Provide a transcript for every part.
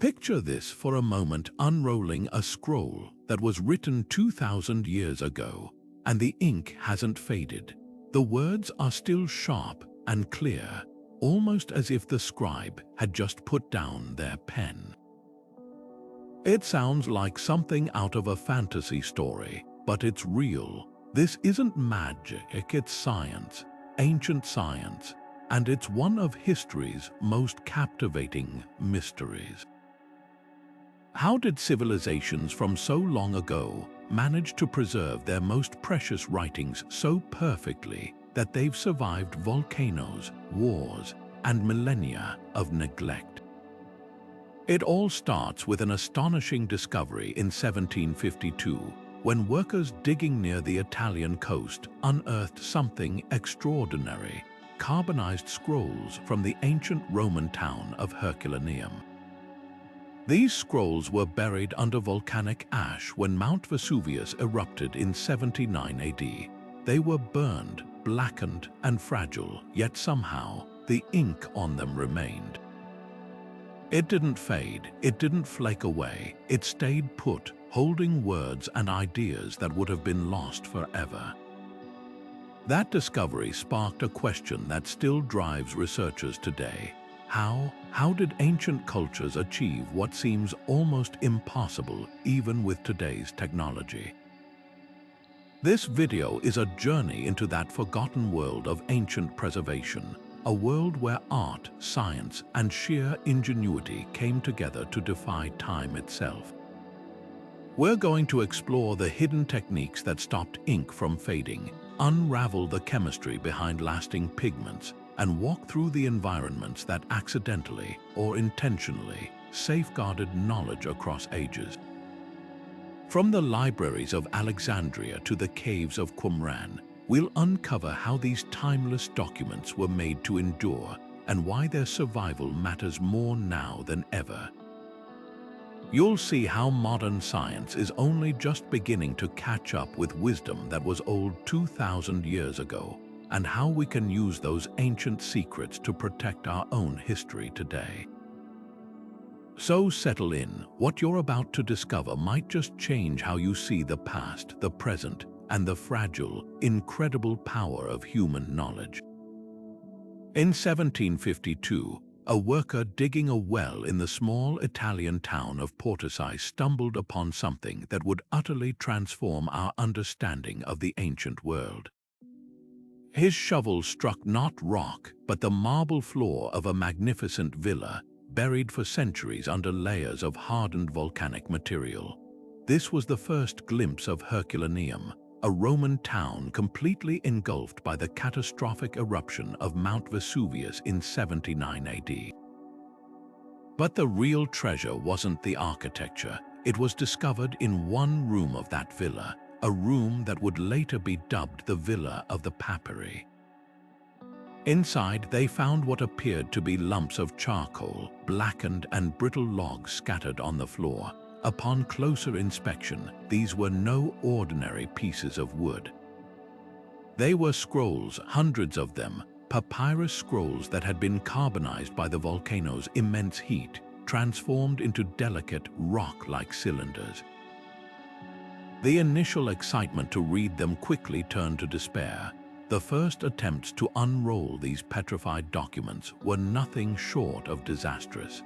Picture this for a moment, unrolling a scroll that was written 2,000 years ago, and the ink hasn't faded. The words are still sharp and clear, almost as if the scribe had just put down their pen. It sounds like something out of a fantasy story, but it's real. This isn't magic, it's science, ancient science, and it's one of history's most captivating mysteries. How did civilizations from so long ago manage to preserve their most precious writings so perfectly that they've survived volcanoes, wars, and millennia of neglect? It all starts with an astonishing discovery in 1752, when workers digging near the Italian coast unearthed something extraordinary: carbonized scrolls from the ancient Roman town of Herculaneum. These scrolls were buried under volcanic ash when Mount Vesuvius erupted in 79 AD. They were burned, blackened, and fragile, yet somehow the ink on them remained. It didn't fade, it didn't flake away, it stayed put, holding words and ideas that would have been lost forever. That discovery sparked a question that still drives researchers today. How did ancient cultures achieve what seems almost impossible even with today's technology? This video is a journey into that forgotten world of ancient preservation, a world where art, science, and sheer ingenuity came together to defy time itself. We're going to explore the hidden techniques that stopped ink from fading, unravel the chemistry behind lasting pigments, and walk through the environments that accidentally or intentionally safeguarded knowledge across ages. From the libraries of Alexandria to the caves of Qumran, we'll uncover how these timeless documents were made to endure and why their survival matters more now than ever. You'll see how modern science is only just beginning to catch up with wisdom that was old 2,000 years ago, and how we can use those ancient secrets to protect our own history today. So settle in. What you're about to discover might just change how you see the past, the present, and the fragile, incredible power of human knowledge. In 1752, a worker digging a well in the small Italian town of Portici stumbled upon something that would utterly transform our understanding of the ancient world. His shovel struck not rock, but the marble floor of a magnificent villa, buried for centuries under layers of hardened volcanic material. This was the first glimpse of Herculaneum, a Roman town completely engulfed by the catastrophic eruption of Mount Vesuvius in 79 AD. But the real treasure wasn't the architecture. It was discovered in one room of that villa, a room that would later be dubbed the Villa of the Papyri. Inside, they found what appeared to be lumps of charcoal, blackened and brittle logs scattered on the floor. Upon closer inspection, these were no ordinary pieces of wood. They were scrolls, hundreds of them, papyrus scrolls that had been carbonized by the volcano's immense heat, transformed into delicate, rock-like cylinders. The initial excitement to read them quickly turned to despair. The first attempts to unroll these petrified documents were nothing short of disastrous.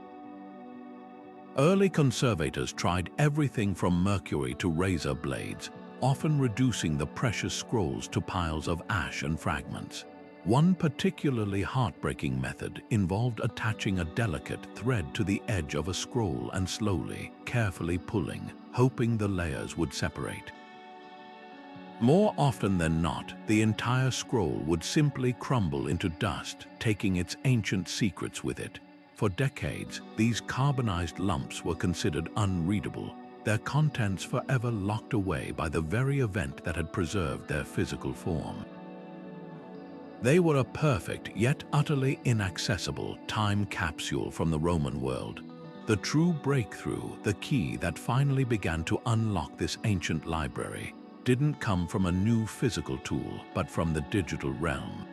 Early conservators tried everything from mercury to razor blades, often reducing the precious scrolls to piles of ash and fragments. One particularly heartbreaking method involved attaching a delicate thread to the edge of a scroll and slowly, carefully pulling, hoping the layers would separate. More often than not, the entire scroll would simply crumble into dust, taking its ancient secrets with it. For decades, these carbonized lumps were considered unreadable, their contents forever locked away by the very event that had preserved their physical form. They were a perfect, yet utterly inaccessible, time capsule from the Roman world. The true breakthrough, the key that finally began to unlock this ancient library, didn't come from a new physical tool, but from the digital realm.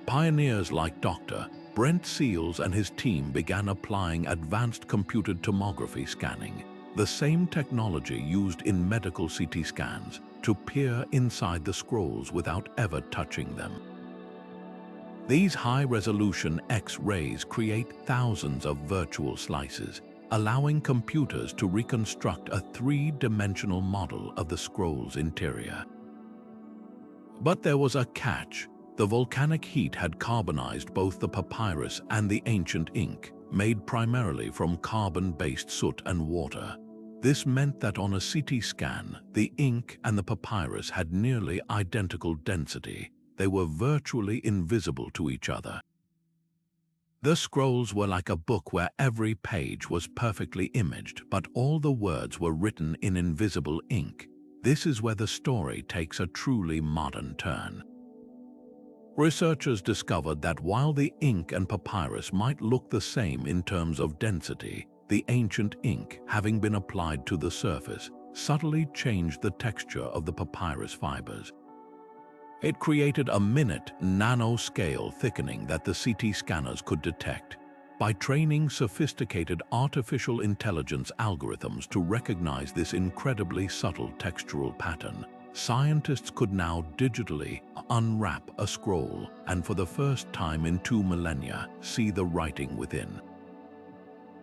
Pioneers like Dr. Brent Seals and his team began applying advanced computed tomography scanning, the same technology used in medical CT scans, to peer inside the scrolls without ever touching them. These high-resolution X-rays create thousands of virtual slices, allowing computers to reconstruct a three-dimensional model of the scroll's interior. But there was a catch. The volcanic heat had carbonized both the papyrus and the ancient ink, made primarily from carbon-based soot and water. This meant that on a CT scan, the ink and the papyrus had nearly identical density. They were virtually invisible to each other. The scrolls were like a book where every page was perfectly imaged, but all the words were written in invisible ink. This is where the story takes a truly modern turn. Researchers discovered that while the ink and papyrus might look the same in terms of density, the ancient ink, having been applied to the surface, subtly changed the texture of the papyrus fibers. It created a minute nanoscale thickening that the CT scanners could detect. By training sophisticated artificial intelligence algorithms to recognize this incredibly subtle textural pattern, scientists could now digitally unwrap a scroll and for the first time in 2 millennia see the writing within.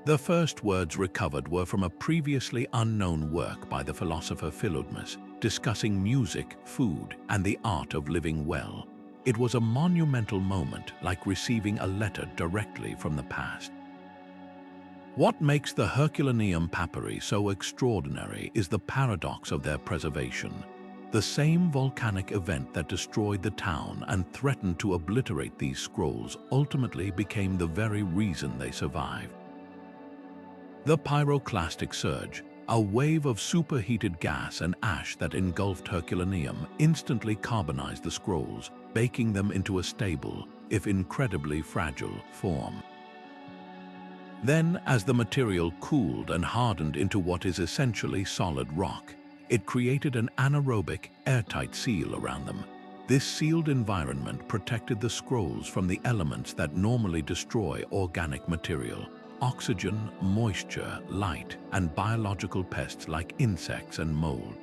The first words recovered were from a previously unknown work by the philosopher Philodemus, discussing music, food, and the art of living well. It was a monumental moment, like receiving a letter directly from the past. What makes the Herculaneum papyri so extraordinary is the paradox of their preservation. The same volcanic event that destroyed the town and threatened to obliterate these scrolls ultimately became the very reason they survived. The pyroclastic surge, a wave of superheated gas and ash that engulfed Herculaneum, instantly carbonized the scrolls, baking them into a stable, if incredibly fragile, form. Then, as the material cooled and hardened into what is essentially solid rock, it created an anaerobic, airtight seal around them. This sealed environment protected the scrolls from the elements that normally destroy organic material: oxygen, moisture, light, and biological pests like insects and mold.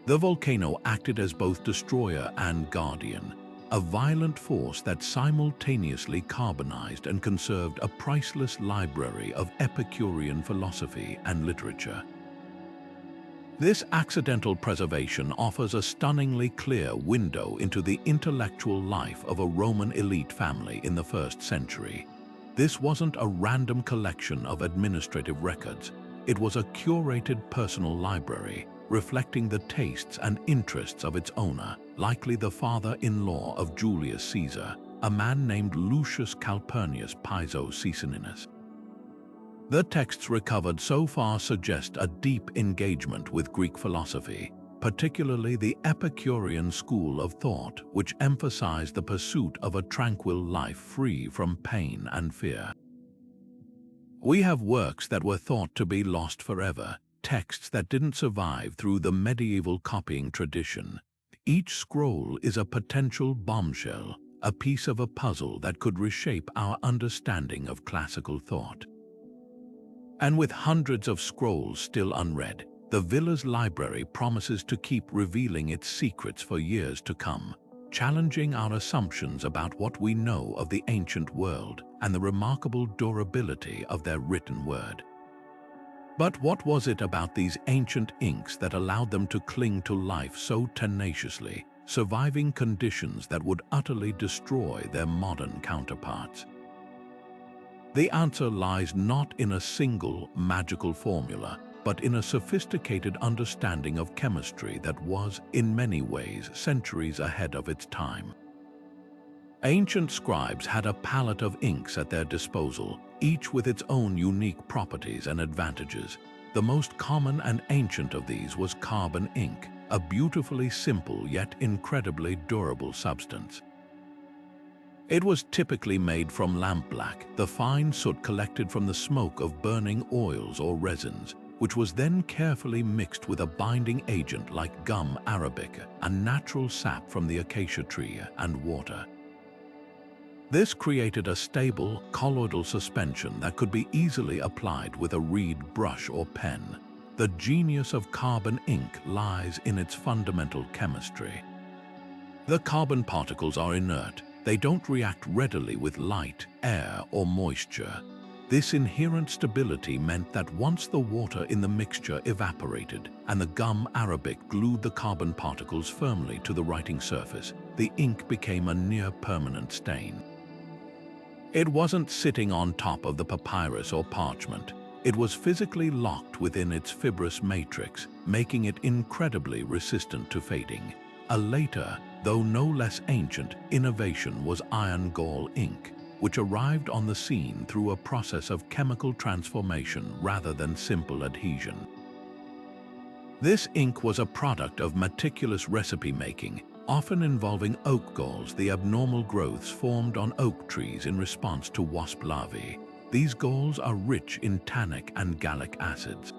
The volcano acted as both destroyer and guardian, a violent force that simultaneously carbonized and conserved a priceless library of Epicurean philosophy and literature. This accidental preservation offers a stunningly clear window into the intellectual life of a Roman elite family in the 1st century. This wasn't a random collection of administrative records. It was a curated personal library, reflecting the tastes and interests of its owner, likely the father-in-law of Julius Caesar, a man named Lucius Calpurnius Piso Caesoninus. The texts recovered so far suggest a deep engagement with Greek philosophy, particularly the Epicurean school of thought, which emphasized the pursuit of a tranquil life free from pain and fear. We have works that were thought to be lost forever, texts that didn't survive through the medieval copying tradition. Each scroll is a potential bombshell, a piece of a puzzle that could reshape our understanding of classical thought. And with hundreds of scrolls still unread, the villa's library promises to keep revealing its secrets for years to come, challenging our assumptions about what we know of the ancient world and the remarkable durability of their written word. But what was it about these ancient inks that allowed them to cling to life so tenaciously, surviving conditions that would utterly destroy their modern counterparts? The answer lies not in a single magical formula, but in a sophisticated understanding of chemistry that was, in many ways, centuries ahead of its time. Ancient scribes had a palette of inks at their disposal, each with its own unique properties and advantages. The most common and ancient of these was carbon ink, a beautifully simple yet incredibly durable substance. It was typically made from lampblack, the fine soot collected from the smoke of burning oils or resins, which was then carefully mixed with a binding agent like gum arabic, a natural sap from the acacia tree, and water. This created a stable, colloidal suspension that could be easily applied with a reed brush or pen. The genius of carbon ink lies in its fundamental chemistry. The carbon particles are inert. They don't react readily with light, air, or moisture. This inherent stability meant that once the water in the mixture evaporated and the gum arabic glued the carbon particles firmly to the writing surface, the ink became a near-permanent stain. It wasn't sitting on top of the papyrus or parchment. It was physically locked within its fibrous matrix, making it incredibly resistant to fading. A later, though no less ancient, innovation was iron-gall ink, which arrived on the scene through a process of chemical transformation rather than simple adhesion. This ink was a product of meticulous recipe making, often involving oak galls, the abnormal growths formed on oak trees in response to wasp larvae. These galls are rich in tannic and gallic acids.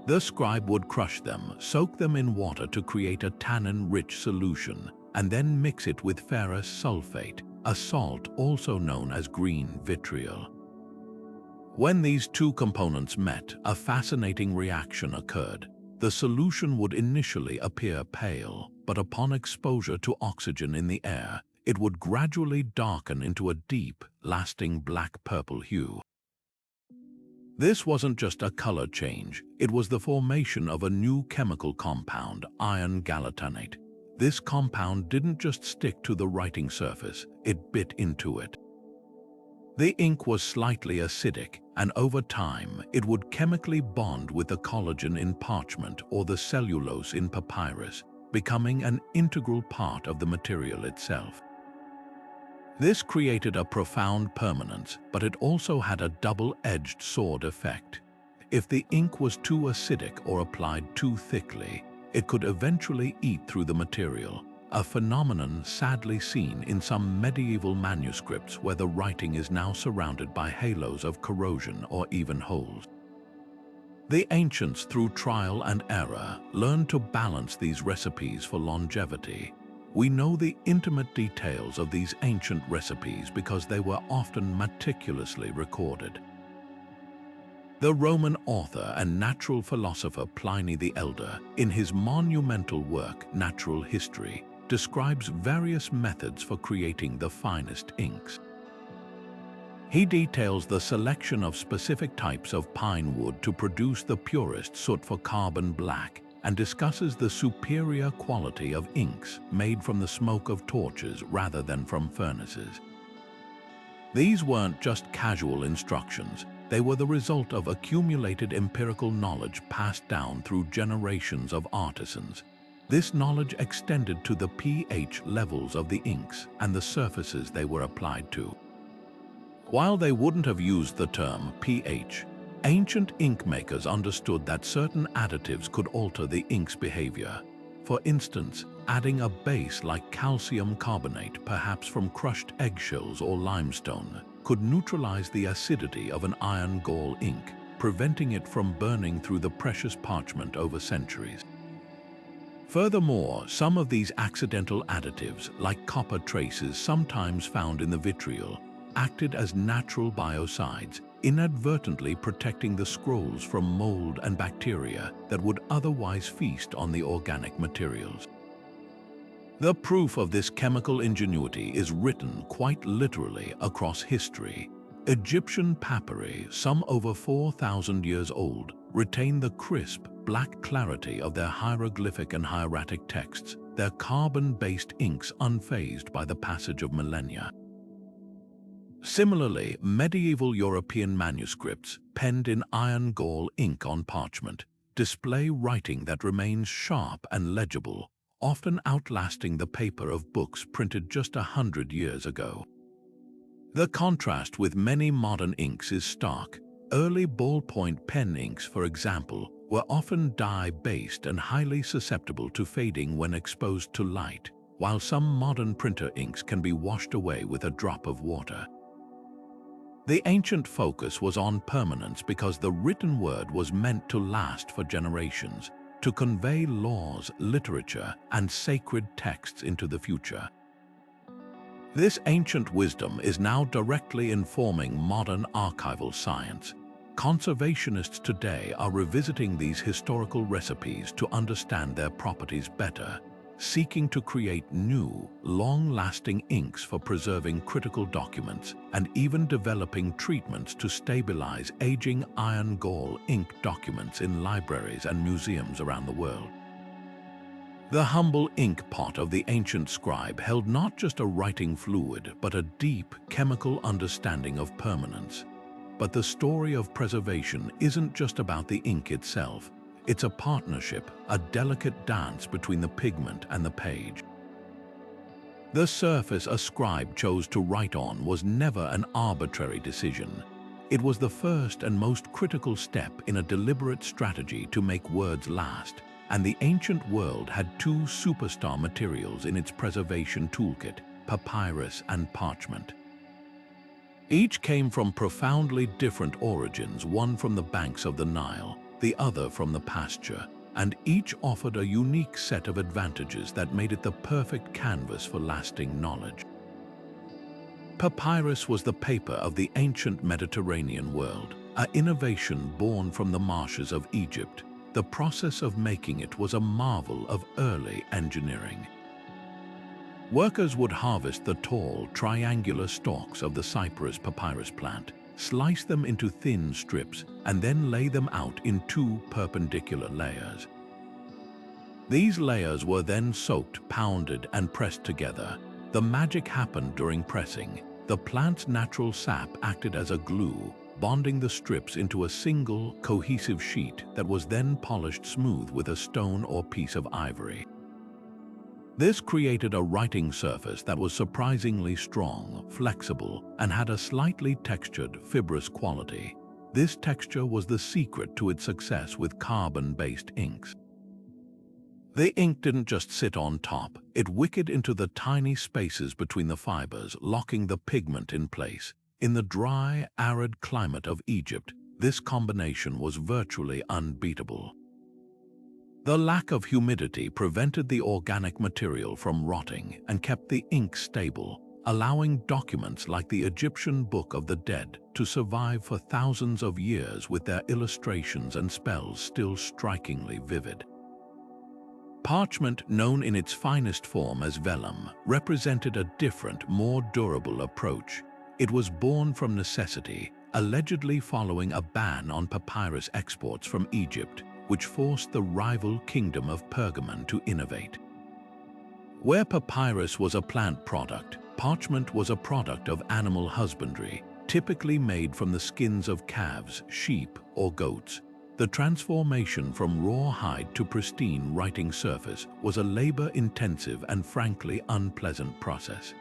The scribe would crush them, soak them in water to create a tannin-rich solution, and then mix it with ferrous sulfate, a salt also known as green vitriol. When these two components met, a fascinating reaction occurred. The solution would initially appear pale, but upon exposure to oxygen in the air, it would gradually darken into a deep, lasting black-purple hue. This wasn't just a color change, it was the formation of a new chemical compound, iron gallatanate. This compound didn't just stick to the writing surface, it bit into it. The ink was slightly acidic, and over time, it would chemically bond with the collagen in parchment or the cellulose in papyrus, becoming an integral part of the material itself. This created a profound permanence, but it also had a double-edged sword effect. If the ink was too acidic or applied too thickly, it could eventually eat through the material, a phenomenon sadly seen in some medieval manuscripts where the writing is now surrounded by halos of corrosion or even holes. The ancients, through trial and error, learned to balance these recipes for longevity. We know the intimate details of these ancient recipes because they were often meticulously recorded. The Roman author and natural philosopher Pliny the Elder, in his monumental work, Natural History, describes various methods for creating the finest inks. He details the selection of specific types of pine wood to produce the purest soot for carbon black, and discusses the superior quality of inks made from the smoke of torches rather than from furnaces. These weren't just casual instructions, they were the result of accumulated empirical knowledge passed down through generations of artisans. This knowledge extended to the pH levels of the inks and the surfaces they were applied to. While they wouldn't have used the term pH, ancient ink makers understood that certain additives could alter the ink's behavior. For instance, adding a base like calcium carbonate, perhaps from crushed eggshells or limestone, could neutralize the acidity of an iron-gall ink, preventing it from burning through the precious parchment over centuries. Furthermore, some of these accidental additives, like copper traces sometimes found in the vitriol, acted as natural biocides, inadvertently protecting the scrolls from mold and bacteria that would otherwise feast on the organic materials. The proof of this chemical ingenuity is written quite literally across history. Egyptian papyri, some over 4,000 years old, retain the crisp, black clarity of their hieroglyphic and hieratic texts, their carbon-based inks unfazed by the passage of millennia. Similarly, medieval European manuscripts, penned in iron-gall ink on parchment, display writing that remains sharp and legible, often outlasting the paper of books printed just 100 years ago. The contrast with many modern inks is stark. Early ballpoint pen inks, for example, were often dye-based and highly susceptible to fading when exposed to light, while some modern printer inks can be washed away with a drop of water. The ancient focus was on permanence because the written word was meant to last for generations, to convey laws, literature, and sacred texts into the future. This ancient wisdom is now directly informing modern archival science. Conservationists today are revisiting these historical recipes to understand their properties better, seeking to create new, long-lasting inks for preserving critical documents, and even developing treatments to stabilize aging iron-gall ink documents in libraries and museums around the world. The humble ink pot of the ancient scribe held not just a writing fluid, but a deep chemical understanding of permanence. But the story of preservation isn't just about the ink itself. It's a partnership, a delicate dance between the pigment and the page. The surface a scribe chose to write on was never an arbitrary decision. It was the first and most critical step in a deliberate strategy to make words last, and the ancient world had two superstar materials in its preservation toolkit: papyrus and parchment. Each came from profoundly different origins, one from the banks of the Nile, the other from the pasture, and each offered a unique set of advantages that made it the perfect canvas for lasting knowledge. Papyrus was the paper of the ancient Mediterranean world, an innovation born from the marshes of Egypt. The process of making it was a marvel of early engineering. Workers would harvest the tall, triangular stalks of the cypress papyrus plant, slice them into thin strips, and then lay them out in two perpendicular layers. These layers were then soaked, pounded, and pressed together. The magic happened during pressing. The plant's natural sap acted as a glue, bonding the strips into a single, cohesive sheet that was then polished smooth with a stone or piece of ivory. This created a writing surface that was surprisingly strong, flexible, and had a slightly textured, fibrous quality. This texture was the secret to its success with carbon-based inks. The ink didn't just sit on top, it wickered into the tiny spaces between the fibers, locking the pigment in place. In the dry, arid climate of Egypt, this combination was virtually unbeatable. The lack of humidity prevented the organic material from rotting and kept the ink stable, allowing documents like the Egyptian Book of the Dead to survive for thousands of years with their illustrations and spells still strikingly vivid. Parchment, known in its finest form as vellum, represented a different, more durable approach. It was born from necessity, allegedly following a ban on papyrus exports from Egypt, which forced the rival kingdom of Pergamon to innovate. Where papyrus was a plant product, parchment was a product of animal husbandry, typically made from the skins of calves, sheep, or goats. The transformation from raw hide to pristine writing surface was a labor-intensive and frankly unpleasant process.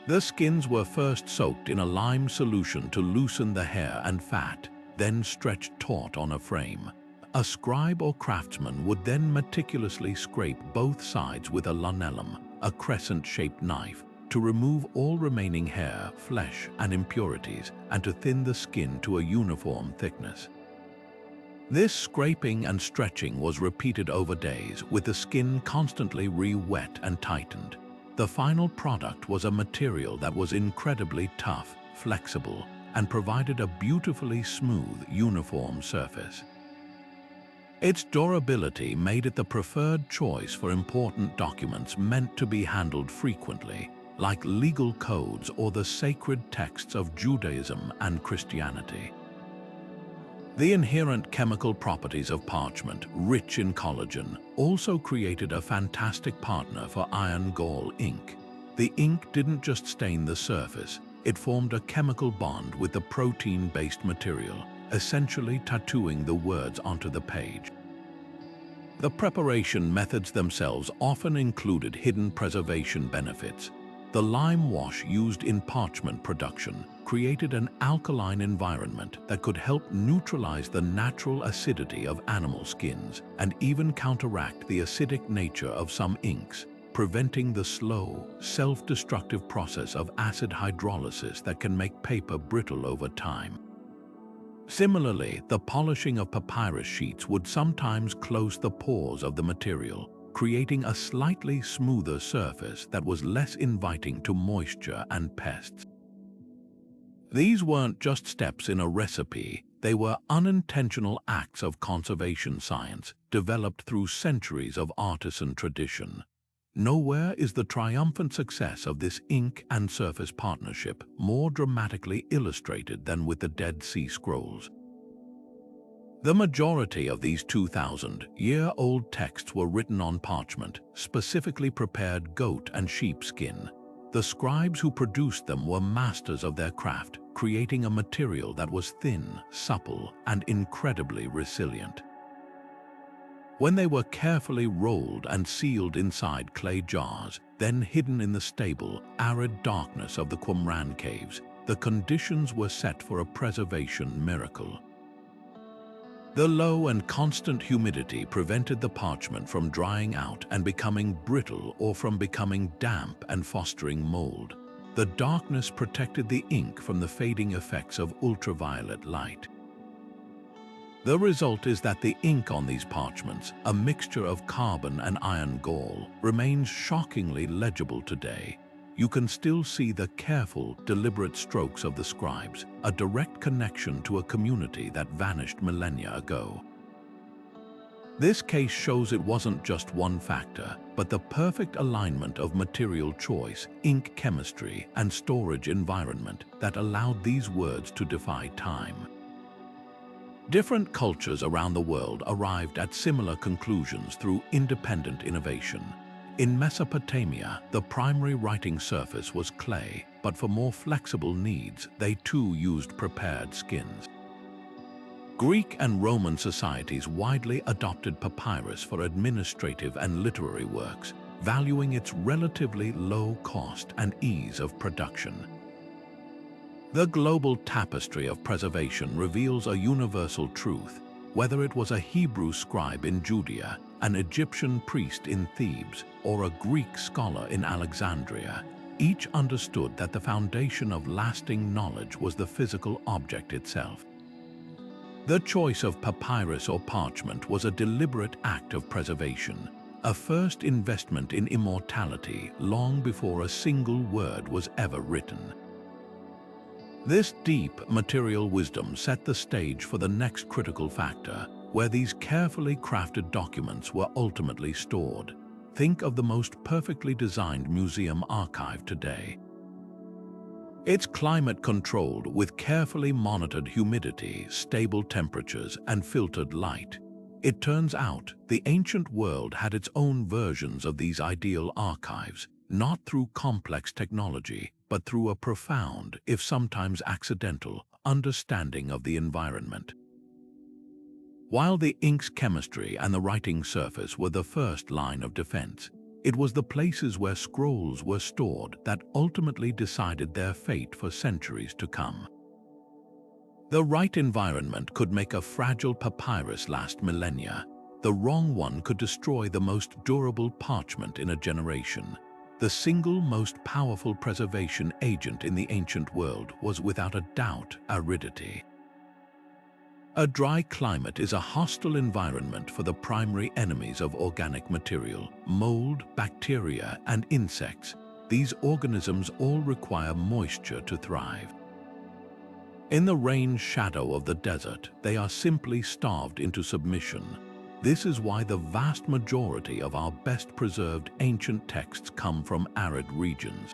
The skins were first soaked in a lime solution to loosen the hair and fat, then stretched taut on a frame. A scribe or craftsman would then meticulously scrape both sides with a lunellum, a crescent-shaped knife, to remove all remaining hair, flesh, and impurities, and to thin the skin to a uniform thickness. This scraping and stretching was repeated over days, with the skin constantly re-wet and tightened. The final product was a material that was incredibly tough, flexible, and provided a beautifully smooth, uniform surface. Its durability made it the preferred choice for important documents meant to be handled frequently, like legal codes or the sacred texts of Judaism and Christianity. The inherent chemical properties of parchment, rich in collagen, also created a fantastic partner for iron-gall ink. The ink didn't just stain the surface, it formed a chemical bond with the protein-based material, essentially tattooing the words onto the page. The preparation methods themselves often included hidden preservation benefits. The lime wash used in parchment production created an alkaline environment that could help neutralize the natural acidity of animal skins and even counteract the acidic nature of some inks, preventing the slow, self-destructive process of acid hydrolysis that can make paper brittle over time. Similarly, the polishing of papyrus sheets would sometimes close the pores of the material, creating a slightly smoother surface that was less inviting to moisture and pests. These weren't just steps in a recipe, they were unintentional acts of conservation science developed through centuries of artisan tradition. Nowhere is the triumphant success of this ink and surface partnership more dramatically illustrated than with the Dead Sea Scrolls. The majority of these 2,000-year-old texts were written on parchment, specifically prepared goat and sheep skin. The scribes who produced them were masters of their craft, creating a material that was thin, supple, and incredibly resilient. When they were carefully rolled and sealed inside clay jars, then hidden in the stable, arid darkness of the Qumran caves, the conditions were set for a preservation miracle. The low and constant humidity prevented the parchment from drying out and becoming brittle or from becoming damp and fostering mold. The darkness protected the ink from the fading effects of ultraviolet light. The result is that the ink on these parchments, a mixture of carbon and iron-gall, remains shockingly legible today. You can still see the careful, deliberate strokes of the scribes, a direct connection to a community that vanished millennia ago. This case shows it wasn't just one factor, but the perfect alignment of material choice, ink chemistry, and storage environment that allowed these words to defy time. Different cultures around the world arrived at similar conclusions through independent innovation. In Mesopotamia, the primary writing surface was clay, but for more flexible needs, they too used prepared skins. Greek and Roman societies widely adopted papyrus for administrative and literary works, valuing its relatively low cost and ease of production. The global tapestry of preservation reveals a universal truth. Whether it was a Hebrew scribe in Judea, an Egyptian priest in Thebes, or a Greek scholar in Alexandria, each understood that the foundation of lasting knowledge was the physical object itself. The choice of papyrus or parchment was a deliberate act of preservation, a first investment in immortality long before a single word was ever written. This deep material wisdom set the stage for the next critical factor, where these carefully crafted documents were ultimately stored. Think of the most perfectly designed museum archive today. It's climate-controlled with carefully monitored humidity, stable temperatures, and filtered light. It turns out the ancient world had its own versions of these ideal archives, not through complex technology, but through a profound, if sometimes accidental, understanding of the environment. While the ink's chemistry and the writing surface were the first line of defense, it was the places where scrolls were stored that ultimately decided their fate for centuries to come. The right environment could make a fragile papyrus last millennia. The wrong one could destroy the most durable parchment in a generation. The single most powerful preservation agent in the ancient world was without a doubt aridity. A dry climate is a hostile environment for the primary enemies of organic material: mold, bacteria, and insects. These organisms all require moisture to thrive. In the rain shadow of the desert, they are simply starved into submission. This is why the vast majority of our best-preserved ancient texts come from arid regions.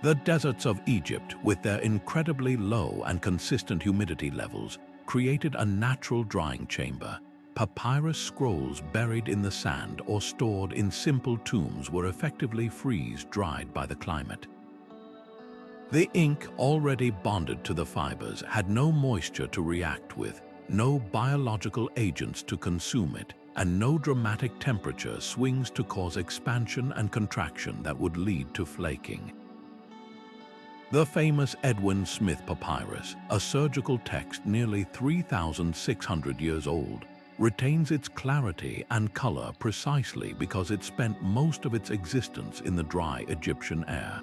The deserts of Egypt, with their incredibly low and consistent humidity levels, created a natural drying chamber. Papyrus scrolls buried in the sand or stored in simple tombs were effectively freeze-dried by the climate. The ink, already bonded to the fibers, had no moisture to react with, no biological agents to consume it, and no dramatic temperature swings to cause expansion and contraction that would lead to flaking. The famous Edwin Smith Papyrus, a surgical text nearly 3,600 years old, retains its clarity and color precisely because it spent most of its existence in the dry Egyptian air.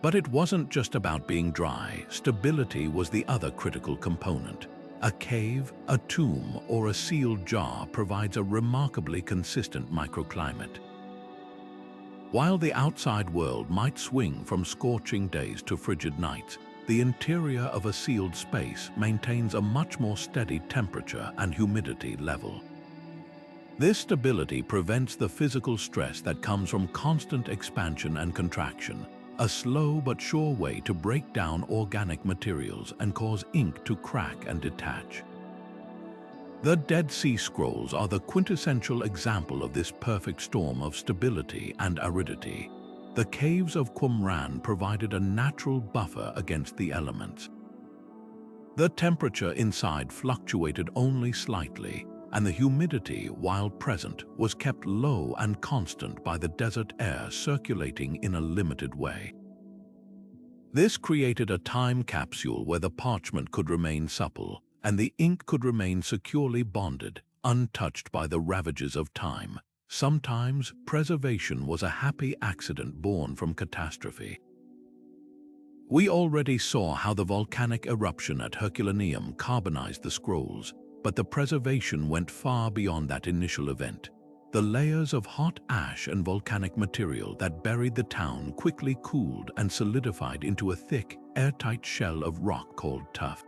But it wasn't just about being dry. Stability was the other critical component. A cave, a tomb, or a sealed jar provides a remarkably consistent microclimate. While the outside world might swing from scorching days to frigid nights, the interior of a sealed space maintains a much more steady temperature and humidity level. This stability prevents the physical stress that comes from constant expansion and contraction, a slow but sure way to break down organic materials and cause ink to crack and detach. The Dead Sea Scrolls are the quintessential example of this perfect storm of stability and aridity. The caves of Qumran provided a natural buffer against the elements. The temperature inside fluctuated only slightly, and the humidity, while present, was kept low and constant by the desert air circulating in a limited way. This created a time capsule where the parchment could remain supple, and the ink could remain securely bonded, untouched by the ravages of time. Sometimes, preservation was a happy accident born from catastrophe. We already saw how the volcanic eruption at Herculaneum carbonized the scrolls, but the preservation went far beyond that initial event. The layers of hot ash and volcanic material that buried the town quickly cooled and solidified into a thick, airtight shell of rock called tuff.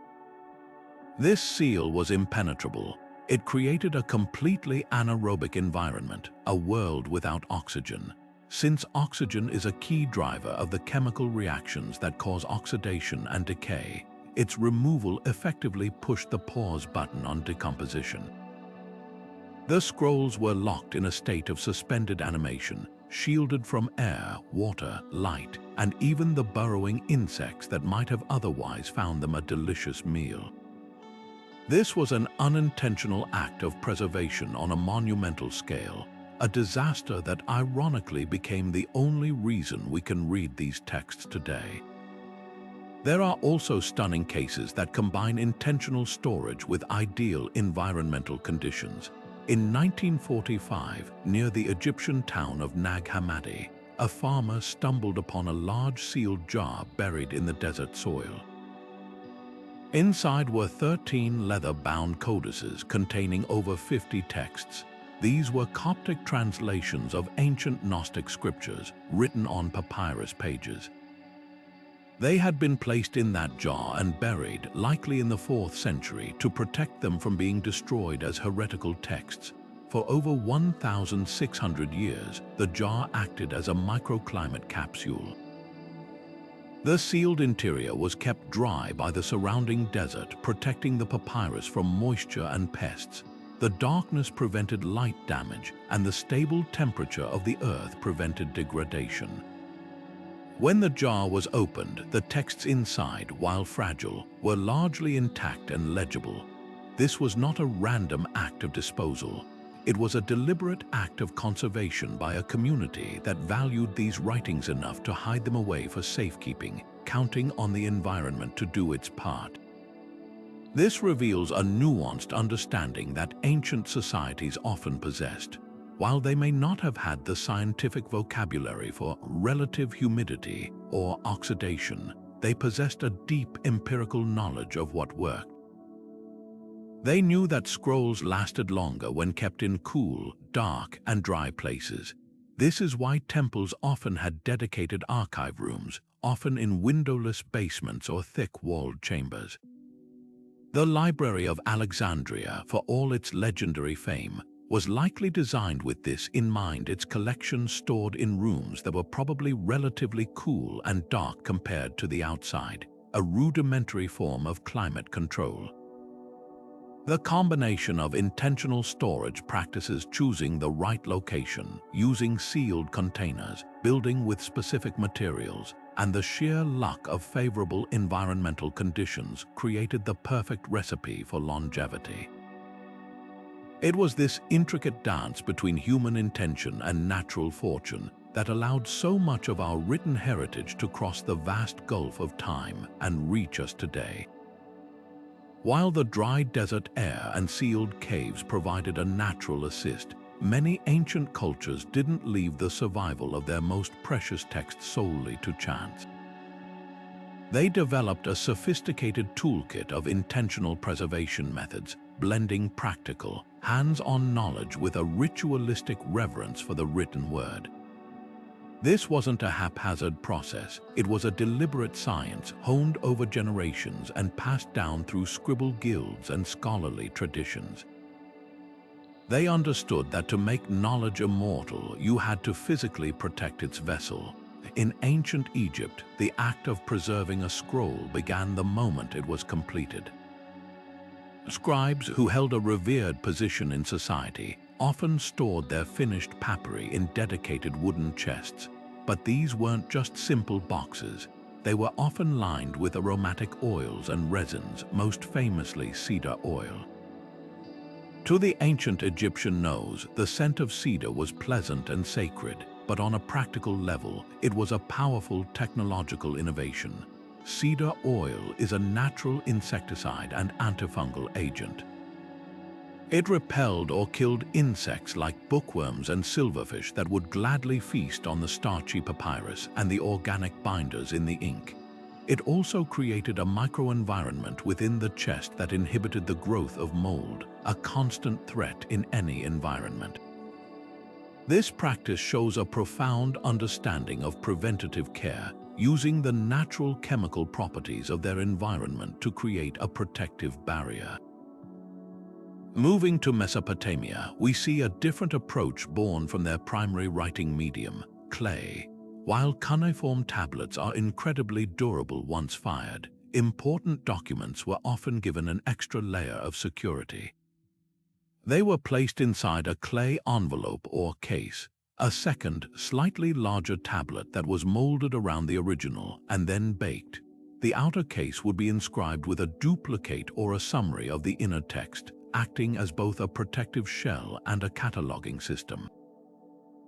This seal was impenetrable. It created a completely anaerobic environment, a world without oxygen. Since oxygen is a key driver of the chemical reactions that cause oxidation and decay, its removal effectively pushed the pause button on decomposition. The scrolls were locked in a state of suspended animation, shielded from air, water, light, and even the burrowing insects that might have otherwise found them a delicious meal. This was an unintentional act of preservation on a monumental scale, a disaster that ironically became the only reason we can read these texts today. There are also stunning cases that combine intentional storage with ideal environmental conditions. In 1945, near the Egyptian town of Nag Hammadi, a farmer stumbled upon a large sealed jar buried in the desert soil. Inside were 13 leather-bound codices containing over 50 texts. These were Coptic translations of ancient Gnostic scriptures written on papyrus pages. They had been placed in that jar and buried, likely in the 4th century, to protect them from being destroyed as heretical texts. For over 1,600 years, the jar acted as a microclimate capsule. The sealed interior was kept dry by the surrounding desert, protecting the papyrus from moisture and pests. The darkness prevented light damage, and the stable temperature of the earth prevented degradation. When the jar was opened, the texts inside, while fragile, were largely intact and legible. This was not a random act of disposal. It was a deliberate act of conservation by a community that valued these writings enough to hide them away for safekeeping, counting on the environment to do its part. This reveals a nuanced understanding that ancient societies often possessed. While they may not have had the scientific vocabulary for relative humidity or oxidation, they possessed a deep empirical knowledge of what worked. They knew that scrolls lasted longer when kept in cool, dark, and dry places. This is why temples often had dedicated archive rooms, often in windowless basements or thick-walled chambers. The Library of Alexandria, for all its legendary fame, was likely designed with this in mind, its collections stored in rooms that were probably relatively cool and dark compared to the outside, a rudimentary form of climate control. The combination of intentional storage practices, choosing the right location, using sealed containers, building with specific materials, and the sheer luck of favorable environmental conditions created the perfect recipe for longevity. It was this intricate dance between human intention and natural fortune that allowed so much of our written heritage to cross the vast gulf of time and reach us today. While the dry desert air and sealed caves provided a natural assist, many ancient cultures didn't leave the survival of their most precious texts solely to chance. They developed a sophisticated toolkit of intentional preservation methods, blending practical, hands-on knowledge with a ritualistic reverence for the written word. This wasn't a haphazard process. It was a deliberate science honed over generations and passed down through scribal guilds and scholarly traditions. They understood that to make knowledge immortal, you had to physically protect its vessel. In ancient Egypt, the act of preserving a scroll began the moment it was completed. Scribes, who held a revered position in society, often stored their finished papyri in dedicated wooden chests. But these weren't just simple boxes. They were often lined with aromatic oils and resins, most famously cedar oil. To the ancient Egyptian nose, the scent of cedar was pleasant and sacred, but on a practical level, it was a powerful technological innovation. Cedar oil is a natural insecticide and antifungal agent. It repelled or killed insects like bookworms and silverfish that would gladly feast on the starchy papyrus and the organic binders in the ink. It also created a microenvironment within the chest that inhibited the growth of mold, a constant threat in any environment. This practice shows a profound understanding of preventative care, using the natural chemical properties of their environment to create a protective barrier. Moving to Mesopotamia, we see a different approach born from their primary writing medium, clay. While cuneiform tablets are incredibly durable once fired, important documents were often given an extra layer of security. They were placed inside a clay envelope or case, a second, slightly larger tablet that was molded around the original and then baked. The outer case would be inscribed with a duplicate or a summary of the inner text, acting as both a protective shell and a cataloging system.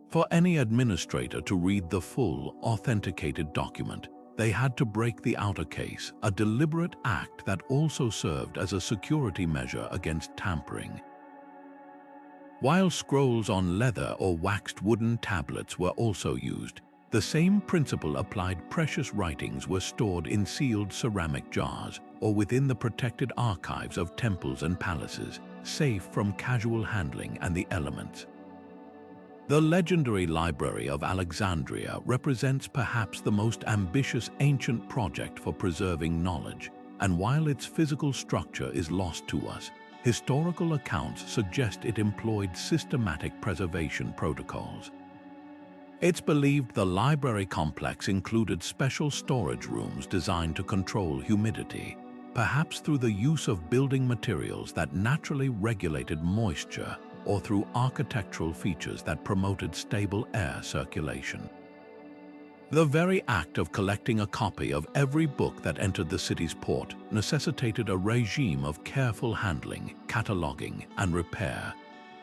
For any administrator to read the full, authenticated document, they had to break the outer case, a deliberate act that also served as a security measure against tampering. While scrolls on leather or waxed wooden tablets were also used, the same principle applied. Precious writings were stored in sealed ceramic jars or within the protected archives of temples and palaces, safe from casual handling and the elements. The legendary Library of Alexandria represents perhaps the most ambitious ancient project for preserving knowledge, and while its physical structure is lost to us, historical accounts suggest it employed systematic preservation protocols. It's believed the library complex included special storage rooms designed to control humidity, perhaps through the use of building materials that naturally regulated moisture or through architectural features that promoted stable air circulation. The very act of collecting a copy of every book that entered the city's port necessitated a regime of careful handling, cataloging, and repair.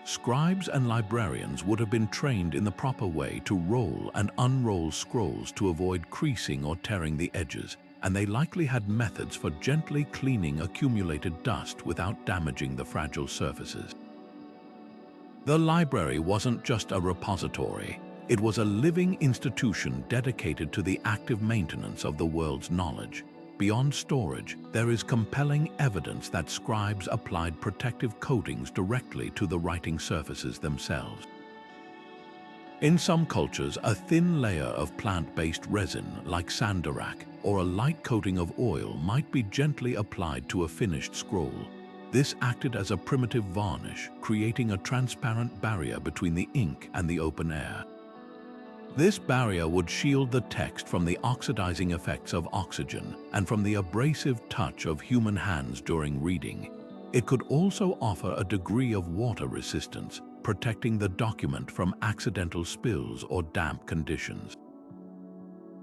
Scribes and librarians would have been trained in the proper way to roll and unroll scrolls to avoid creasing or tearing the edges, and they likely had methods for gently cleaning accumulated dust without damaging the fragile surfaces. The library wasn't just a repository. It was a living institution dedicated to the active maintenance of the world's knowledge. Beyond storage, there is compelling evidence that scribes applied protective coatings directly to the writing surfaces themselves. In some cultures, a thin layer of plant-based resin, like sandarak, or a light coating of oil might be gently applied to a finished scroll. This acted as a primitive varnish, creating a transparent barrier between the ink and the open air. This barrier would shield the text from the oxidizing effects of oxygen and from the abrasive touch of human hands during reading. It could also offer a degree of water resistance, protecting the document from accidental spills or damp conditions.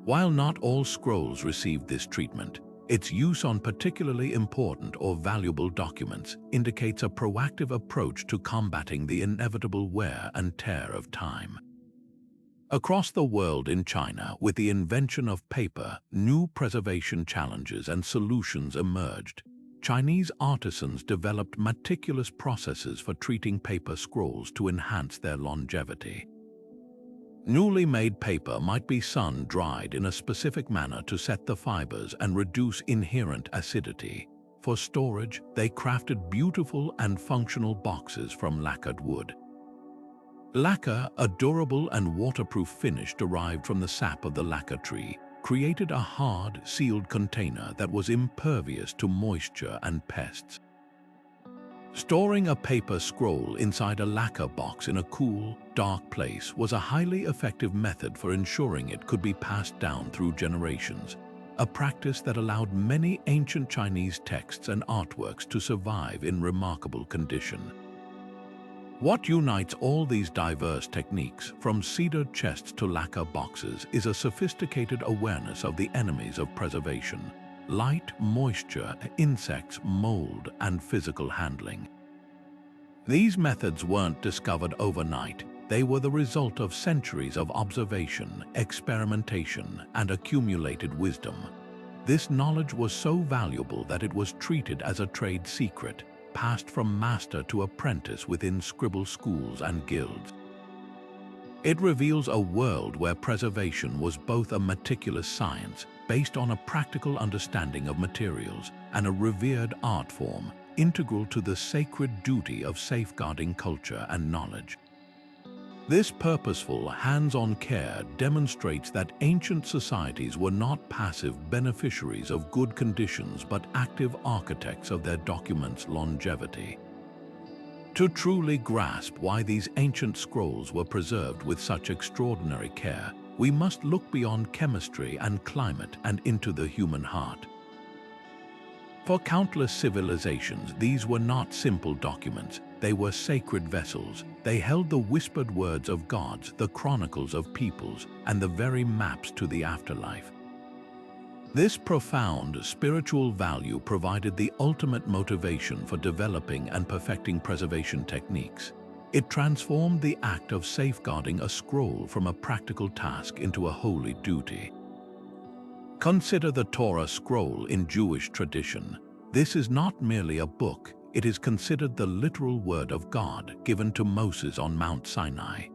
While not all scrolls received this treatment, its use on particularly important or valuable documents indicates a proactive approach to combating the inevitable wear and tear of time. Across the world in China, with the invention of paper, new preservation challenges and solutions emerged. Chinese artisans developed meticulous processes for treating paper scrolls to enhance their longevity. Newly made paper might be sun-dried in a specific manner to set the fibers and reduce inherent acidity. For storage, they crafted beautiful and functional boxes from lacquered wood. Lacquer, a durable and waterproof finish derived from the sap of the lacquer tree, created a hard, sealed container that was impervious to moisture and pests. Storing a paper scroll inside a lacquer box in a cool, dark place was a highly effective method for ensuring it could be passed down through generations, a practice that allowed many ancient Chinese texts and artworks to survive in remarkable condition. What unites all these diverse techniques, from cedar chests to lacquer boxes, is a sophisticated awareness of the enemies of preservation: light, moisture, insects, mold, and physical handling. These methods weren't discovered overnight. They were the result of centuries of observation, experimentation, and accumulated wisdom. This knowledge was so valuable that it was treated as a trade secret, passed from master to apprentice within Scribal schools and guilds. It reveals a world where preservation was both a meticulous science, based on a practical understanding of materials, and a revered art form, integral to the sacred duty of safeguarding culture and knowledge. This purposeful, hands-on care demonstrates that ancient societies were not passive beneficiaries of good conditions but active architects of their documents' longevity. To truly grasp why these ancient scrolls were preserved with such extraordinary care, we must look beyond chemistry and climate and into the human heart. For countless civilizations, these were not simple documents. They were sacred vessels. They held the whispered words of gods, the chronicles of peoples, and the very maps to the afterlife. This profound spiritual value provided the ultimate motivation for developing and perfecting preservation techniques. It transformed the act of safeguarding a scroll from a practical task into a holy duty. Consider the Torah scroll in Jewish tradition. This is not merely a book. It is considered the literal word of God given to Moses on Mount Sinai.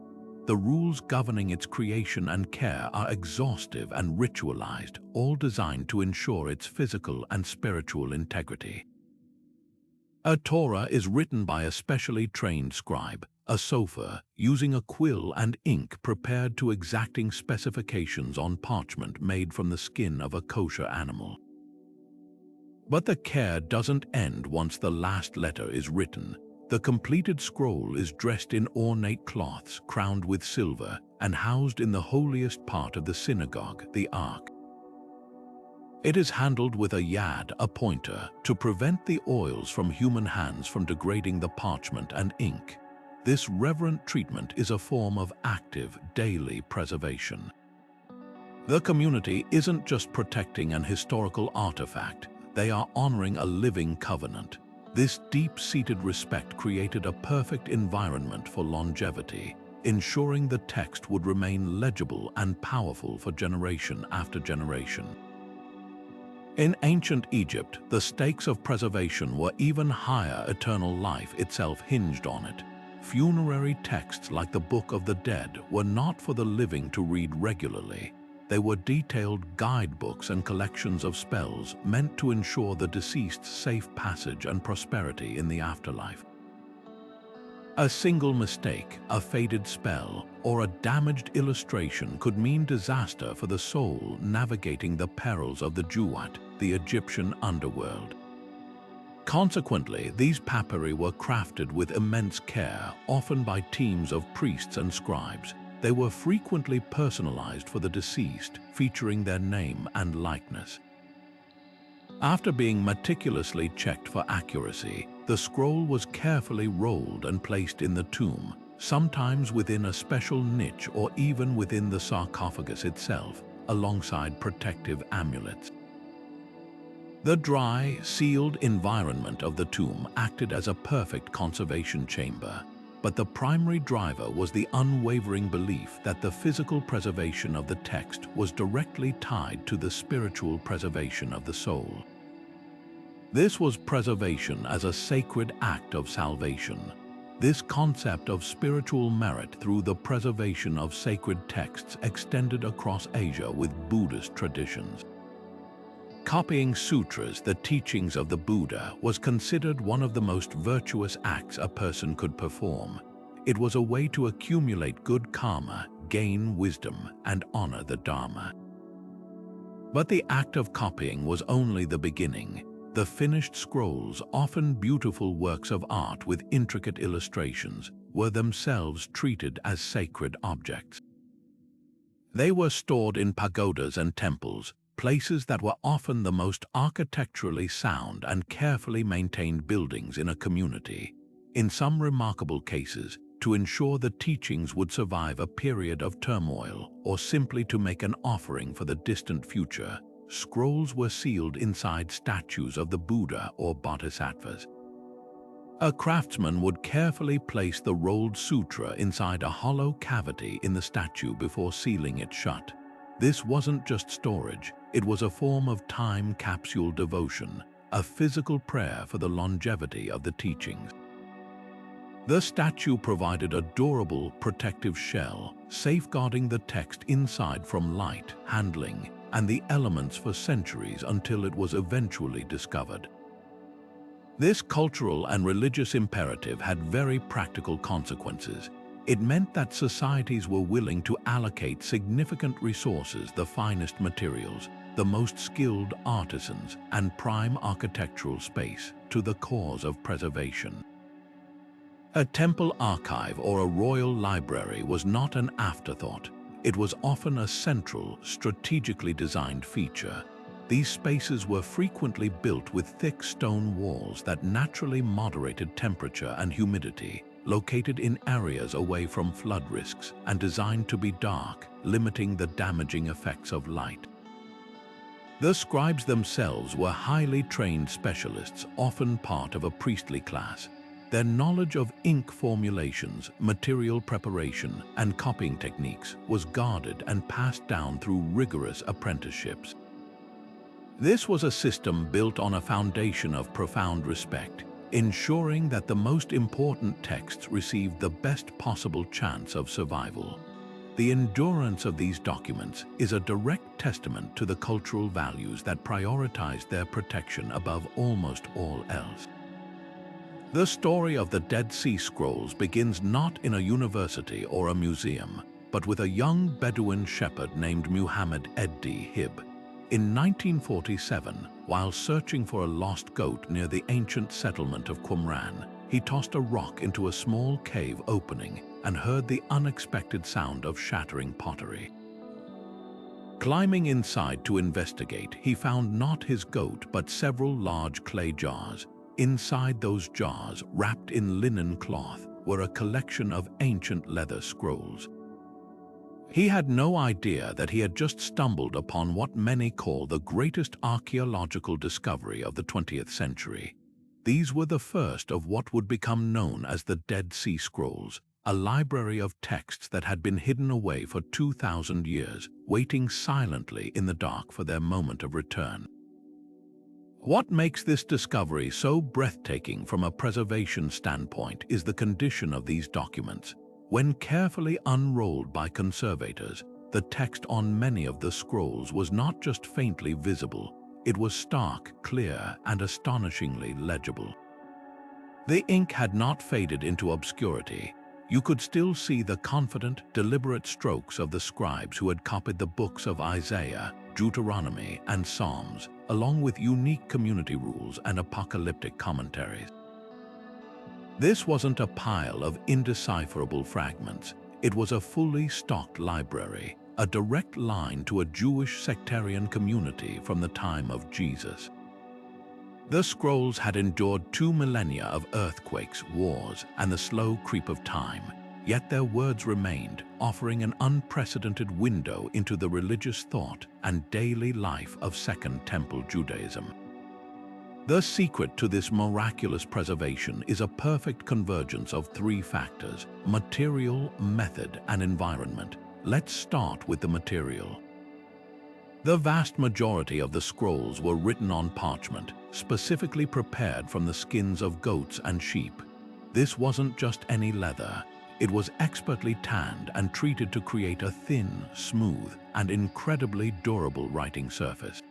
The rules governing its creation and care are exhaustive and ritualized, all designed to ensure its physical and spiritual integrity. A Torah is written by a specially trained scribe, a sofer, using a quill and ink prepared to exacting specifications on parchment made from the skin of a kosher animal. But the care doesn't end once the last letter is written. The completed scroll is dressed in ornate cloths, crowned with silver, and housed in the holiest part of the synagogue, the Ark. It is handled with a yad, a pointer, to prevent the oils from human hands from degrading the parchment and ink. This reverent treatment is a form of active, daily preservation. The community isn't just protecting an historical artifact. They are honoring a living covenant. This deep-seated respect created a perfect environment for longevity, ensuring the text would remain legible and powerful for generation after generation. In ancient Egypt, the stakes of preservation were even higher. Eternal life itself hinged on it. Funerary texts like the Book of the Dead were not for the living to read regularly. They were detailed guidebooks and collections of spells meant to ensure the deceased's safe passage and prosperity in the afterlife. A single mistake, a faded spell, or a damaged illustration could mean disaster for the soul navigating the perils of the Jewat, the Egyptian underworld. Consequently, these papyri were crafted with immense care, often by teams of priests and scribes. They were frequently personalized for the deceased, featuring their name and likeness. After being meticulously checked for accuracy, the scroll was carefully rolled and placed in the tomb, sometimes within a special niche or even within the sarcophagus itself, alongside protective amulets. The dry, sealed environment of the tomb acted as a perfect conservation chamber. But the primary driver was the unwavering belief that the physical preservation of the text was directly tied to the spiritual preservation of the soul. This was preservation as a sacred act of salvation. This concept of spiritual merit through the preservation of sacred texts extended across Asia with Buddhist traditions. Copying sutras, the teachings of the Buddha, was considered one of the most virtuous acts a person could perform. It was a way to accumulate good karma, gain wisdom, and honor the Dharma. But the act of copying was only the beginning. The finished scrolls, often beautiful works of art with intricate illustrations, were themselves treated as sacred objects. They were stored in pagodas and temples, places that were often the most architecturally sound and carefully maintained buildings in a community. In some remarkable cases, to ensure the teachings would survive a period of turmoil or simply to make an offering for the distant future, scrolls were sealed inside statues of the Buddha or bodhisattvas. A craftsman would carefully place the rolled sutra inside a hollow cavity in the statue before sealing it shut. This wasn't just storage, it was a form of time capsule devotion, a physical prayer for the longevity of the teachings. The statue provided a durable, protective shell, safeguarding the text inside from light, handling, and the elements for centuries until it was eventually discovered. This cultural and religious imperative had very practical consequences. It meant that societies were willing to allocate significant resources, the finest materials, the most skilled artisans, and prime architectural space, to the cause of preservation. A temple archive or a royal library was not an afterthought. It was often a central, strategically designed feature. These spaces were frequently built with thick stone walls that naturally moderated temperature and humidity, located in areas away from flood risks and designed to be dark, limiting the damaging effects of light. The scribes themselves were highly trained specialists, often part of a priestly class. Their knowledge of ink formulations, material preparation, and copying techniques was guarded and passed down through rigorous apprenticeships. This was a system built on a foundation of profound respect, ensuring that the most important texts received the best possible chance of survival. The endurance of these documents is a direct testament to the cultural values that prioritized their protection above almost all else. The story of the Dead Sea Scrolls begins not in a university or a museum, but with a young Bedouin shepherd named Muhammad Eddi Hib. In 1947, while searching for a lost goat near the ancient settlement of Qumran, he tossed a rock into a small cave opening and heard the unexpected sound of shattering pottery. Climbing inside to investigate, he found not his goat but several large clay jars. Inside those jars, wrapped in linen cloth, were a collection of ancient leather scrolls. He had no idea that he had just stumbled upon what many call the greatest archaeological discovery of the 20th century. These were the first of what would become known as the Dead Sea Scrolls, a library of texts that had been hidden away for 2,000 years, waiting silently in the dark for their moment of return. What makes this discovery so breathtaking from a preservation standpoint is the condition of these documents. When carefully unrolled by conservators, the text on many of the scrolls was not just faintly visible, it was stark, clear, and astonishingly legible. The ink had not faded into obscurity. You could still see the confident, deliberate strokes of the scribes who had copied the books of Isaiah, Deuteronomy, and Psalms, along with unique community rules and apocalyptic commentaries. This wasn't a pile of indecipherable fragments. It was a fully stocked library, a direct line to a Jewish sectarian community from the time of Jesus. The scrolls had endured 2 millennia of earthquakes, wars, and the slow creep of time, yet their words remained, offering an unprecedented window into the religious thought and daily life of Second Temple Judaism. The secret to this miraculous preservation is a perfect convergence of 3 factors: material, method, and environment. Let's start with the material. The vast majority of the scrolls were written on parchment, specifically prepared from the skins of goats and sheep. This wasn't just any leather. It was expertly tanned and treated to create a thin, smooth, and incredibly durable writing surface.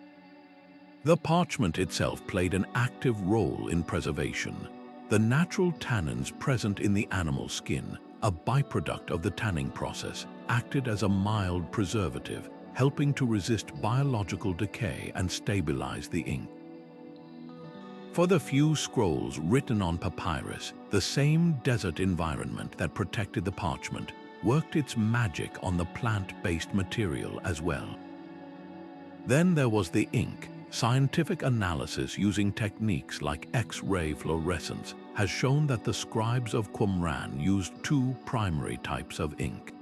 The parchment itself played an active role in preservation. The natural tannins present in the animal skin, a byproduct of the tanning process, acted as a mild preservative, helping to resist biological decay and stabilize the ink. For the few scrolls written on papyrus, the same desert environment that protected the parchment worked its magic on the plant-based material as well. Then there was the ink. Scientific analysis using techniques like X-ray fluorescence has shown that the scribes of Qumran used two primary types of ink.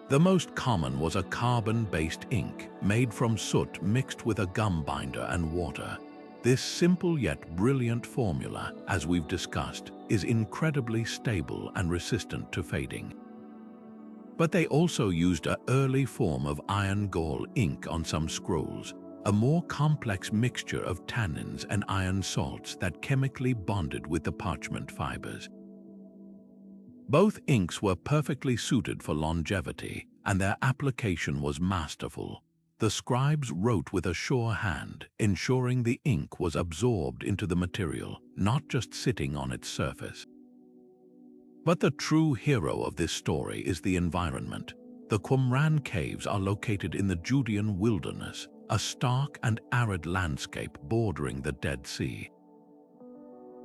The most common was a carbon-based ink made from soot mixed with a gum binder and water. This simple yet brilliant formula, as we've discussed, is incredibly stable and resistant to fading. But they also used an early form of iron-gall ink on some scrolls, a more complex mixture of tannins and iron salts that chemically bonded with the parchment fibers. Both inks were perfectly suited for longevity, and their application was masterful. The scribes wrote with a sure hand, ensuring the ink was absorbed into the material, not just sitting on its surface. But the true hero of this story is the environment. The Qumran caves are located in the Judean wilderness, a stark and arid landscape bordering the Dead Sea.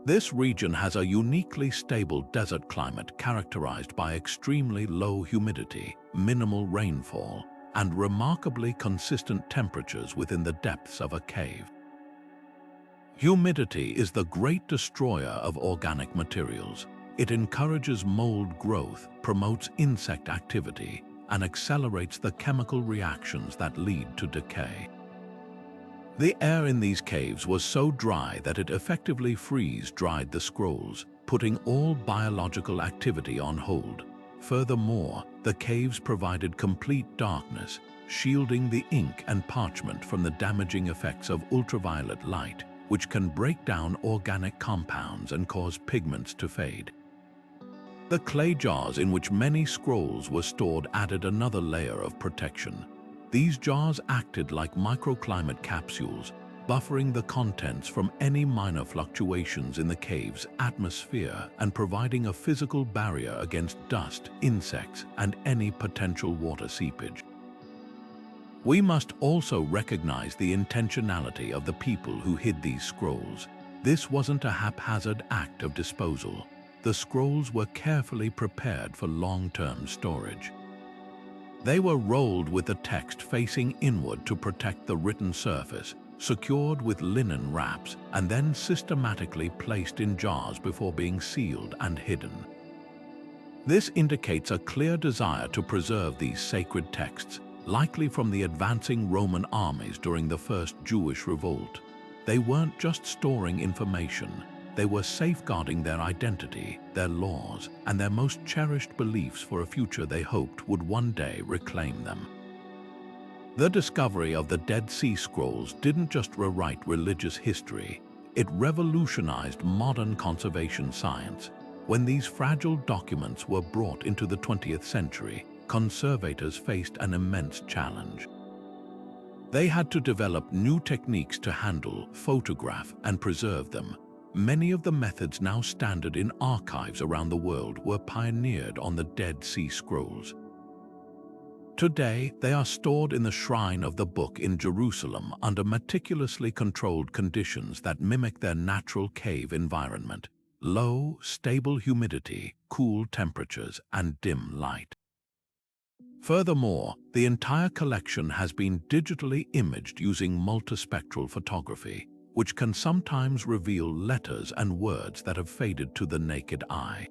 This region has a uniquely stable desert climate characterized by extremely low humidity, minimal rainfall, and remarkably consistent temperatures within the depths of a cave. Humidity is the great destroyer of organic materials. It encourages mold growth, promotes insect activity, and accelerates the chemical reactions that lead to decay. The air in these caves was so dry that it effectively freeze-dried the scrolls, putting all biological activity on hold. Furthermore, the caves provided complete darkness, shielding the ink and parchment from the damaging effects of ultraviolet light, which can break down organic compounds and cause pigments to fade. The clay jars in which many scrolls were stored added another layer of protection. These jars acted like microclimate capsules, buffering the contents from any minor fluctuations in the cave's atmosphere and providing a physical barrier against dust, insects, and any potential water seepage. We must also recognize the intentionality of the people who hid these scrolls. This wasn't a haphazard act of disposal. The scrolls were carefully prepared for long-term storage. They were rolled with the text facing inward to protect the written surface, secured with linen wraps, and then systematically placed in jars before being sealed and hidden. This indicates a clear desire to preserve these sacred texts, likely from the advancing Roman armies during the First Jewish Revolt. They weren't just storing information. They were safeguarding their identity, their laws, and their most cherished beliefs for a future they hoped would one day reclaim them. The discovery of the Dead Sea Scrolls didn't just rewrite religious history, it revolutionized modern conservation science. When these fragile documents were brought into the 20th century, conservators faced an immense challenge. They had to develop new techniques to handle, photograph, and preserve them. Many of the methods now standard in archives around the world were pioneered on the Dead Sea Scrolls. Today, they are stored in the Shrine of the Book in Jerusalem under meticulously controlled conditions that mimic their natural cave environment: low, stable humidity, cool temperatures, and dim light. Furthermore, the entire collection has been digitally imaged using multispectral photography, which can sometimes reveal letters and words that have faded to the naked eye.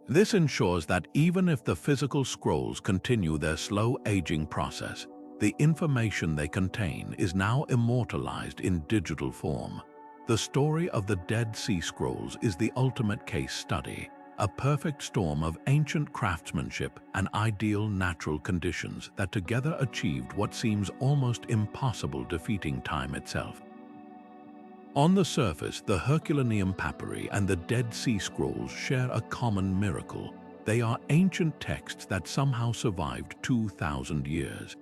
This ensures that even if the physical scrolls continue their slow aging process, the information they contain is now immortalized in digital form. The story of the Dead Sea Scrolls is the ultimate case study, a perfect storm of ancient craftsmanship and ideal natural conditions that together achieved what seems almost impossible, defeating time itself. On the surface, the Herculaneum papyri and the Dead Sea Scrolls share a common miracle. They are ancient texts that somehow survived 2,000 years.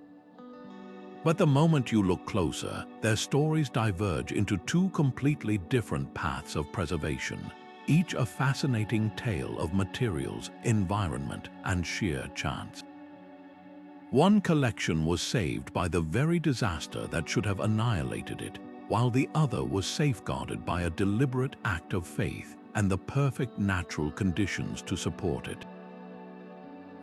But the moment you look closer, their stories diverge into two completely different paths of preservation, each a fascinating tale of materials, environment, and sheer chance. One collection was saved by the very disaster that should have annihilated it, while the other was safeguarded by a deliberate act of faith and the perfect natural conditions to support it.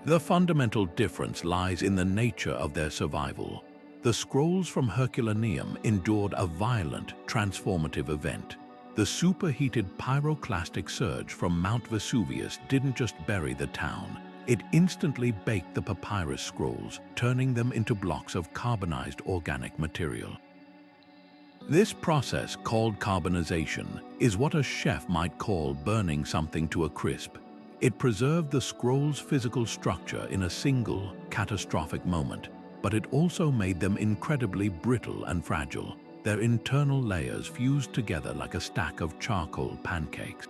The fundamental difference lies in the nature of their survival. The scrolls from Herculaneum endured a violent, transformative event. The superheated pyroclastic surge from Mount Vesuvius didn't just bury the town, it instantly baked the papyrus scrolls, turning them into blocks of carbonized organic material. This process, called carbonization, is what a chef might call burning something to a crisp. It preserved the scroll's physical structure in a single, catastrophic moment, but it also made them incredibly brittle and fragile, their internal layers fused together like a stack of charcoal pancakes.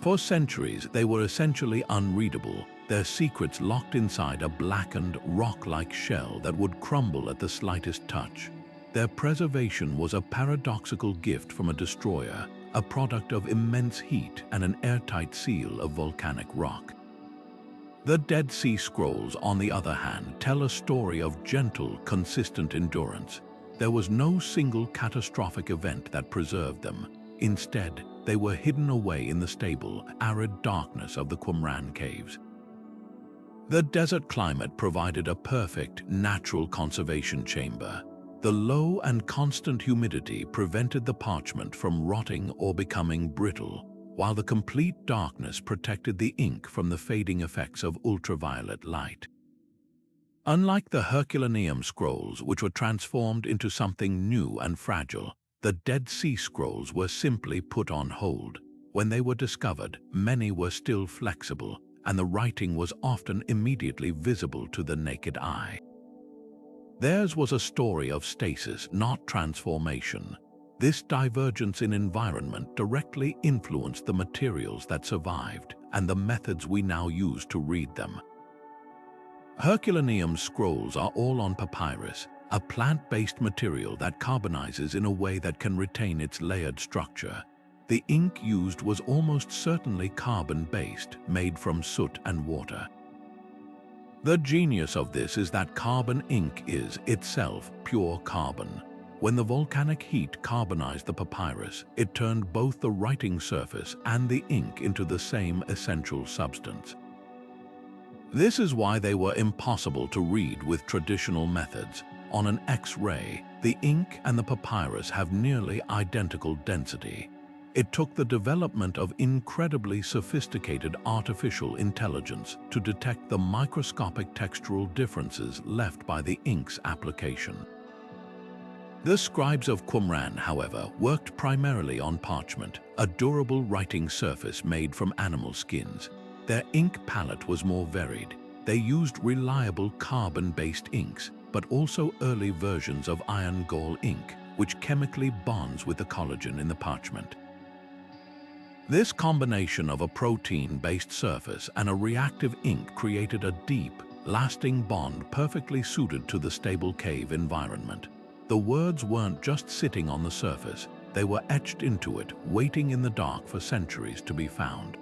For centuries, they were essentially unreadable, their secrets locked inside a blackened, rock-like shell that would crumble at the slightest touch. Their preservation was a paradoxical gift from a destroyer, a product of immense heat and an airtight seal of volcanic rock. The Dead Sea Scrolls, on the other hand, tell a story of gentle, consistent endurance. There was no single catastrophic event that preserved them. Instead, they were hidden away in the stable, arid darkness of the Qumran caves. The desert climate provided a perfect, natural conservation chamber. The low and constant humidity prevented the parchment from rotting or becoming brittle, while the complete darkness protected the ink from the fading effects of ultraviolet light. Unlike the Herculaneum scrolls, which were transformed into something new and fragile, the Dead Sea Scrolls were simply put on hold. When they were discovered, many were still flexible, and the writing was often immediately visible to the naked eye. Theirs was a story of stasis, not transformation. This divergence in environment directly influenced the materials that survived and the methods we now use to read them. Herculaneum scrolls are all on papyrus, a plant-based material that carbonizes in a way that can retain its layered structure. The ink used was almost certainly carbon-based, made from soot and water. The genius of this is that carbon ink is, itself, pure carbon. When the volcanic heat carbonized the papyrus, it turned both the writing surface and the ink into the same essential substance. This is why they were impossible to read with traditional methods. On an X-ray, the ink and the papyrus have nearly identical density. It took the development of incredibly sophisticated artificial intelligence to detect the microscopic textural differences left by the ink's application. The scribes of Qumran, however, worked primarily on parchment, a durable writing surface made from animal skins. Their ink palette was more varied. They used reliable carbon-based inks, but also early versions of iron-gall ink, which chemically bonds with the collagen in the parchment. This combination of a protein-based surface and a reactive ink created a deep, lasting bond perfectly suited to the stable cave environment. The words weren't just sitting on the surface, they were etched into it, waiting in the dark for centuries to be found.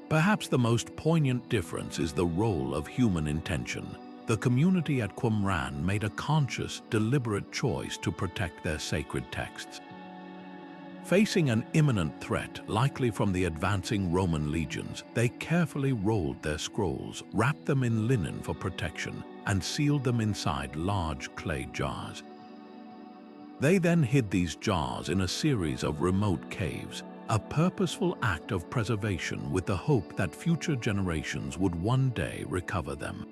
Perhaps the most poignant difference is the role of human intention. The community at Qumran made a conscious, deliberate choice to protect their sacred texts. Facing an imminent threat, likely from the advancing Roman legions, they carefully rolled their scrolls, wrapped them in linen for protection, and sealed them inside large clay jars. They then hid these jars in a series of remote caves, a purposeful act of preservation with the hope that future generations would one day recover them.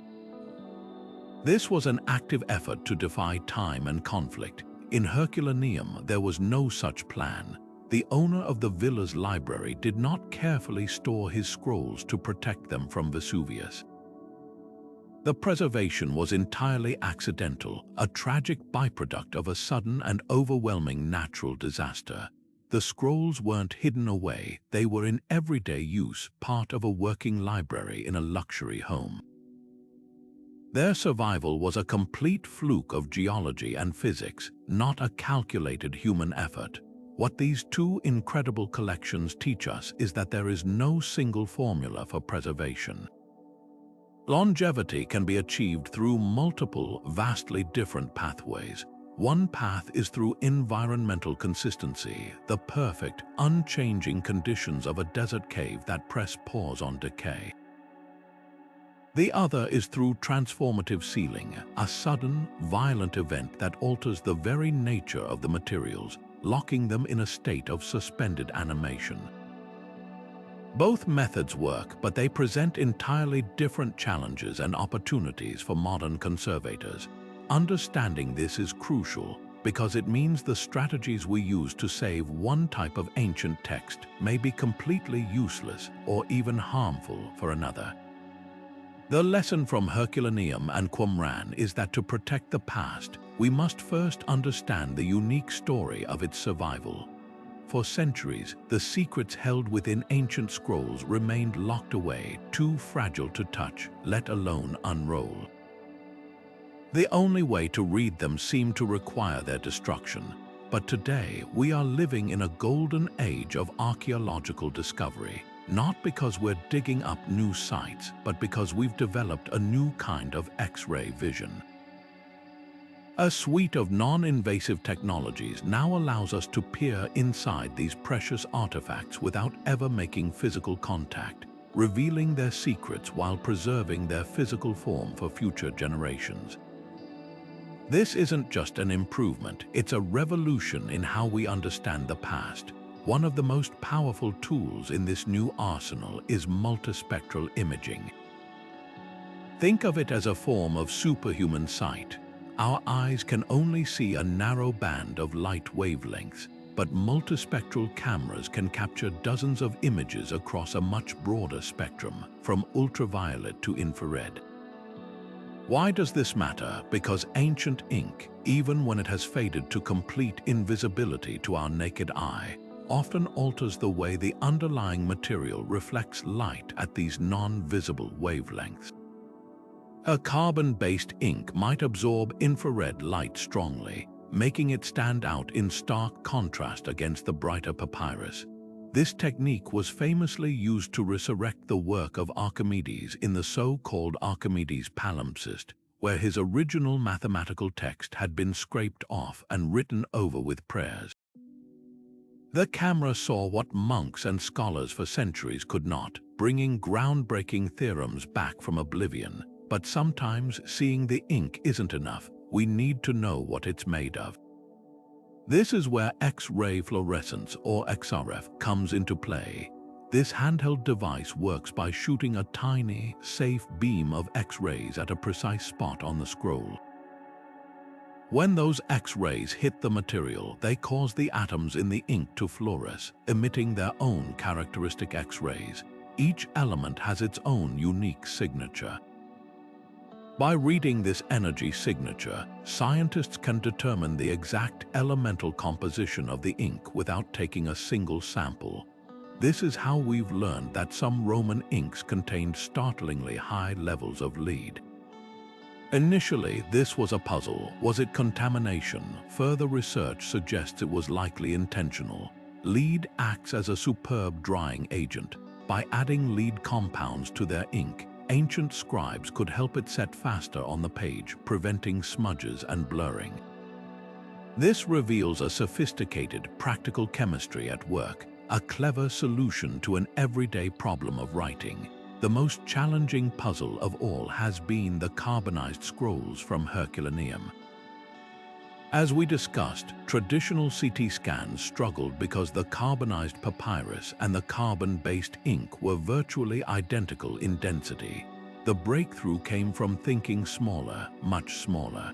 This was an active effort to defy time and conflict. In Herculaneum, there was no such plan. The owner of the villa's library did not carefully store his scrolls to protect them from Vesuvius. The preservation was entirely accidental, a tragic byproduct of a sudden and overwhelming natural disaster. The scrolls weren't hidden away, they were in everyday use, part of a working library in a luxury home. Their survival was a complete fluke of geology and physics, not a calculated human effort. What these two incredible collections teach us is that there is no single formula for preservation. Longevity can be achieved through multiple, vastly different pathways. One path is through environmental consistency, the perfect, unchanging conditions of a desert cave that press pause on decay. The other is through transformative sealing, a sudden, violent event that alters the very nature of the materials, locking them in a state of suspended animation. Both methods work, but they present entirely different challenges and opportunities for modern conservators. Understanding this is crucial because it means the strategies we use to save one type of ancient text may be completely useless or even harmful for another. The lesson from Herculaneum and Qumran is that to protect the past, we must first understand the unique story of its survival. For centuries, the secrets held within ancient scrolls remained locked away, too fragile to touch, let alone unroll. The only way to read them seemed to require their destruction. But today, we are living in a golden age of archaeological discovery. Not because we're digging up new sites, but because we've developed a new kind of X-ray vision. A suite of non-invasive technologies now allows us to peer inside these precious artifacts without ever making physical contact, revealing their secrets while preserving their physical form for future generations. This isn't just an improvement, it's a revolution in how we understand the past. One of the most powerful tools in this new arsenal is multispectral imaging. Think of it as a form of superhuman sight. Our eyes can only see a narrow band of light wavelengths, but multispectral cameras can capture dozens of images across a much broader spectrum, from ultraviolet to infrared. Why does this matter? Because ancient ink, even when it has faded to complete invisibility to our naked eye, often alters the way the underlying material reflects light at these non-visible wavelengths. A carbon-based ink might absorb infrared light strongly, making it stand out in stark contrast against the brighter papyrus. This technique was famously used to resurrect the work of Archimedes in the so-called Archimedes palimpsest, where his original mathematical text had been scraped off and written over with prayers. The camera saw what monks and scholars for centuries could not, bringing groundbreaking theorems back from oblivion. But sometimes seeing the ink isn't enough. We need to know what it's made of. This is where X-ray fluorescence, or XRF, comes into play. This handheld device works by shooting a tiny, safe beam of X-rays at a precise spot on the scroll. When those X-rays hit the material, they cause the atoms in the ink to fluoresce, emitting their own characteristic X-rays. Each element has its own unique signature. By reading this energy signature, scientists can determine the exact elemental composition of the ink without taking a single sample. This is how we've learned that some Roman inks contained startlingly high levels of lead. Initially, this was a puzzle. Was it contamination? Further research suggests it was likely intentional. Lead acts as a superb drying agent. By adding lead compounds to their ink, ancient scribes could help it set faster on the page, preventing smudges and blurring. This reveals a sophisticated, practical chemistry at work, a clever solution to an everyday problem of writing. The most challenging puzzle of all has been the carbonized scrolls from Herculaneum. As we discussed, traditional CT scans struggled because the carbonized papyrus and the carbon-based ink were virtually identical in density. The breakthrough came from thinking smaller, much smaller.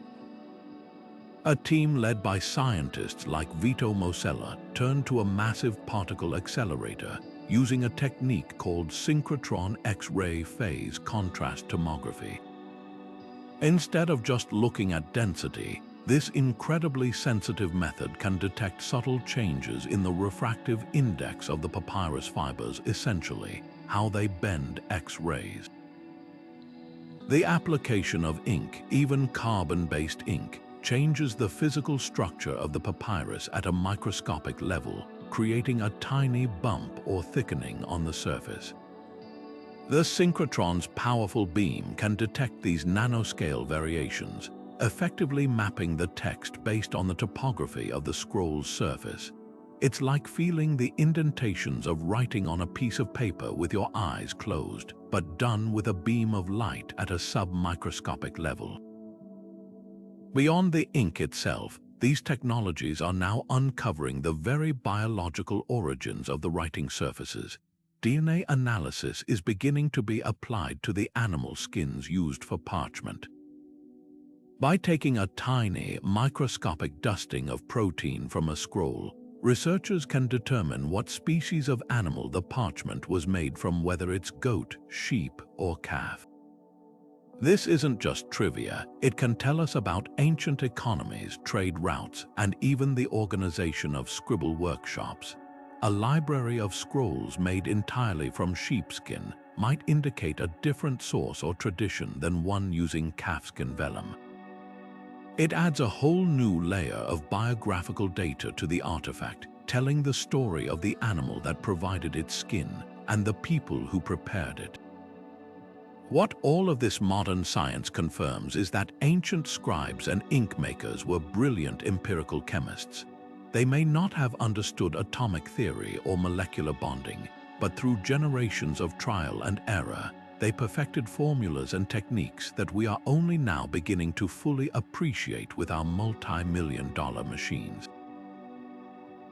A team led by scientists like Vito Mosella turned to a massive particle accelerator, using a technique called synchrotron X-ray phase contrast tomography. Instead of just looking at density, this incredibly sensitive method can detect subtle changes in the refractive index of the papyrus fibers, essentially how they bend X-rays. The application of ink, even carbon-based ink, changes the physical structure of the papyrus at a microscopic level, creating a tiny bump or thickening on the surface. The synchrotron's powerful beam can detect these nanoscale variations, effectively mapping the text based on the topography of the scroll's surface. It's like feeling the indentations of writing on a piece of paper with your eyes closed, but done with a beam of light at a sub-microscopic level. Beyond the ink itself, these technologies are now uncovering the very biological origins of the writing surfaces. DNA analysis is beginning to be applied to the animal skins used for parchment. By taking a tiny, microscopic dusting of protein from a scroll, researchers can determine what species of animal the parchment was made from, whether it's goat, sheep, or calf. This isn't just trivia, it can tell us about ancient economies, trade routes, and even the organization of Scribal workshops. A library of scrolls made entirely from sheepskin might indicate a different source or tradition than one using calfskin vellum. It adds a whole new layer of biographical data to the artifact, telling the story of the animal that provided its skin and the people who prepared it. What all of this modern science confirms is that ancient scribes and ink makers were brilliant empirical chemists. They may not have understood atomic theory or molecular bonding, but through generations of trial and error, they perfected formulas and techniques that we are only now beginning to fully appreciate with our multi-million-dollar machines.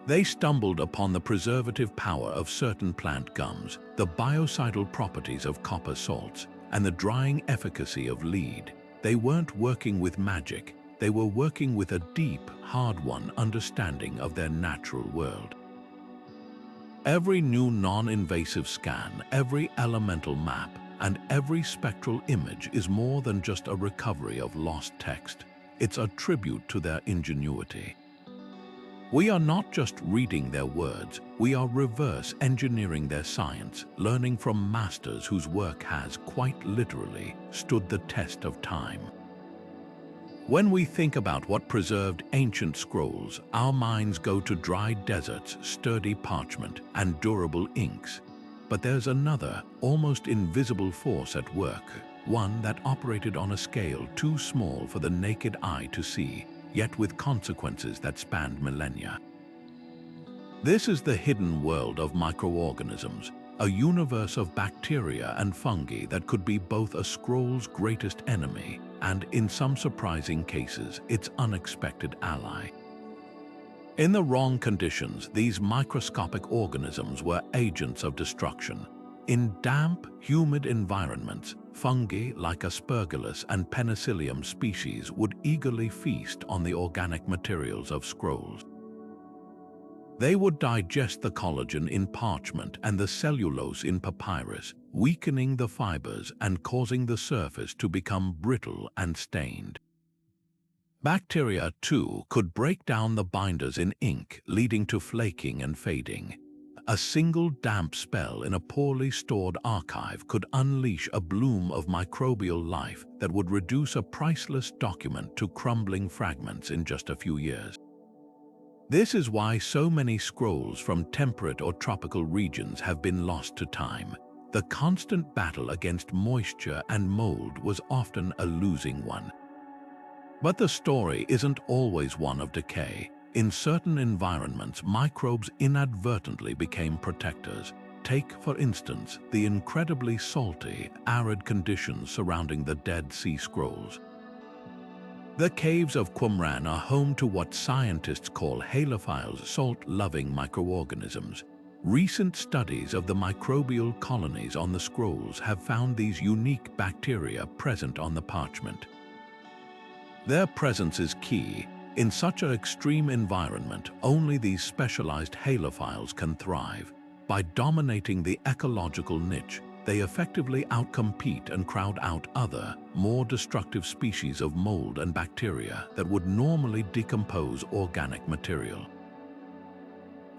They stumbled upon the preservative power of certain plant gums, the biocidal properties of copper salts, and the drying efficacy of lead. They weren't working with magic, they were working with a deep, hard-won understanding of their natural world. Every new non-invasive scan, every elemental map, and every spectral image is more than just a recovery of lost text. It's a tribute to their ingenuity. We are not just reading their words, we are reverse engineering their science, learning from masters whose work has, quite literally, stood the test of time. When we think about what preserved ancient scrolls, our minds go to dry deserts, sturdy parchment, and durable inks. But there's another, almost invisible force at work, one that operated on a scale too small for the naked eye to see, yet with consequences that spanned millennia. This is the hidden world of microorganisms, a universe of bacteria and fungi that could be both a scroll's greatest enemy and, in some surprising cases, its unexpected ally. In the wrong conditions, these microscopic organisms were agents of destruction. In damp, humid environments, fungi like Aspergillus and Penicillium species would eagerly feast on the organic materials of scrolls. They would digest the collagen in parchment and the cellulose in papyrus, weakening the fibers and causing the surface to become brittle and stained. Bacteria, too, could break down the binders in ink, leading to flaking and fading. A single damp spell in a poorly stored archive could unleash a bloom of microbial life that would reduce a priceless document to crumbling fragments in just a few years. This is why so many scrolls from temperate or tropical regions have been lost to time. The constant battle against moisture and mold was often a losing one. But the story isn't always one of decay. In certain environments, microbes inadvertently became protectors. Take, for instance, the incredibly salty, arid conditions surrounding the Dead Sea Scrolls. The caves of Qumran are home to what scientists call halophiles, salt-loving microorganisms. Recent studies of the microbial colonies on the scrolls have found these unique bacteria present on the parchment. Their presence is key. In such an extreme environment, only these specialized halophiles can thrive. By dominating the ecological niche, they effectively outcompete and crowd out other, more destructive species of mold and bacteria that would normally decompose organic material.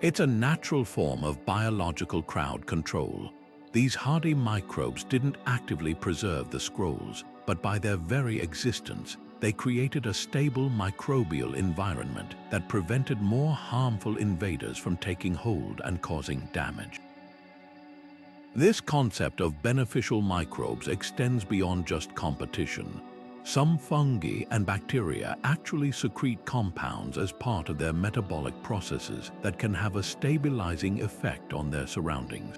It's a natural form of biological crowd control. These hardy microbes didn't actively preserve the scrolls, but by their very existence, they created a stable microbial environment that prevented more harmful invaders from taking hold and causing damage. This concept of beneficial microbes extends beyond just competition. Some fungi and bacteria actually secrete compounds as part of their metabolic processes that can have a stabilizing effect on their surroundings.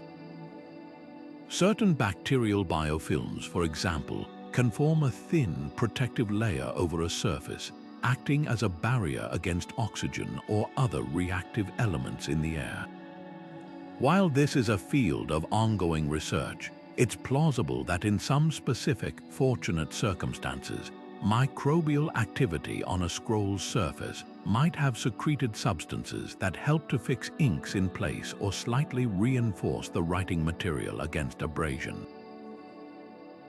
Certain bacterial biofilms, for example, can form a thin, protective layer over a surface, acting as a barrier against oxygen or other reactive elements in the air. While this is a field of ongoing research, it's plausible that in some specific, fortunate circumstances, microbial activity on a scroll's surface might have secreted substances that help to fix inks in place or slightly reinforce the writing material against abrasion.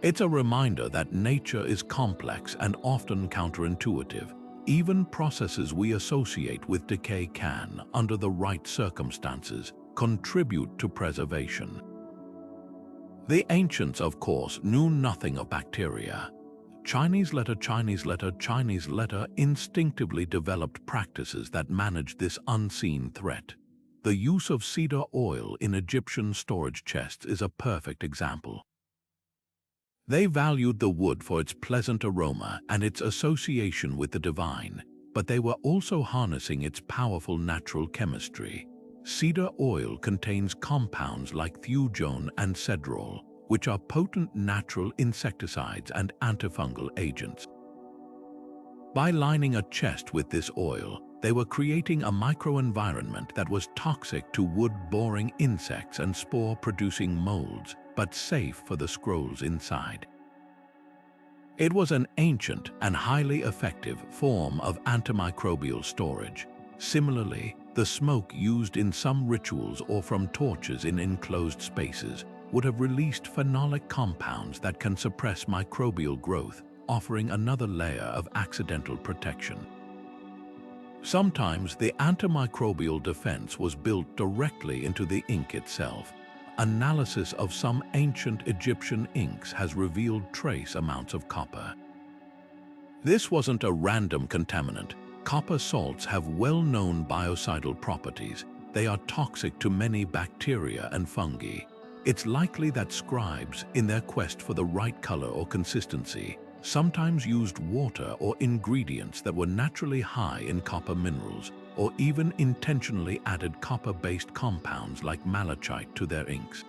It's a reminder that nature is complex and often counterintuitive. Even processes we associate with decay can, under the right circumstances, contribute to preservation. The ancients, of course, knew nothing of bacteria. Chinese letter instinctively developed practices that managed this unseen threat. The use of cedar oil in Egyptian storage chests is a perfect example. They valued the wood for its pleasant aroma and its association with the divine, but they were also harnessing its powerful natural chemistry. Cedar oil contains compounds like thujone and cedrol, which are potent natural insecticides and antifungal agents. By lining a chest with this oil, they were creating a microenvironment that was toxic to wood-boring insects and spore-producing molds, but safe for the scrolls inside. It was an ancient and highly effective form of antimicrobial storage. Similarly, the smoke used in some rituals or from torches in enclosed spaces would have released phenolic compounds that can suppress microbial growth, offering another layer of accidental protection. Sometimes the antimicrobial defense was built directly into the ink itself. Analysis of some ancient Egyptian inks has revealed trace amounts of copper. This wasn't a random contaminant. Copper salts have well-known biocidal properties. They are toxic to many bacteria and fungi. It's likely that scribes, in their quest for the right color or consistency, sometimes used water or ingredients that were naturally high in copper minerals, or even intentionally added copper-based compounds like malachite to their inks.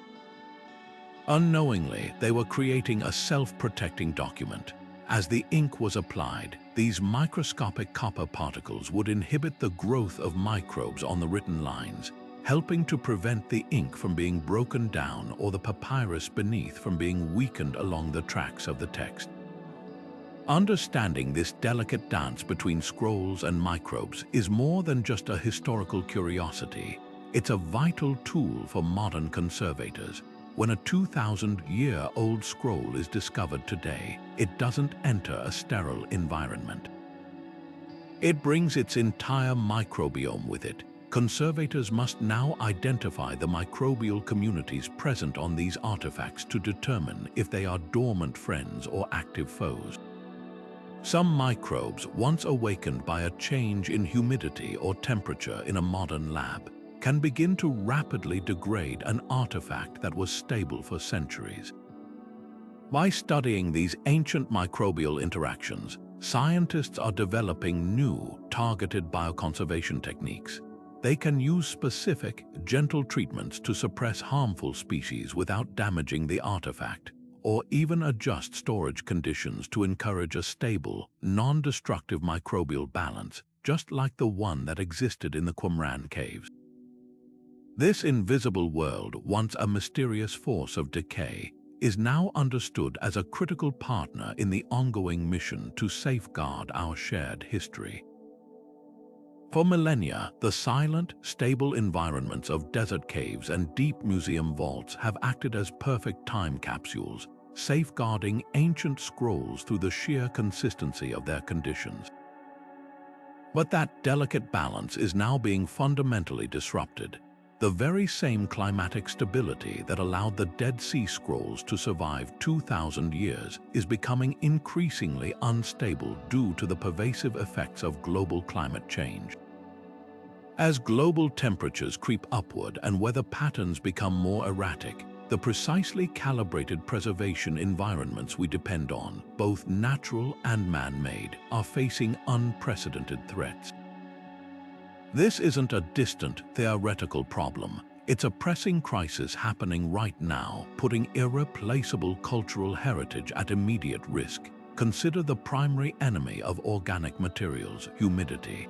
Unknowingly, they were creating a self-protecting document. As the ink was applied, these microscopic copper particles would inhibit the growth of microbes on the written lines, helping to prevent the ink from being broken down or the papyrus beneath from being weakened along the tracks of the text. Understanding this delicate dance between scrolls and microbes is more than just a historical curiosity. It's a vital tool for modern conservators. When a 2,000-year-old scroll is discovered today, it doesn't enter a sterile environment. It brings its entire microbiome with it. Conservators must now identify the microbial communities present on these artifacts to determine if they are dormant friends or active foes. Some microbes, once awakened by a change in humidity or temperature in a modern lab, can begin to rapidly degrade an artifact that was stable for centuries. By studying these ancient microbial interactions, scientists are developing new, targeted bioconservation techniques. They can use specific, gentle treatments to suppress harmful species without damaging the artifact, or even adjust storage conditions to encourage a stable, non-destructive microbial balance, just like the one that existed in the Qumran caves. This invisible world, once a mysterious force of decay, is now understood as a critical partner in the ongoing mission to safeguard our shared history. For millennia, the silent, stable environments of desert caves and deep museum vaults have acted as perfect time capsules, safeguarding ancient scrolls through the sheer consistency of their conditions. But that delicate balance is now being fundamentally disrupted. The very same climatic stability that allowed the Dead Sea Scrolls to survive 2,000 years is becoming increasingly unstable due to the pervasive effects of global climate change. As global temperatures creep upward and weather patterns become more erratic, the precisely calibrated preservation environments we depend on, both natural and man-made, are facing unprecedented threats. This isn't a distant, theoretical problem. It's a pressing crisis happening right now, putting irreplaceable cultural heritage at immediate risk. Consider the primary enemy of organic materials, humidity.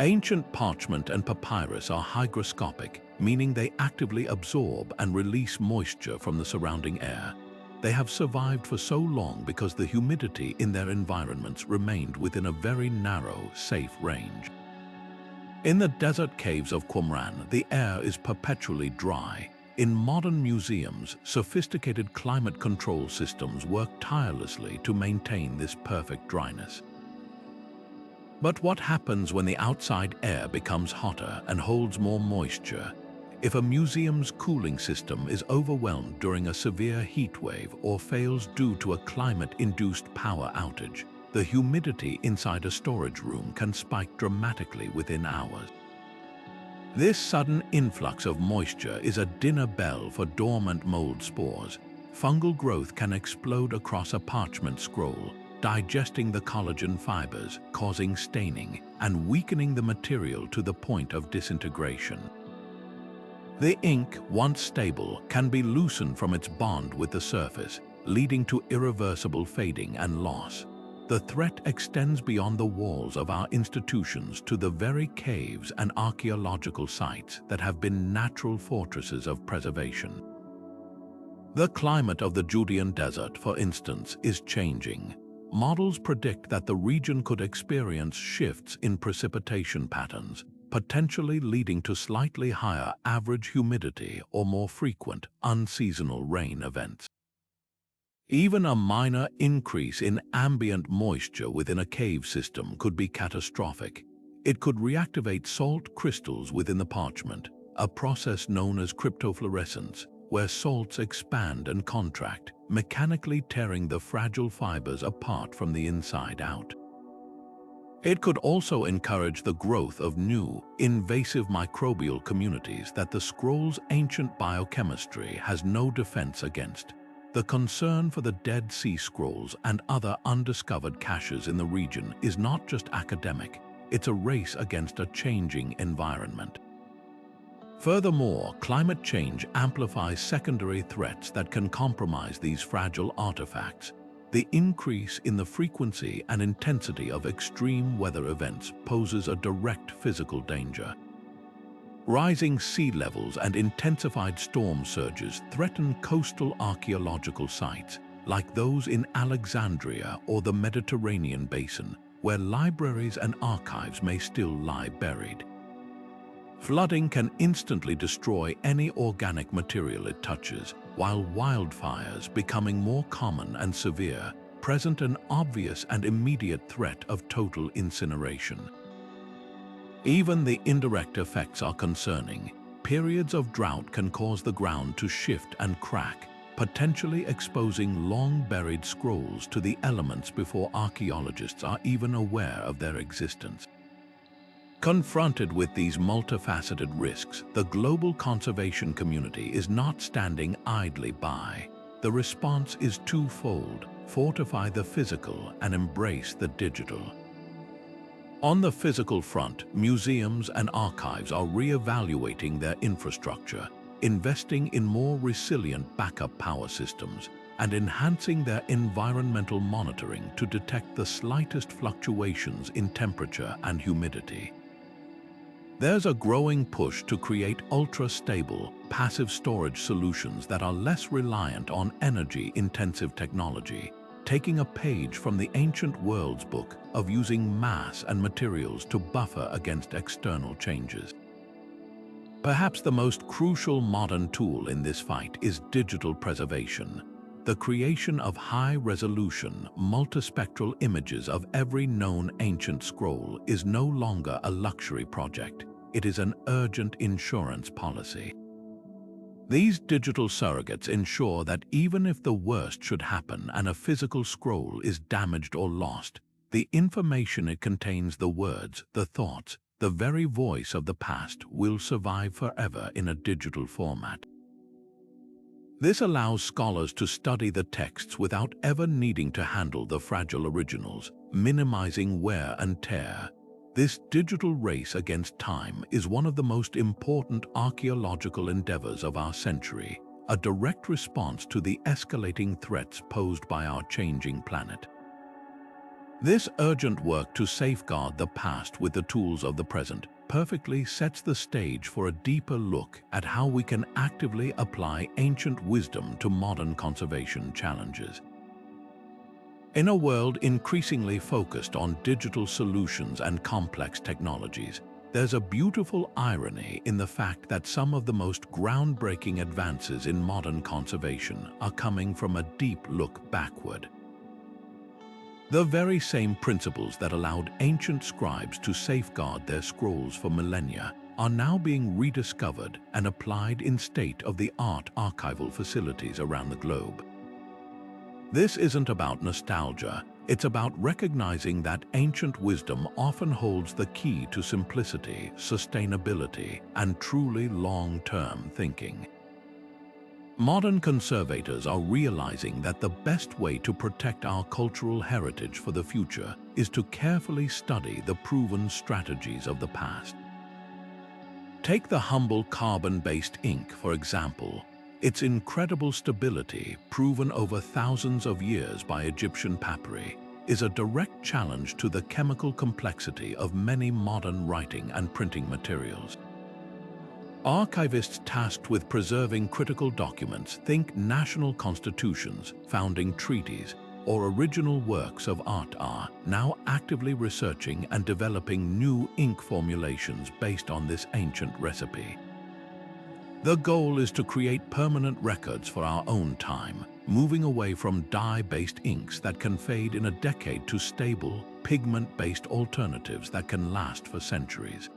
Ancient parchment and papyrus are hygroscopic, meaning they actively absorb and release moisture from the surrounding air. They have survived for so long because the humidity in their environments remained within a very narrow, safe range. In the desert caves of Qumran, the air is perpetually dry. In modern museums, sophisticated climate control systems work tirelessly to maintain this perfect dryness. But what happens when the outside air becomes hotter and holds more moisture? If a museum's cooling system is overwhelmed during a severe heat wave or fails due to a climate-induced power outage, the humidity inside a storage room can spike dramatically within hours. This sudden influx of moisture is a dinner bell for dormant mold spores. Fungal growth can explode across a parchment scroll, digesting the collagen fibers, causing staining, and weakening the material to the point of disintegration. The ink, once stable, can be loosened from its bond with the surface, leading to irreversible fading and loss. The threat extends beyond the walls of our institutions to the very caves and archaeological sites that have been natural fortresses of preservation. The climate of the Judean desert, for instance, is changing. Models predict that the region could experience shifts in precipitation patterns, potentially leading to slightly higher average humidity or more frequent, unseasonal rain events. Even a minor increase in ambient moisture within a cave system could be catastrophic. It could reactivate salt crystals within the parchment, a process known as cryptofluorescence, where salts expand and contract, mechanically tearing the fragile fibers apart from the inside out. It could also encourage the growth of new, invasive microbial communities that the scroll's ancient biochemistry has no defense against. The concern for the Dead Sea Scrolls and other undiscovered caches in the region is not just academic, it's a race against a changing environment. Furthermore, climate change amplifies secondary threats that can compromise these fragile artifacts. The increase in the frequency and intensity of extreme weather events poses a direct physical danger. Rising sea levels and intensified storm surges threaten coastal archaeological sites, like those in Alexandria or the Mediterranean basin, where libraries and archives may still lie buried. Flooding can instantly destroy any organic material it touches, while wildfires, becoming more common and severe, present an obvious and immediate threat of total incineration. Even the indirect effects are concerning. Periods of drought can cause the ground to shift and crack, potentially exposing long-buried scrolls to the elements before archaeologists are even aware of their existence. Confronted with these multifaceted risks, the global conservation community is not standing idly by. The response is twofold: fortify the physical and embrace the digital. On the physical front, museums and archives are re-evaluating their infrastructure, investing in more resilient backup power systems, and enhancing their environmental monitoring to detect the slightest fluctuations in temperature and humidity. There's a growing push to create ultra-stable, passive storage solutions that are less reliant on energy-intensive technology. taking a page from the ancient world's book of using mass and materials to buffer against external changes. Perhaps the most crucial modern tool in this fight is digital preservation. The creation of high-resolution, multispectral images of every known ancient scroll is no longer a luxury project. It is an urgent insurance policy. These digital surrogates ensure that even if the worst should happen and a physical scroll is damaged or lost, the information it contains, the words, the thoughts, the very voice of the past, will survive forever in a digital format. This allows scholars to study the texts without ever needing to handle the fragile originals, minimizing wear and tear. This digital race against time is one of the most important archaeological endeavors of our century, a direct response to the escalating threats posed by our changing planet. This urgent work to safeguard the past with the tools of the present perfectly sets the stage for a deeper look at how we can actively apply ancient wisdom to modern conservation challenges. In a world increasingly focused on digital solutions and complex technologies, there's a beautiful irony in the fact that some of the most groundbreaking advances in modern conservation are coming from a deep look backward. The very same principles that allowed ancient scribes to safeguard their scrolls for millennia are now being rediscovered and applied in state-of-the-art archival facilities around the globe. This isn't about nostalgia, it's about recognizing that ancient wisdom often holds the key to simplicity, sustainability, and truly long-term thinking. Modern conservators are realizing that the best way to protect our cultural heritage for the future is to carefully study the proven strategies of the past. Take the humble carbon-based ink, for example. Its incredible stability, proven over thousands of years by Egyptian papyri, is a direct challenge to the chemical complexity of many modern writing and printing materials. Archivists tasked with preserving critical documents, think national constitutions, founding treaties, or original works of art, are now actively researching and developing new ink formulations based on this ancient recipe. The goal is to create permanent records for our own time, moving away from dye-based inks that can fade in a decade to stable, pigment-based alternatives that can last for centuries.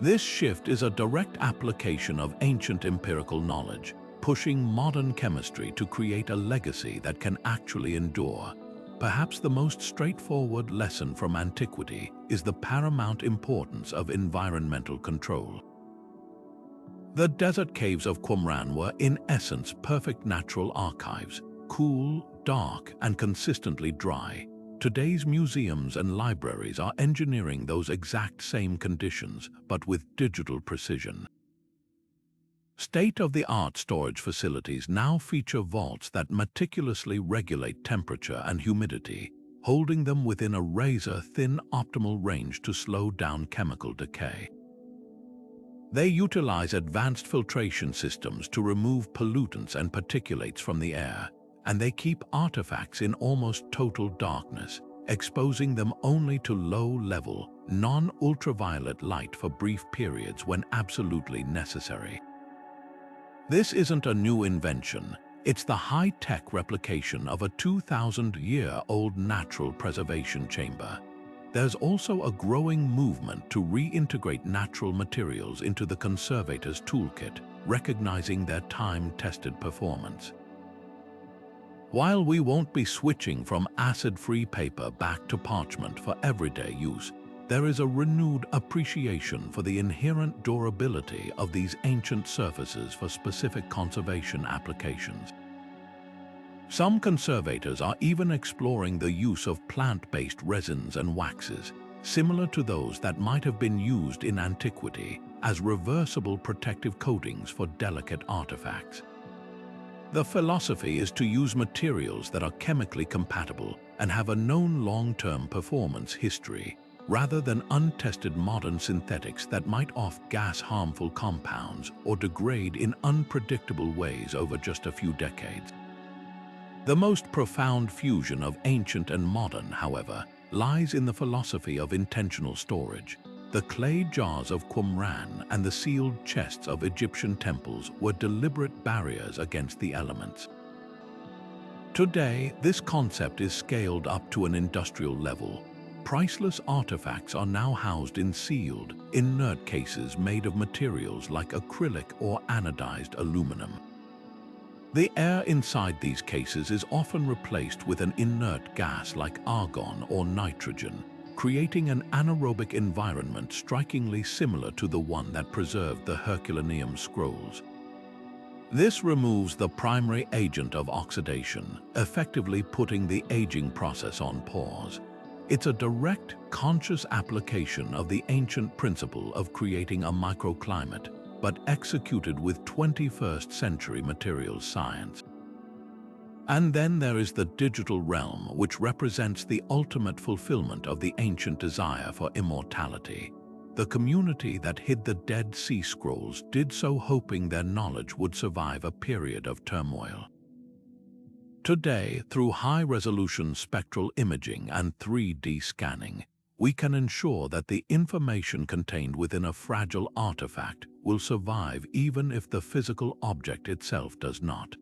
This shift is a direct application of ancient empirical knowledge, pushing modern chemistry to create a legacy that can actually endure. Perhaps the most straightforward lesson from antiquity is the paramount importance of environmental control. The desert caves of Qumran were, in essence, perfect natural archives, cool, dark, and consistently dry. Today's museums and libraries are engineering those exact same conditions, but with digital precision. State-of-the-art storage facilities now feature vaults that meticulously regulate temperature and humidity, holding them within a razor-thin optimal range to slow down chemical decay. They utilize advanced filtration systems to remove pollutants and particulates from the air, and they keep artifacts in almost total darkness, exposing them only to low-level, non-ultraviolet light for brief periods when absolutely necessary. This isn't a new invention, it's the high-tech replication of a 2,000-year-old natural preservation chamber. There's also a growing movement to reintegrate natural materials into the conservator's toolkit, recognizing their time-tested performance. While we won't be switching from acid-free paper back to parchment for everyday use, there is a renewed appreciation for the inherent durability of these ancient surfaces for specific conservation applications. Some conservators are even exploring the use of plant-based resins and waxes, similar to those that might have been used in antiquity, as reversible protective coatings for delicate artifacts. The philosophy is to use materials that are chemically compatible and have a known long-term performance history, rather than untested modern synthetics that might off-gas harmful compounds or degrade in unpredictable ways over just a few decades. The most profound fusion of ancient and modern, however, lies in the philosophy of intentional storage. The clay jars of Qumran and the sealed chests of Egyptian temples were deliberate barriers against the elements. Today, this concept is scaled up to an industrial level. Priceless artifacts are now housed in sealed, inert cases made of materials like acrylic or anodized aluminum. The air inside these cases is often replaced with an inert gas like argon or nitrogen, creating an anaerobic environment strikingly similar to the one that preserved the Herculaneum scrolls. This removes the primary agent of oxidation, effectively putting the aging process on pause. It's a direct, conscious application of the ancient principle of creating a microclimate, but executed with 21st century materials science. And then there is the digital realm, which represents the ultimate fulfillment of the ancient desire for immortality. The community that hid the Dead Sea Scrolls did so hoping their knowledge would survive a period of turmoil. Today, through high-resolution spectral imaging and 3D scanning, we can ensure that the information contained within a fragile artifact will survive even if the physical object itself does not.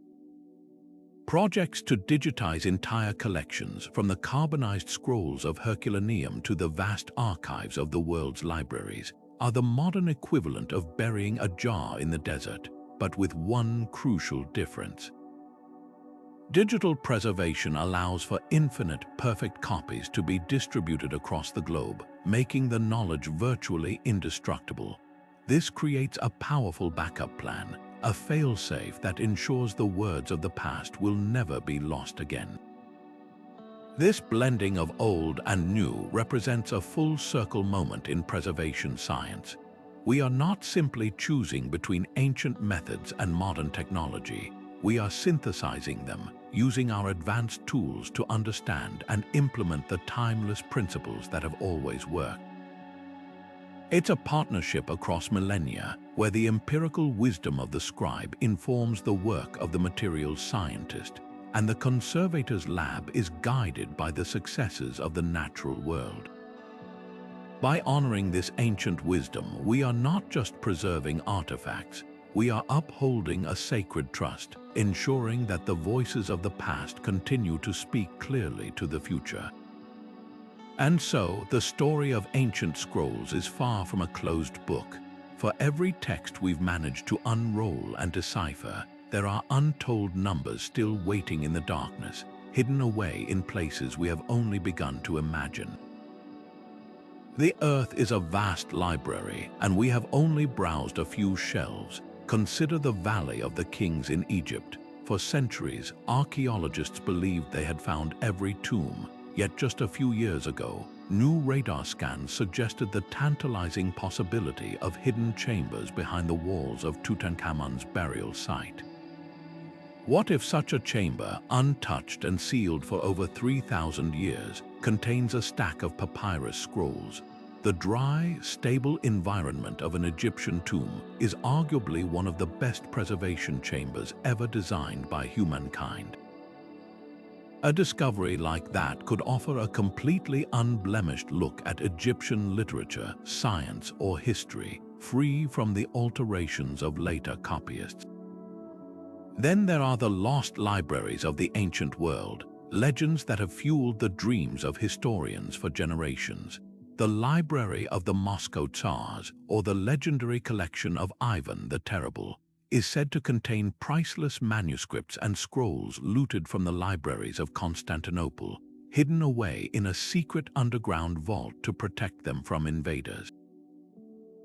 Projects to digitize entire collections, from the carbonized scrolls of Herculaneum to the vast archives of the world's libraries, are the modern equivalent of burying a jar in the desert, but with one crucial difference. Digital preservation allows for infinite, perfect copies to be distributed across the globe, making the knowledge virtually indestructible. This creates a powerful backup plan, a fail-safe that ensures the words of the past will never be lost again. This blending of old and new represents a full-circle moment in preservation science. We are not simply choosing between ancient methods and modern technology. We are synthesizing them, using our advanced tools to understand and implement the timeless principles that have always worked. It's a partnership across millennia, where the empirical wisdom of the scribe informs the work of the materials scientist, and the conservator's lab is guided by the successes of the natural world. By honoring this ancient wisdom, we are not just preserving artifacts, we are upholding a sacred trust, ensuring that the voices of the past continue to speak clearly to the future. And so, the story of ancient scrolls is far from a closed book. For every text we've managed to unroll and decipher, there are untold numbers still waiting in the darkness, hidden away in places we have only begun to imagine. The Earth is a vast library, and we have only browsed a few shelves. Consider the Valley of the Kings in Egypt. For centuries, archaeologists believed they had found every tomb, yet just a few years ago, new radar scans suggested the tantalizing possibility of hidden chambers behind the walls of Tutankhamun's burial site. What if such a chamber, untouched and sealed for over 3,000 years, contains a stack of papyrus scrolls? The dry, stable environment of an Egyptian tomb is arguably one of the best preservation chambers ever designed by humankind. A discovery like that could offer a completely unblemished look at Egyptian literature, science, or history, free from the alterations of later copyists. Then there are the lost libraries of the ancient world, legends that have fueled the dreams of historians for generations. The Library of the Moscow Tsars, or the legendary collection of Ivan the Terrible, is said to contain priceless manuscripts and scrolls looted from the libraries of Constantinople, hidden away in a secret underground vault to protect them from invaders.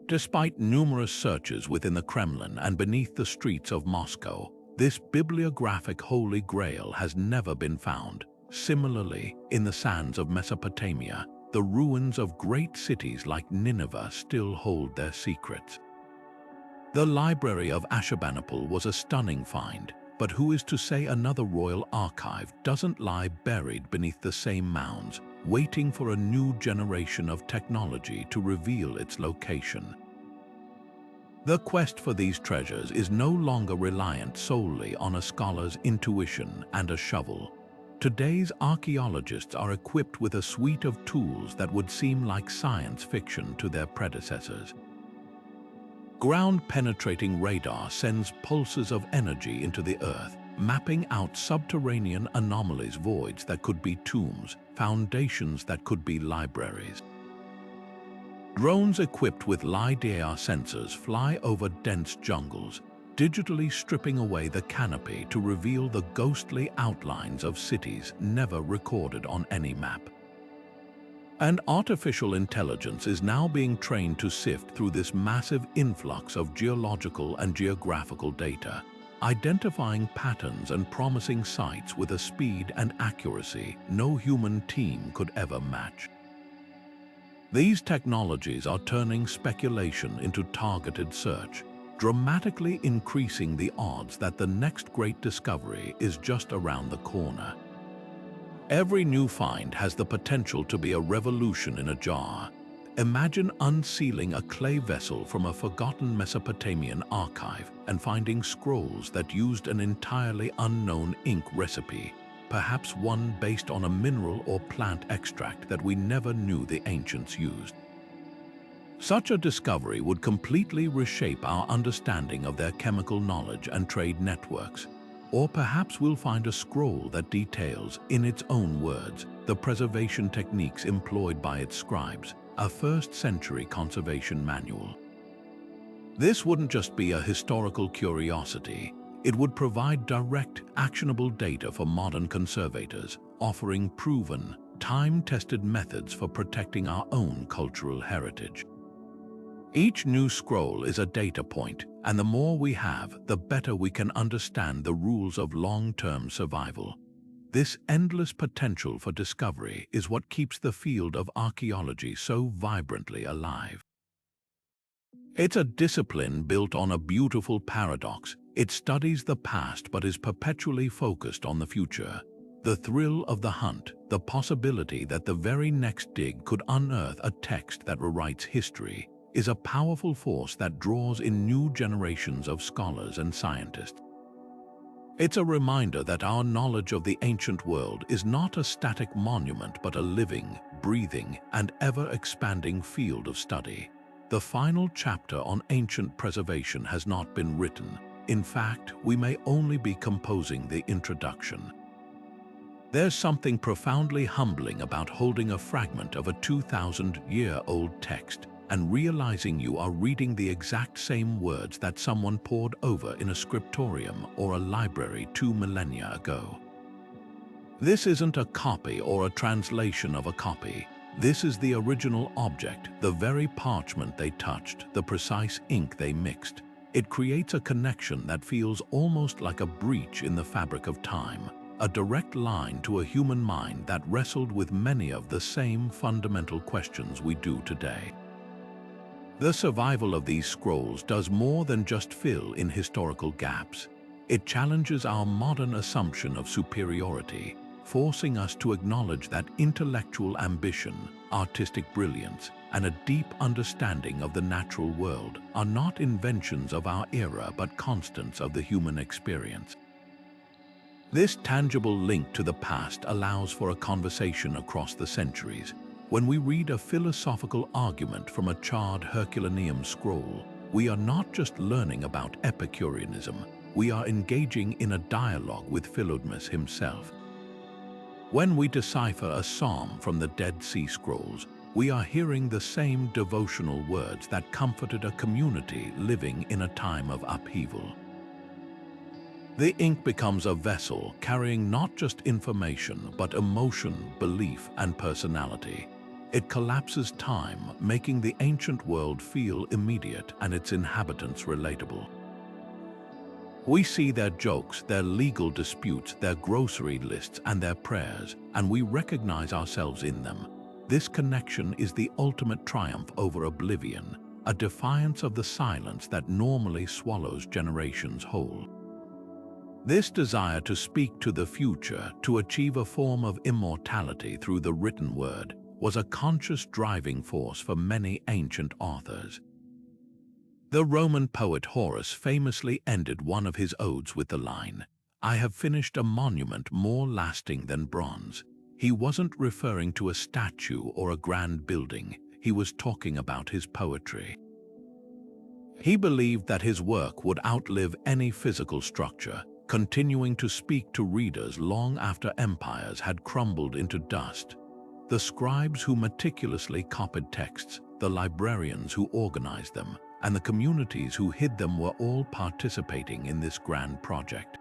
Despite numerous searches within the Kremlin and beneath the streets of Moscow, this bibliographic holy grail has never been found. Similarly, in the sands of Mesopotamia, the ruins of great cities like Nineveh still hold their secrets. The Library of Ashurbanipal was a stunning find, but who is to say another royal archive doesn't lie buried beneath the same mounds, waiting for a new generation of technology to reveal its location? The quest for these treasures is no longer reliant solely on a scholar's intuition and a shovel. Today's archaeologists are equipped with a suite of tools that would seem like science fiction to their predecessors. Ground-penetrating radar sends pulses of energy into the earth, mapping out subterranean anomalies, voids that could be tombs, foundations that could be libraries. Drones equipped with LiDAR sensors fly over dense jungles, digitally stripping away the canopy to reveal the ghostly outlines of cities never recorded on any map. And artificial intelligence is now being trained to sift through this massive influx of geological and geographical data, identifying patterns and promising sites with a speed and accuracy no human team could ever match. These technologies are turning speculation into targeted search, dramatically increasing the odds that the next great discovery is just around the corner. Every new find has the potential to be a revolution in a jar. Imagine unsealing a clay vessel from a forgotten Mesopotamian archive and finding scrolls that used an entirely unknown ink recipe, perhaps one based on a mineral or plant extract that we never knew the ancients used. Such a discovery would completely reshape our understanding of their chemical knowledge and trade networks. Or perhaps we'll find a scroll that details, in its own words, the preservation techniques employed by its scribes, a first-century conservation manual. This wouldn't just be a historical curiosity. It would provide direct, actionable data for modern conservators, offering proven, time-tested methods for protecting our own cultural heritage. Each new scroll is a data point, and the more we have, the better we can understand the rules of long-term survival. This endless potential for discovery is what keeps the field of archaeology so vibrantly alive. It's a discipline built on a beautiful paradox. It studies the past but is perpetually focused on the future. The thrill of the hunt, the possibility that the very next dig could unearth a text that rewrites history, is a powerful force that draws in new generations of scholars and scientists. It's a reminder that our knowledge of the ancient world is not a static monument but a living, breathing, and ever-expanding field of study. The final chapter on ancient preservation has not been written. In fact, we may only be composing the introduction. There's something profoundly humbling about holding a fragment of a 2,000-year-old text and realizing you are reading the exact same words that someone pored over in a scriptorium or a library 2 millennia ago. This isn't a copy or a translation of a copy. This is the original object, the very parchment they touched, the precise ink they mixed. It creates a connection that feels almost like a breach in the fabric of time, a direct line to a human mind that wrestled with many of the same fundamental questions we do today. The survival of these scrolls does more than just fill in historical gaps. It challenges our modern assumption of superiority, forcing us to acknowledge that intellectual ambition, artistic brilliance, and a deep understanding of the natural world are not inventions of our era but constants of the human experience. This tangible link to the past allows for a conversation across the centuries. When we read a philosophical argument from a charred Herculaneum scroll, we are not just learning about Epicureanism, we are engaging in a dialogue with Philodemus himself. When we decipher a psalm from the Dead Sea Scrolls, we are hearing the same devotional words that comforted a community living in a time of upheaval. The ink becomes a vessel carrying not just information but emotion, belief, and personality. It collapses time, making the ancient world feel immediate and its inhabitants relatable. We see their jokes, their legal disputes, their grocery lists, and their prayers, and we recognize ourselves in them. This connection is the ultimate triumph over oblivion, a defiance of the silence that normally swallows generations whole. This desire to speak to the future, to achieve a form of immortality through the written word, was a conscious driving force for many ancient authors. The Roman poet Horace famously ended one of his odes with the line, "I have finished a monument more lasting than bronze." He wasn't referring to a statue or a grand building, he was talking about his poetry. He believed that his work would outlive any physical structure, continuing to speak to readers long after empires had crumbled into dust. The scribes who meticulously copied texts, the librarians who organized them, and the communities who hid them were all participating in this grand project.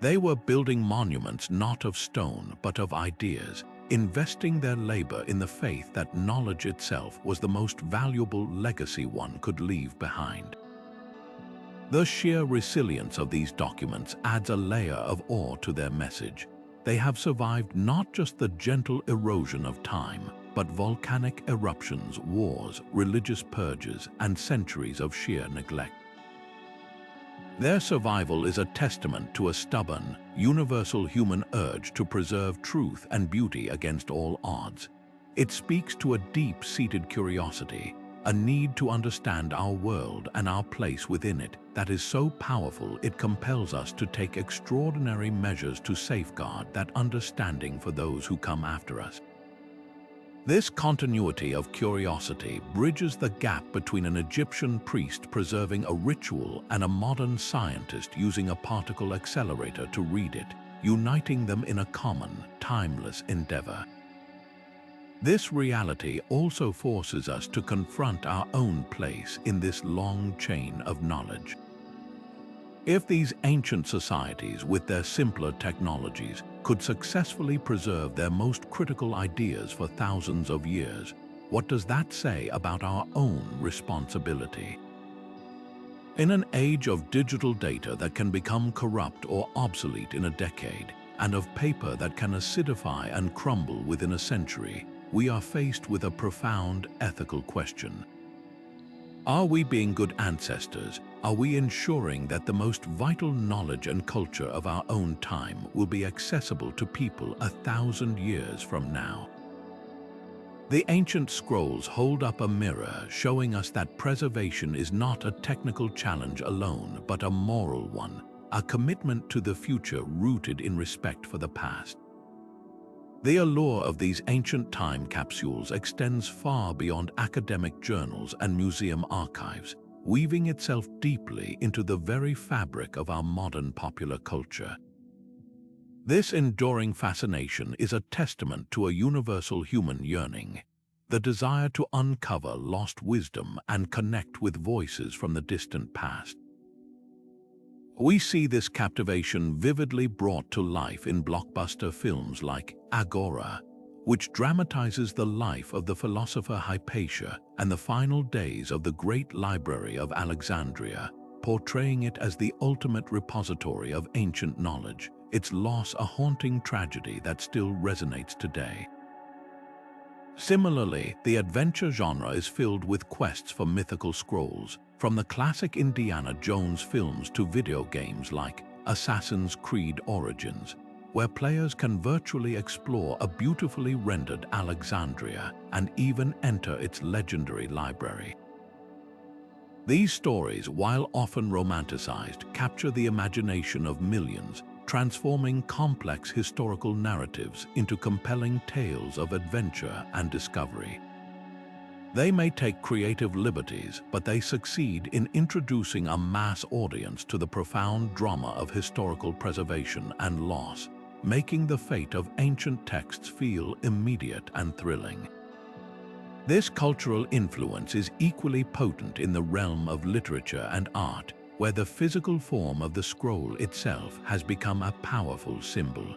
They were building monuments not of stone but of ideas, investing their labor in the faith that knowledge itself was the most valuable legacy one could leave behind. The sheer resilience of these documents adds a layer of awe to their message. They have survived not just the gentle erosion of time, but volcanic eruptions, wars, religious purges, and centuries of sheer neglect. Their survival is a testament to a stubborn, universal human urge to preserve truth and beauty against all odds. It speaks to a deep-seated curiosity, a need to understand our world and our place within it that is so powerful it compels us to take extraordinary measures to safeguard that understanding for those who come after us. This continuity of curiosity bridges the gap between an Egyptian priest preserving a ritual and a modern scientist using a particle accelerator to read it, uniting them in a common, timeless endeavor. This reality also forces us to confront our own place in this long chain of knowledge. If these ancient societies, with their simpler technologies, could successfully preserve their most critical ideas for thousands of years, what does that say about our own responsibility? In an age of digital data that can become corrupt or obsolete in a decade, and of paper that can acidify and crumble within a century, we are faced with a profound ethical question. Are we being good ancestors? Are we ensuring that the most vital knowledge and culture of our own time will be accessible to people 1,000 years from now? The ancient scrolls hold up a mirror showing us that preservation is not a technical challenge alone, but a moral one, a commitment to the future rooted in respect for the past. The allure of these ancient time capsules extends far beyond academic journals and museum archives, weaving itself deeply into the very fabric of our modern popular culture. This enduring fascination is a testament to a universal human yearning, the desire to uncover lost wisdom and connect with voices from the distant past. We see this captivation vividly brought to life in blockbuster films like Agora, which dramatizes the life of the philosopher Hypatia and the final days of the Great Library of Alexandria, portraying it as the ultimate repository of ancient knowledge, its loss a haunting tragedy that still resonates today. Similarly, the adventure genre is filled with quests for mythical scrolls, from the classic Indiana Jones films to video games like Assassin's Creed Origins, where players can virtually explore a beautifully rendered Alexandria and even enter its legendary library. These stories, while often romanticized, capture the imagination of millions, transforming complex historical narratives into compelling tales of adventure and discovery. They may take creative liberties, but they succeed in introducing a mass audience to the profound drama of historical preservation and loss, making the fate of ancient texts feel immediate and thrilling. This cultural influence is equally potent in the realm of literature and art, where the physical form of the scroll itself has become a powerful symbol.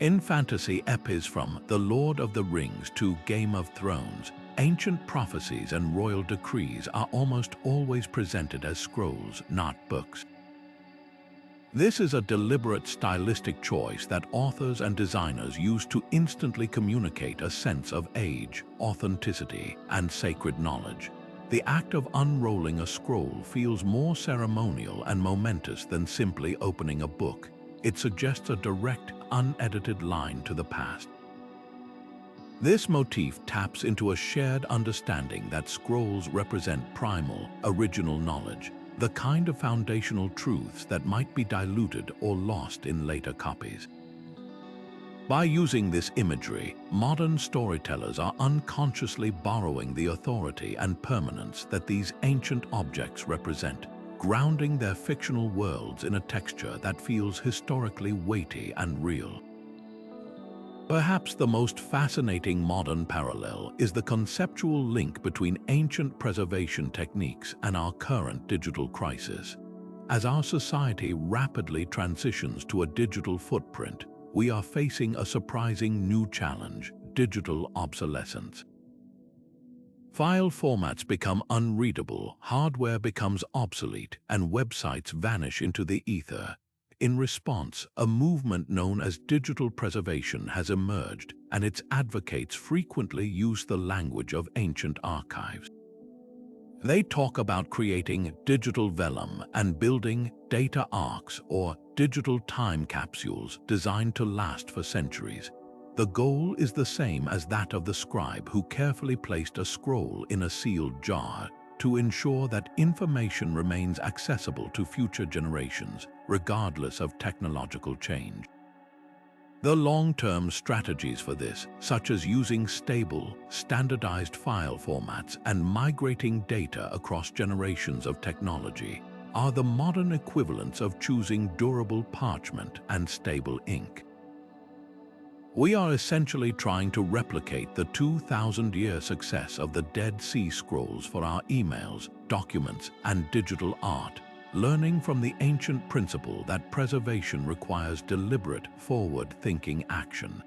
In fantasy epics from The Lord of the Rings to Game of Thrones, ancient prophecies and royal decrees are almost always presented as scrolls, not books. This is a deliberate stylistic choice that authors and designers use to instantly communicate a sense of age, authenticity, and sacred knowledge. The act of unrolling a scroll feels more ceremonial and momentous than simply opening a book. It suggests a direct, unedited line to the past. This motif taps into a shared understanding that scrolls represent primal, original knowledge, the kind of foundational truths that might be diluted or lost in later copies. By using this imagery, modern storytellers are unconsciously borrowing the authority and permanence that these ancient objects represent, grounding their fictional worlds in a texture that feels historically weighty and real. Perhaps the most fascinating modern parallel is the conceptual link between ancient preservation techniques and our current digital crisis. As our society rapidly transitions to a digital footprint, we are facing a surprising new challenge: digital obsolescence. File formats become unreadable, hardware becomes obsolete, and websites vanish into the ether. In response, a movement known as digital preservation has emerged, and its advocates frequently use the language of ancient archives. They talk about creating digital vellum and building data arcs, or digital time capsules designed to last for centuries. The goal is the same as that of the scribe who carefully placed a scroll in a sealed jar to ensure that information remains accessible to future generations, regardless of technological change. The long-term strategies for this, such as using stable, standardized file formats and migrating data across generations of technology, are the modern equivalents of choosing durable parchment and stable ink. We are essentially trying to replicate the 2,000-year success of the Dead Sea Scrolls for our emails, documents, and digital art, learning from the ancient principle that preservation requires deliberate, forward-thinking action.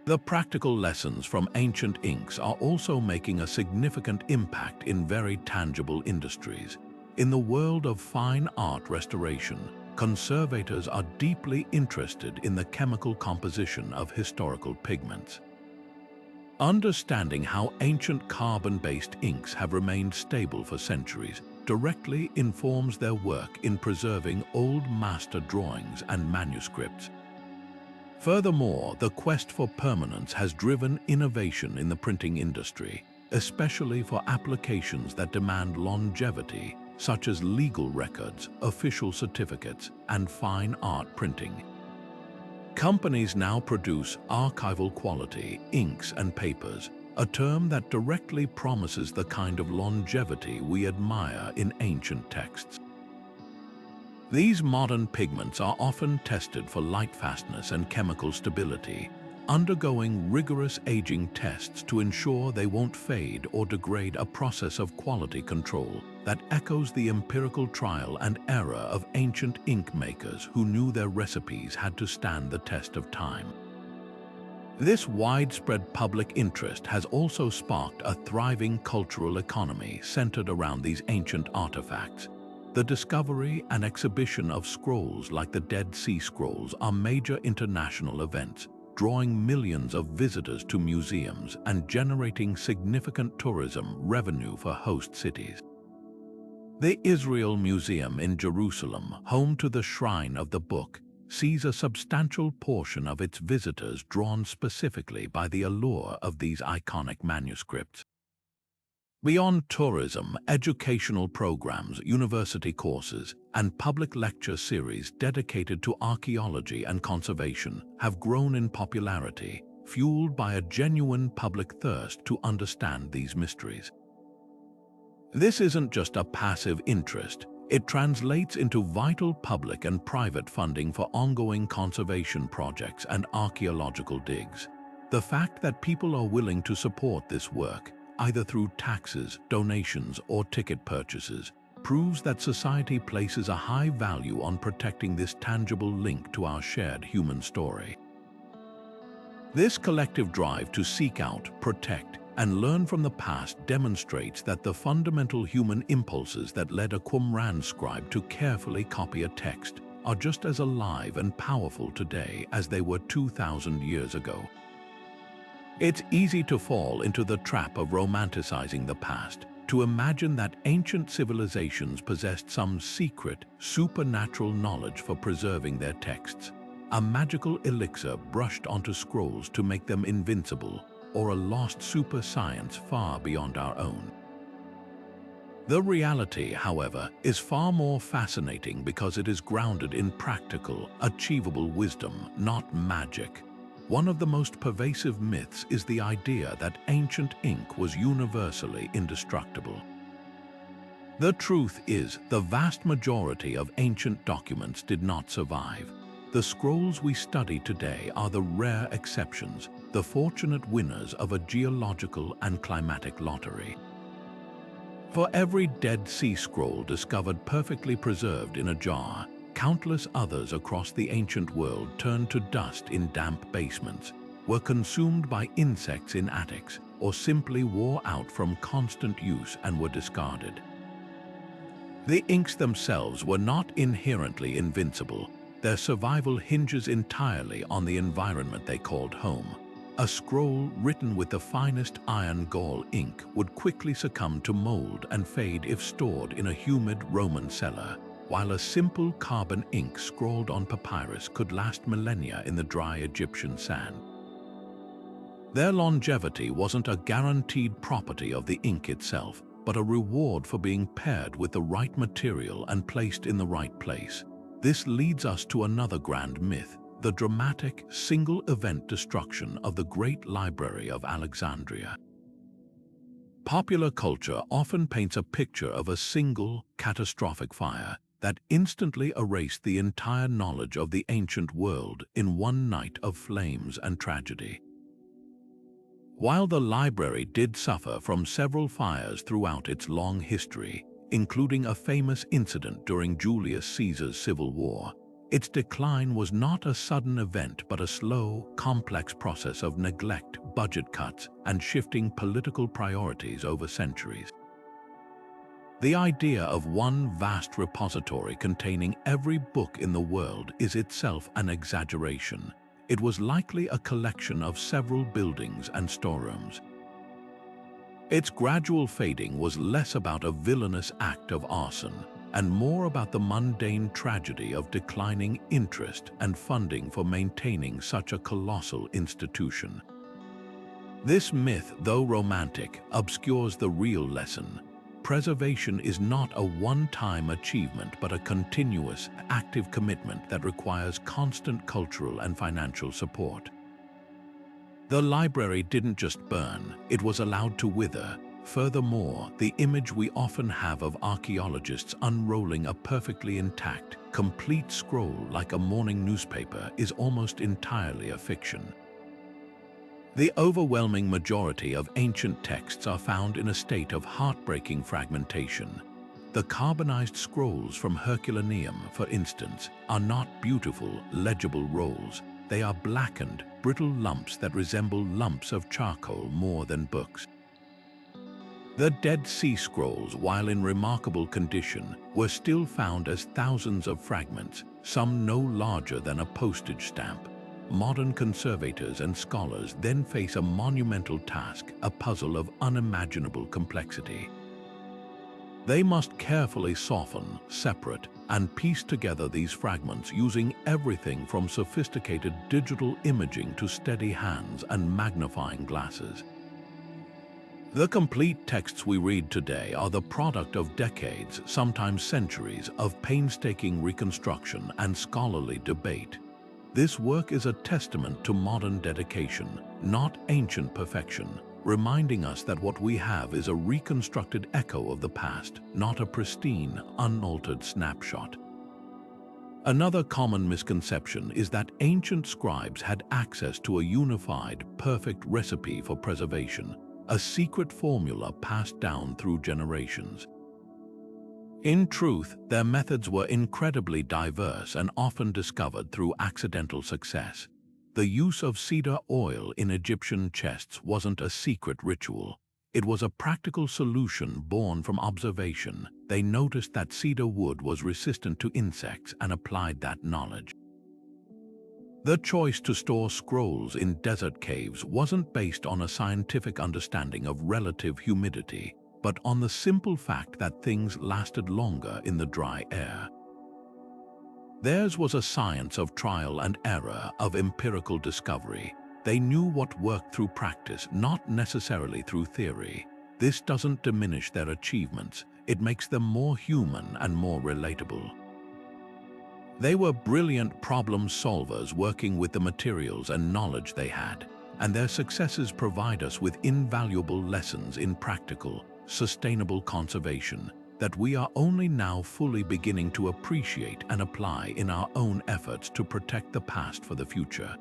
The practical lessons from ancient inks are also making a significant impact in very tangible industries. In the world of fine art restoration, conservators are deeply interested in the chemical composition of historical pigments. Understanding how ancient carbon-based inks have remained stable for centuries directly informs their work in preserving old master drawings and manuscripts. Furthermore, the quest for permanence has driven innovation in the printing industry, especially for applications that demand longevity, such as legal records, official certificates, and fine art printing. Companies now produce archival quality inks and papers, a term that directly promises the kind of longevity we admire in ancient texts. These modern pigments are often tested for lightfastness and chemical stability, undergoing rigorous aging tests to ensure they won't fade or degrade, a process of quality control that echoes the empirical trial and error of ancient ink makers who knew their recipes had to stand the test of time. This widespread public interest has also sparked a thriving cultural economy centered around these ancient artifacts. The discovery and exhibition of scrolls like the Dead Sea Scrolls are major international events, drawing millions of visitors to museums and generating significant tourism revenue for host cities. The Israel Museum in Jerusalem, home to the Shrine of the Book, sees a substantial portion of its visitors drawn specifically by the allure of these iconic manuscripts. Beyond tourism, educational programs, university courses, and public lecture series dedicated to archaeology and conservation have grown in popularity, fueled by a genuine public thirst to understand these mysteries. This isn't just a passive interest. It translates into vital public and private funding for ongoing conservation projects and archaeological digs. The fact that people are willing to support this work, either through taxes, donations, or ticket purchases, proves that society places a high value on protecting this tangible link to our shared human story. This collective drive to seek out, protect, and learn from the past demonstrates that the fundamental human impulses that led a Qumran scribe to carefully copy a text are just as alive and powerful today as they were 2,000 years ago. It's easy to fall into the trap of romanticizing the past, to imagine that ancient civilizations possessed some secret, supernatural knowledge for preserving their texts, a magical elixir brushed onto scrolls to make them invincible, or a lost super science far beyond our own. The reality, however, is far more fascinating because it is grounded in practical, achievable wisdom, not magic. One of the most pervasive myths is the idea that ancient ink was universally indestructible. The truth is, the vast majority of ancient documents did not survive. The scrolls we study today are the rare exceptions, the fortunate winners of a geological and climatic lottery. For every Dead Sea Scroll discovered perfectly preserved in a jar, countless others across the ancient world turned to dust in damp basements, were consumed by insects in attics, or simply wore out from constant use and were discarded. The inks themselves were not inherently invincible. Their survival hinges entirely on the environment they called home. A scroll written with the finest iron-gall ink would quickly succumb to mold and fade if stored in a humid Roman cellar, while a simple carbon ink scrawled on papyrus could last millennia in the dry Egyptian sand. Their longevity wasn't a guaranteed property of the ink itself, but a reward for being paired with the right material and placed in the right place. This leads us to another grand myth: the dramatic, single-event destruction of the Great Library of Alexandria. Popular culture often paints a picture of a single, catastrophic fire that instantly erased the entire knowledge of the ancient world in one night of flames and tragedy. While the library did suffer from several fires throughout its long history, including a famous incident during Julius Caesar's civil war, its decline was not a sudden event but a slow, complex process of neglect, budget cuts, and shifting political priorities over centuries. The idea of one vast repository containing every book in the world is itself an exaggeration. It was likely a collection of several buildings and storerooms. Its gradual fading was less about a villainous act of arson and more about the mundane tragedy of declining interest and funding for maintaining such a colossal institution. This myth, though romantic, obscures the real lesson. Preservation is not a one-time achievement but a continuous, active commitment that requires constant cultural and financial support. The library didn't just burn, it was allowed to wither. Furthermore, the image we often have of archaeologists unrolling a perfectly intact, complete scroll like a morning newspaper is almost entirely a fiction. The overwhelming majority of ancient texts are found in a state of heartbreaking fragmentation. The carbonized scrolls from Herculaneum, for instance, are not beautiful, legible rolls. They are blackened, brittle lumps that resemble lumps of charcoal more than books. The Dead Sea Scrolls, while in remarkable condition, were still found as thousands of fragments, some no larger than a postage stamp. Modern conservators and scholars then face a monumental task, a puzzle of unimaginable complexity. They must carefully soften, separate, and piece together these fragments using everything from sophisticated digital imaging to steady hands and magnifying glasses. The complete texts we read today are the product of decades, sometimes centuries, of painstaking reconstruction and scholarly debate. This work is a testament to modern dedication, not ancient perfection, reminding us that what we have is a reconstructed echo of the past, not a pristine, unaltered snapshot. Another common misconception is that ancient scribes had access to a unified, perfect recipe for preservation, a secret formula passed down through generations. In truth, their methods were incredibly diverse and often discovered through accidental success. The use of cedar oil in Egyptian chests wasn't a secret ritual. It was a practical solution born from observation. They noticed that cedar wood was resistant to insects and applied that knowledge. The choice to store scrolls in desert caves wasn't based on a scientific understanding of relative humidity, but on the simple fact that things lasted longer in the dry air. Theirs was a science of trial and error, of empirical discovery. They knew what worked through practice, not necessarily through theory. This doesn't diminish their achievements, it makes them more human and more relatable. They were brilliant problem solvers working with the materials and knowledge they had, and their successes provide us with invaluable lessons in practical, sustainable conservation that we are only now fully beginning to appreciate and apply in our own efforts to protect the past for the future.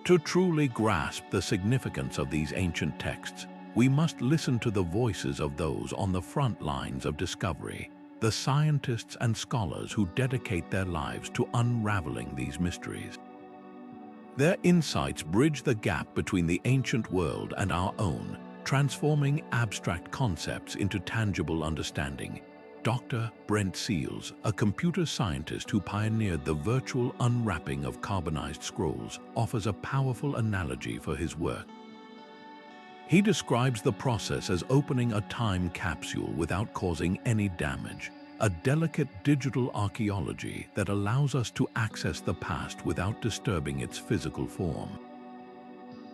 To truly grasp the significance of these ancient texts, we must listen to the voices of those on the front lines of discovery, the scientists and scholars who dedicate their lives to unraveling these mysteries. Their insights bridge the gap between the ancient world and our own, transforming abstract concepts into tangible understanding. Dr. Brent Seals, a computer scientist who pioneered the virtual unwrapping of carbonized scrolls, offers a powerful analogy for his work. He describes the process as opening a time capsule without causing any damage, a delicate digital archaeology that allows us to access the past without disturbing its physical form.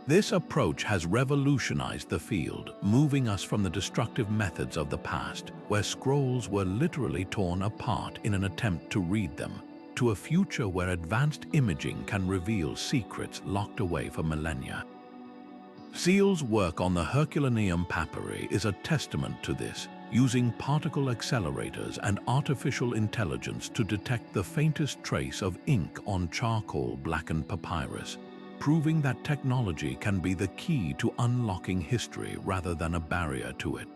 This approach has revolutionized the field, moving us from the destructive methods of the past, where scrolls were literally torn apart in an attempt to read them, to a future where advanced imaging can reveal secrets locked away for millennia. Seals' work on the Herculaneum papyri is a testament to this, using particle accelerators and artificial intelligence to detect the faintest trace of ink on charcoal-blackened papyrus, proving that technology can be the key to unlocking history rather than a barrier to it.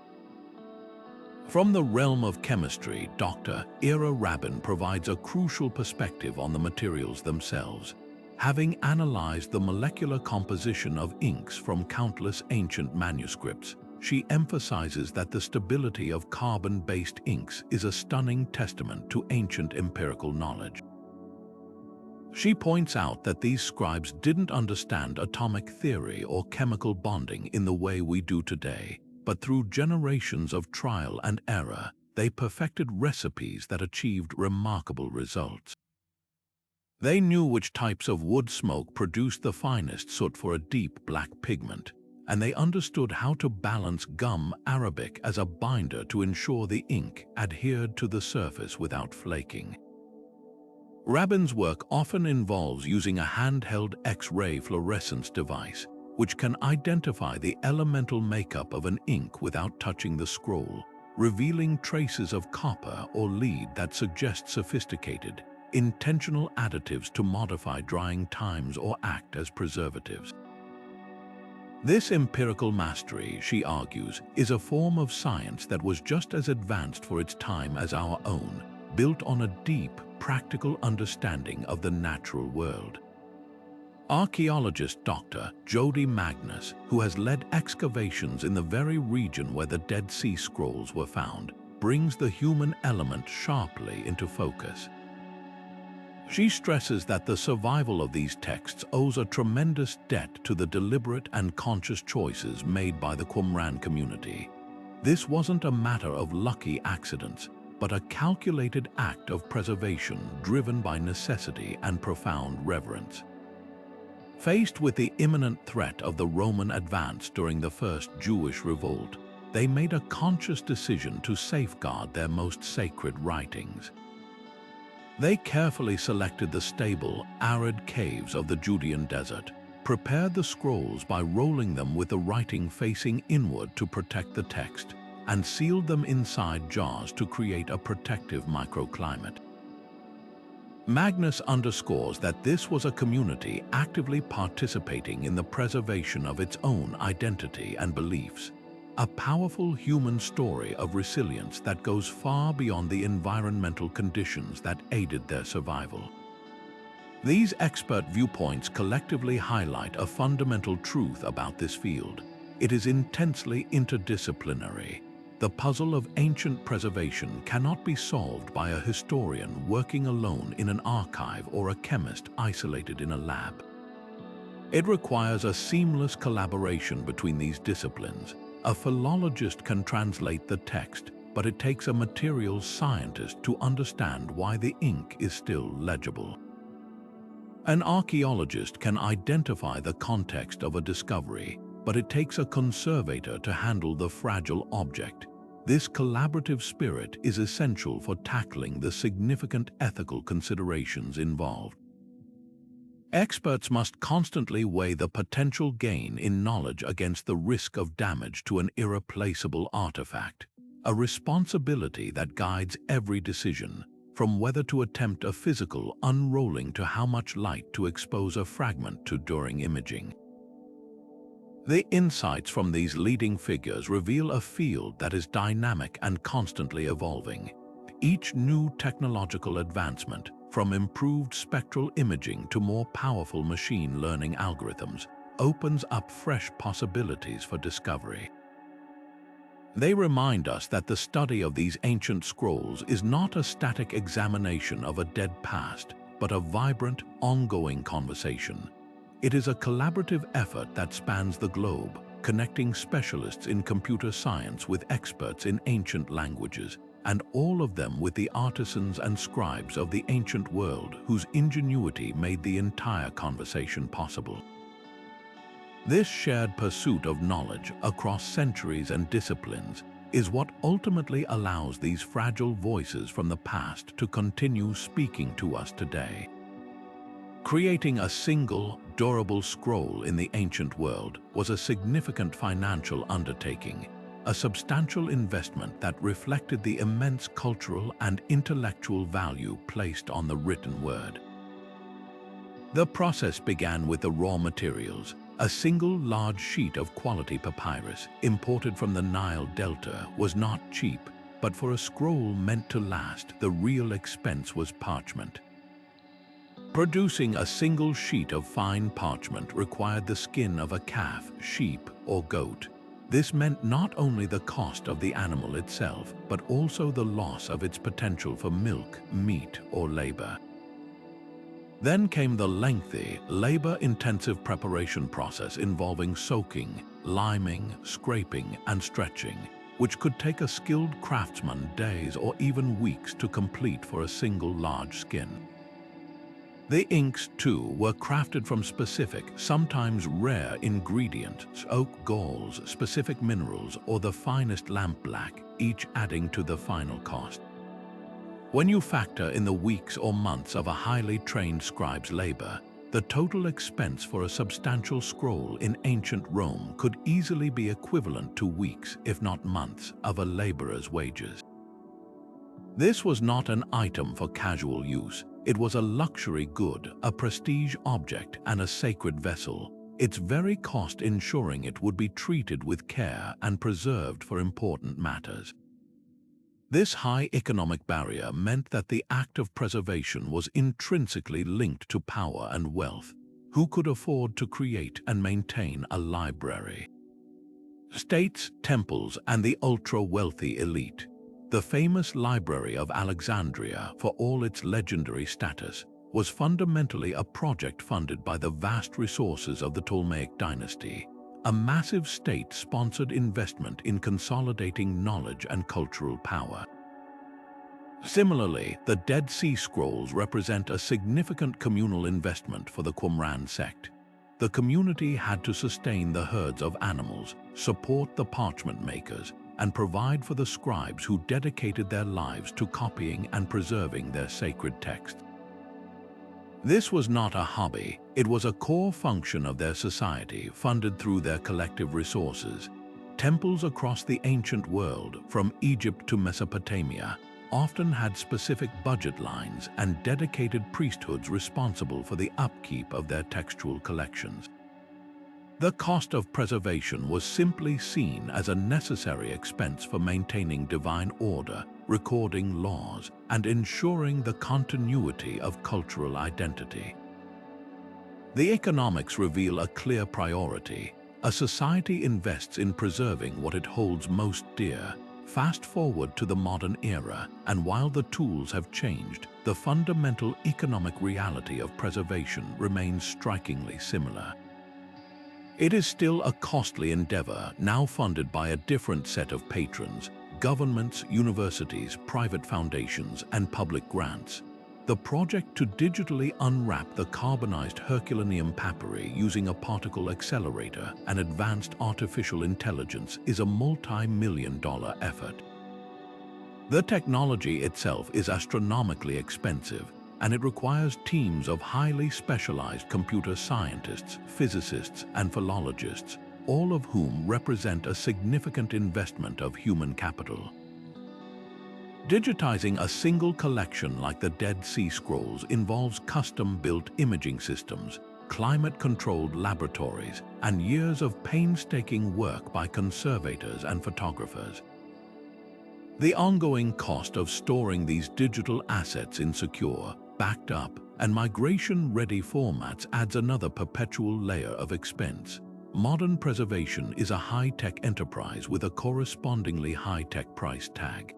From the realm of chemistry, Dr. Ira Rabin provides a crucial perspective on the materials themselves. Having analyzed the molecular composition of inks from countless ancient manuscripts, she emphasizes that the stability of carbon-based inks is a stunning testament to ancient empirical knowledge. She points out that these scribes didn't understand atomic theory or chemical bonding in the way we do today, but through generations of trial and error, they perfected recipes that achieved remarkable results. They knew which types of wood smoke produced the finest soot for a deep black pigment, and they understood how to balance gum arabic as a binder to ensure the ink adhered to the surface without flaking. Rabin's work often involves using a handheld X-ray fluorescence device, which can identify the elemental makeup of an ink without touching the scroll, revealing traces of copper or lead that suggest sophisticated, intentional additives to modify drying times or act as preservatives. This empirical mastery, she argues, is a form of science that was just as advanced for its time as our own, built on a deep, practical understanding of the natural world. Archaeologist Dr. Jody Magnus, who has led excavations in the very region where the Dead Sea Scrolls were found, brings the human element sharply into focus. She stresses that the survival of these texts owes a tremendous debt to the deliberate and conscious choices made by the Qumran community. This wasn't a matter of lucky accidents, but a calculated act of preservation driven by necessity and profound reverence. Faced with the imminent threat of the Roman advance during the First Jewish Revolt, they made a conscious decision to safeguard their most sacred writings. They carefully selected the stable, arid caves of the Judean desert, prepared the scrolls by rolling them with the writing facing inward to protect the text, and sealed them inside jars to create a protective microclimate. Magnus underscores that this was a community actively participating in the preservation of its own identity and beliefs, a powerful human story of resilience that goes far beyond the environmental conditions that aided their survival. These expert viewpoints collectively highlight a fundamental truth about this field. It is intensely interdisciplinary. The puzzle of ancient preservation cannot be solved by a historian working alone in an archive or a chemist isolated in a lab. It requires a seamless collaboration between these disciplines. A philologist can translate the text, but it takes a materials scientist to understand why the ink is still legible. An archaeologist can identify the context of a discovery, but it takes a conservator to handle the fragile object. This collaborative spirit is essential for tackling the significant ethical considerations involved. Experts must constantly weigh the potential gain in knowledge against the risk of damage to an irreplaceable artifact, a responsibility that guides every decision, from whether to attempt a physical unrolling to how much light to expose a fragment to during imaging. The insights from these leading figures reveal a field that is dynamic and constantly evolving. Each new technological advancement, from improved spectral imaging to more powerful machine learning algorithms, opens up fresh possibilities for discovery. They remind us that the study of these ancient scrolls is not a static examination of a dead past, but a vibrant, ongoing conversation. It is a collaborative effort that spans the globe, connecting specialists in computer science with experts in ancient languages, and all of them with the artisans and scribes of the ancient world whose ingenuity made the entire conversation possible. This shared pursuit of knowledge across centuries and disciplines is what ultimately allows these fragile voices from the past to continue speaking to us today. Creating a single, durable scroll in the ancient world was a significant financial undertaking, a substantial investment that reflected the immense cultural and intellectual value placed on the written word. The process began with the raw materials. A single large sheet of quality papyrus imported from the Nile Delta was not cheap, but for a scroll meant to last, the real expense was parchment. Producing a single sheet of fine parchment required the skin of a calf, sheep, or goat. This meant not only the cost of the animal itself, but also the loss of its potential for milk, meat, or labor. Then came the lengthy, labor-intensive preparation process involving soaking, liming, scraping, and stretching, which could take a skilled craftsman days or even weeks to complete for a single large skin. The inks, too, were crafted from specific, sometimes rare ingredients, oak galls, specific minerals, or the finest lampblack, each adding to the final cost. When you factor in the weeks or months of a highly trained scribe's labor, the total expense for a substantial scroll in ancient Rome could easily be equivalent to weeks, if not months, of a laborer's wages. This was not an item for casual use. It was a luxury good, a prestige object, and a sacred vessel, its very cost ensuring it would be treated with care and preserved for important matters. This high economic barrier meant that the act of preservation was intrinsically linked to power and wealth. Who could afford to create and maintain a library? States, temples, and the ultra-wealthy elite. The famous Library of Alexandria, for all its legendary status, was fundamentally a project funded by the vast resources of the Ptolemaic dynasty, a massive state-sponsored investment in consolidating knowledge and cultural power. Similarly, the Dead Sea Scrolls represent a significant communal investment for the Qumran sect. The community had to sustain the herds of animals, support the parchment makers, and provide for the scribes who dedicated their lives to copying and preserving their sacred texts. This was not a hobby, it was a core function of their society funded through their collective resources. Temples across the ancient world, from Egypt to Mesopotamia, often had specific budget lines and dedicated priesthoods responsible for the upkeep of their textual collections. The cost of preservation was simply seen as a necessary expense for maintaining divine order, recording laws, and ensuring the continuity of cultural identity. The economics reveal a clear priority. A society invests in preserving what it holds most dear. Fast forward to the modern era, and while the tools have changed, the fundamental economic reality of preservation remains strikingly similar. It is still a costly endeavor, now funded by a different set of patrons: governments, universities, private foundations, and public grants. The project to digitally unwrap the carbonized Herculaneum papyri using a particle accelerator and advanced artificial intelligence is a multi-million-dollar effort. The technology itself is astronomically expensive, and it requires teams of highly specialized computer scientists, physicists, and philologists, all of whom represent a significant investment of human capital. Digitizing a single collection like the Dead Sea Scrolls involves custom-built imaging systems, climate-controlled laboratories, and years of painstaking work by conservators and photographers. The ongoing cost of storing these digital assets in secure, backed up, and migration-ready formats adds another perpetual layer of expense. Modern preservation is a high-tech enterprise with a correspondingly high-tech price tag.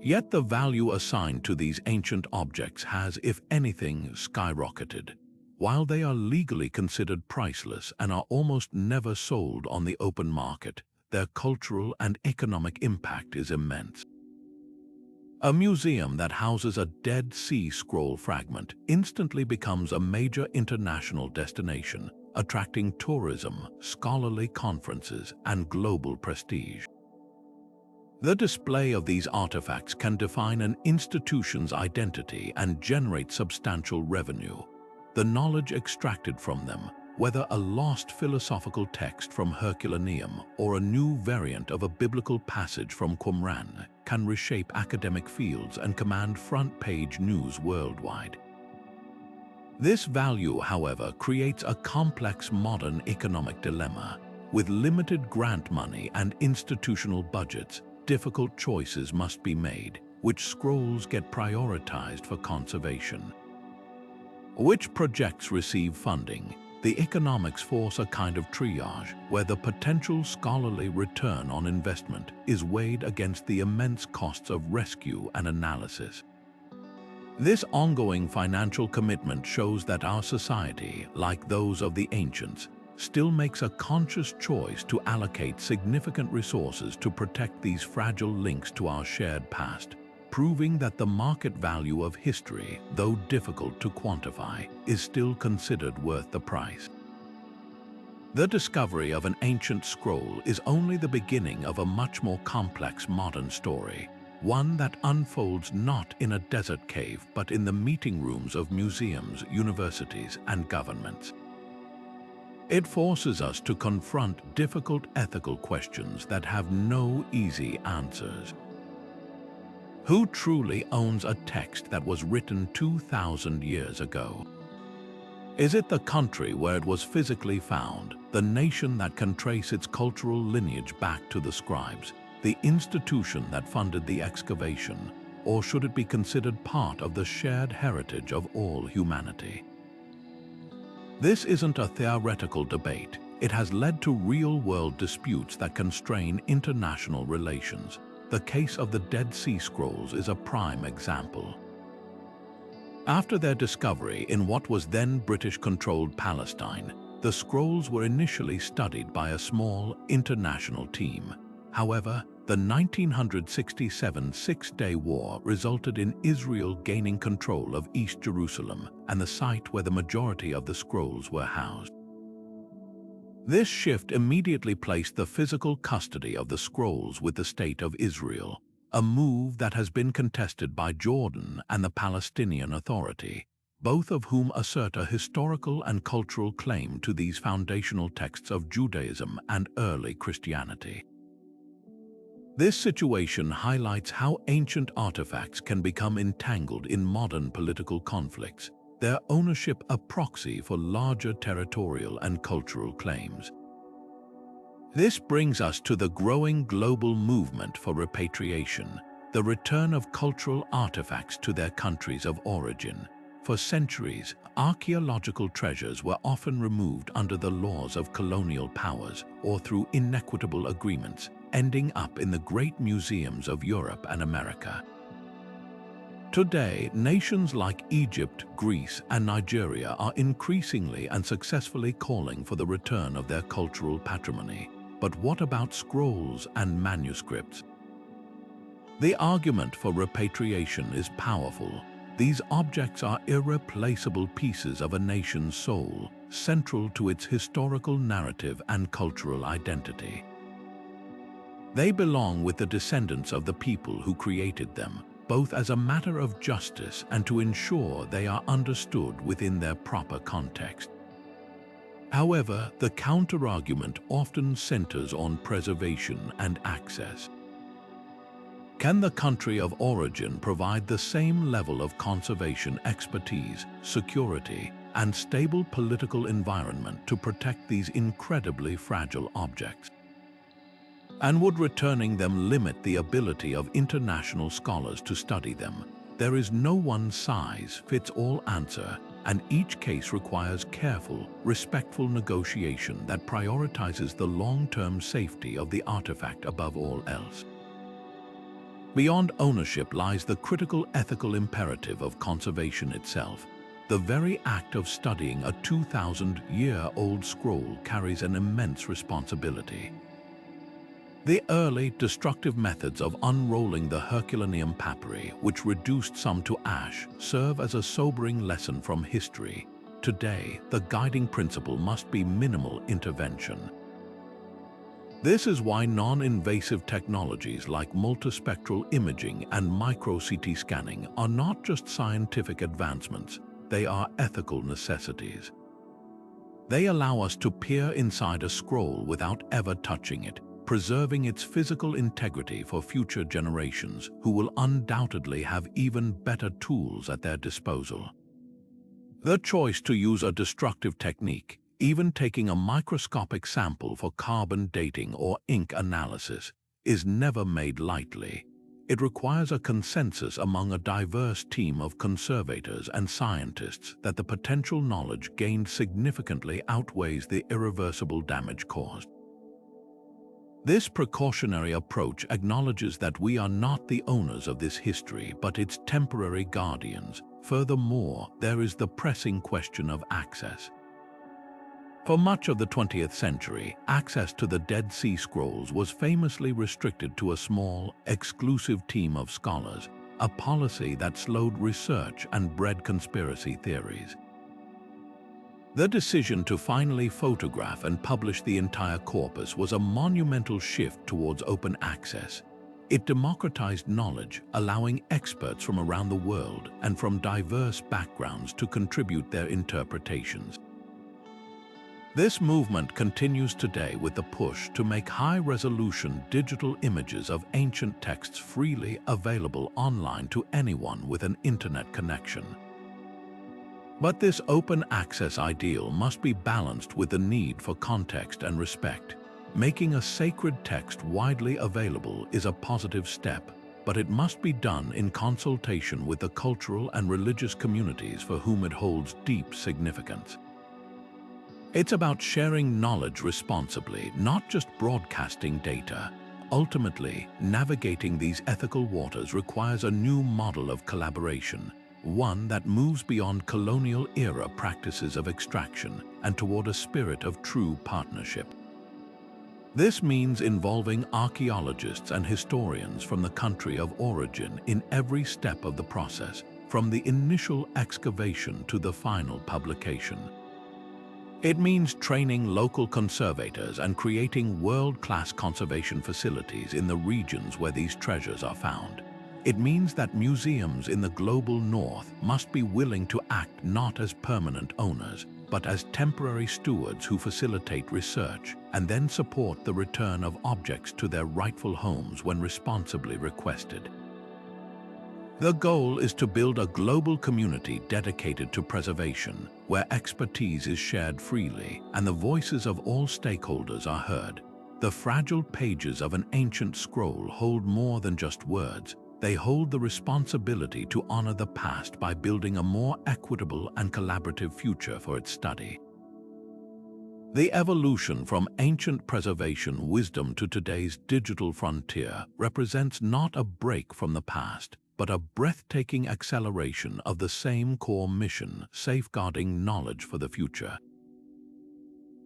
Yet the value assigned to these ancient objects has, if anything, skyrocketed. While they are legally considered priceless and are almost never sold on the open market, their cultural and economic impact is immense. A museum that houses a Dead Sea Scroll fragment instantly becomes a major international destination, attracting tourism, scholarly conferences, and global prestige. The display of these artifacts can define an institution's identity and generate substantial revenue. The knowledge extracted from them, whether a lost philosophical text from Herculaneum or a new variant of a biblical passage from Qumran, can reshape academic fields and command front-page news worldwide. This value, however, creates a complex modern economic dilemma. With limited grant money and institutional budgets, difficult choices must be made. Which scrolls get prioritized for conservation? Which projects receive funding? The economics force a kind of triage where the potential scholarly return on investment is weighed against the immense costs of rescue and analysis. This ongoing financial commitment shows that our society, like those of the ancients, still makes a conscious choice to allocate significant resources to protect these fragile links to our shared past, proving that the market value of history, though difficult to quantify, is still considered worth the price. The discovery of an ancient scroll is only the beginning of a much more complex modern story, one that unfolds not in a desert cave but in the meeting rooms of museums, universities, and governments. It forces us to confront difficult ethical questions that have no easy answers. Who truly owns a text that was written 2,000 years ago? Is it the country where it was physically found, the nation that can trace its cultural lineage back to the scribes, the institution that funded the excavation, or should it be considered part of the shared heritage of all humanity? This isn't a theoretical debate. It has led to real-world disputes that constrain international relations. The case of the Dead Sea Scrolls is a prime example. After their discovery in what was then British-controlled Palestine, the scrolls were initially studied by a small, international team. However, the 1967 Six-Day War resulted in Israel gaining control of East Jerusalem and the site where the majority of the scrolls were housed. This shift immediately placed the physical custody of the scrolls with the State of Israel, a move that has been contested by Jordan and the Palestinian Authority, both of whom assert a historical and cultural claim to these foundational texts of Judaism and early Christianity. This situation highlights how ancient artifacts can become entangled in modern political conflicts, their ownership a proxy for larger territorial and cultural claims. This brings us to the growing global movement for repatriation, the return of cultural artifacts to their countries of origin. For centuries, archaeological treasures were often removed under the laws of colonial powers or through inequitable agreements, ending up in the great museums of Europe and America. Today, nations like Egypt, Greece, and Nigeria are increasingly and successfully calling for the return of their cultural patrimony. But what about scrolls and manuscripts? The argument for repatriation is powerful. These objects are irreplaceable pieces of a nation's soul, central to its historical narrative and cultural identity. They belong with the descendants of the people who created them, both as a matter of justice and to ensure they are understood within their proper context. However, the counterargument often centers on preservation and access. Can the country of origin provide the same level of conservation expertise, security, and stable political environment to protect these incredibly fragile objects? And would returning them limit the ability of international scholars to study them? There is no one-size-fits-all answer, and each case requires careful, respectful negotiation that prioritizes the long-term safety of the artifact above all else. Beyond ownership lies the critical ethical imperative of conservation itself. The very act of studying a 2,000-year-old scroll carries an immense responsibility. The early, destructive methods of unrolling the Herculaneum papyri, which reduced some to ash, serve as a sobering lesson from history. Today, the guiding principle must be minimal intervention. This is why non-invasive technologies like multispectral imaging and micro-CT scanning are not just scientific advancements, they are ethical necessities. They allow us to peer inside a scroll without ever touching it, preserving its physical integrity for future generations who will undoubtedly have even better tools at their disposal. The choice to use a destructive technique, even taking a microscopic sample for carbon dating or ink analysis, is never made lightly. It requires a consensus among a diverse team of conservators and scientists that the potential knowledge gained significantly outweighs the irreversible damage caused. This precautionary approach acknowledges that we are not the owners of this history, but its temporary guardians. Furthermore, there is the pressing question of access. For much of the 20th century, access to the Dead Sea Scrolls was famously restricted to a small, exclusive team of scholars, a policy that slowed research and bred conspiracy theories. The decision to finally photograph and publish the entire corpus was a monumental shift towards open access. It democratized knowledge, allowing experts from around the world and from diverse backgrounds to contribute their interpretations. This movement continues today with the push to make high-resolution digital images of ancient texts freely available online to anyone with an internet connection. But this open access ideal must be balanced with the need for context and respect. Making a sacred text widely available is a positive step, but it must be done in consultation with the cultural and religious communities for whom it holds deep significance. It's about sharing knowledge responsibly, not just broadcasting data. Ultimately, navigating these ethical waters requires a new model of collaboration, one that moves beyond colonial-era practices of extraction and toward a spirit of true partnership. This means involving archaeologists and historians from the country of origin in every step of the process, from the initial excavation to the final publication. It means training local conservators and creating world-class conservation facilities in the regions where these treasures are found. It means that museums in the global north must be willing to act not as permanent owners, but as temporary stewards who facilitate research and then support the return of objects to their rightful homes when responsibly requested. The goal is to build a global community dedicated to preservation, where expertise is shared freely and the voices of all stakeholders are heard. The fragile pages of an ancient scroll hold more than just words. They hold the responsibility to honor the past by building a more equitable and collaborative future for its study. The evolution from ancient preservation wisdom to today's digital frontier represents not a break from the past, but a breathtaking acceleration of the same core mission, safeguarding knowledge for the future.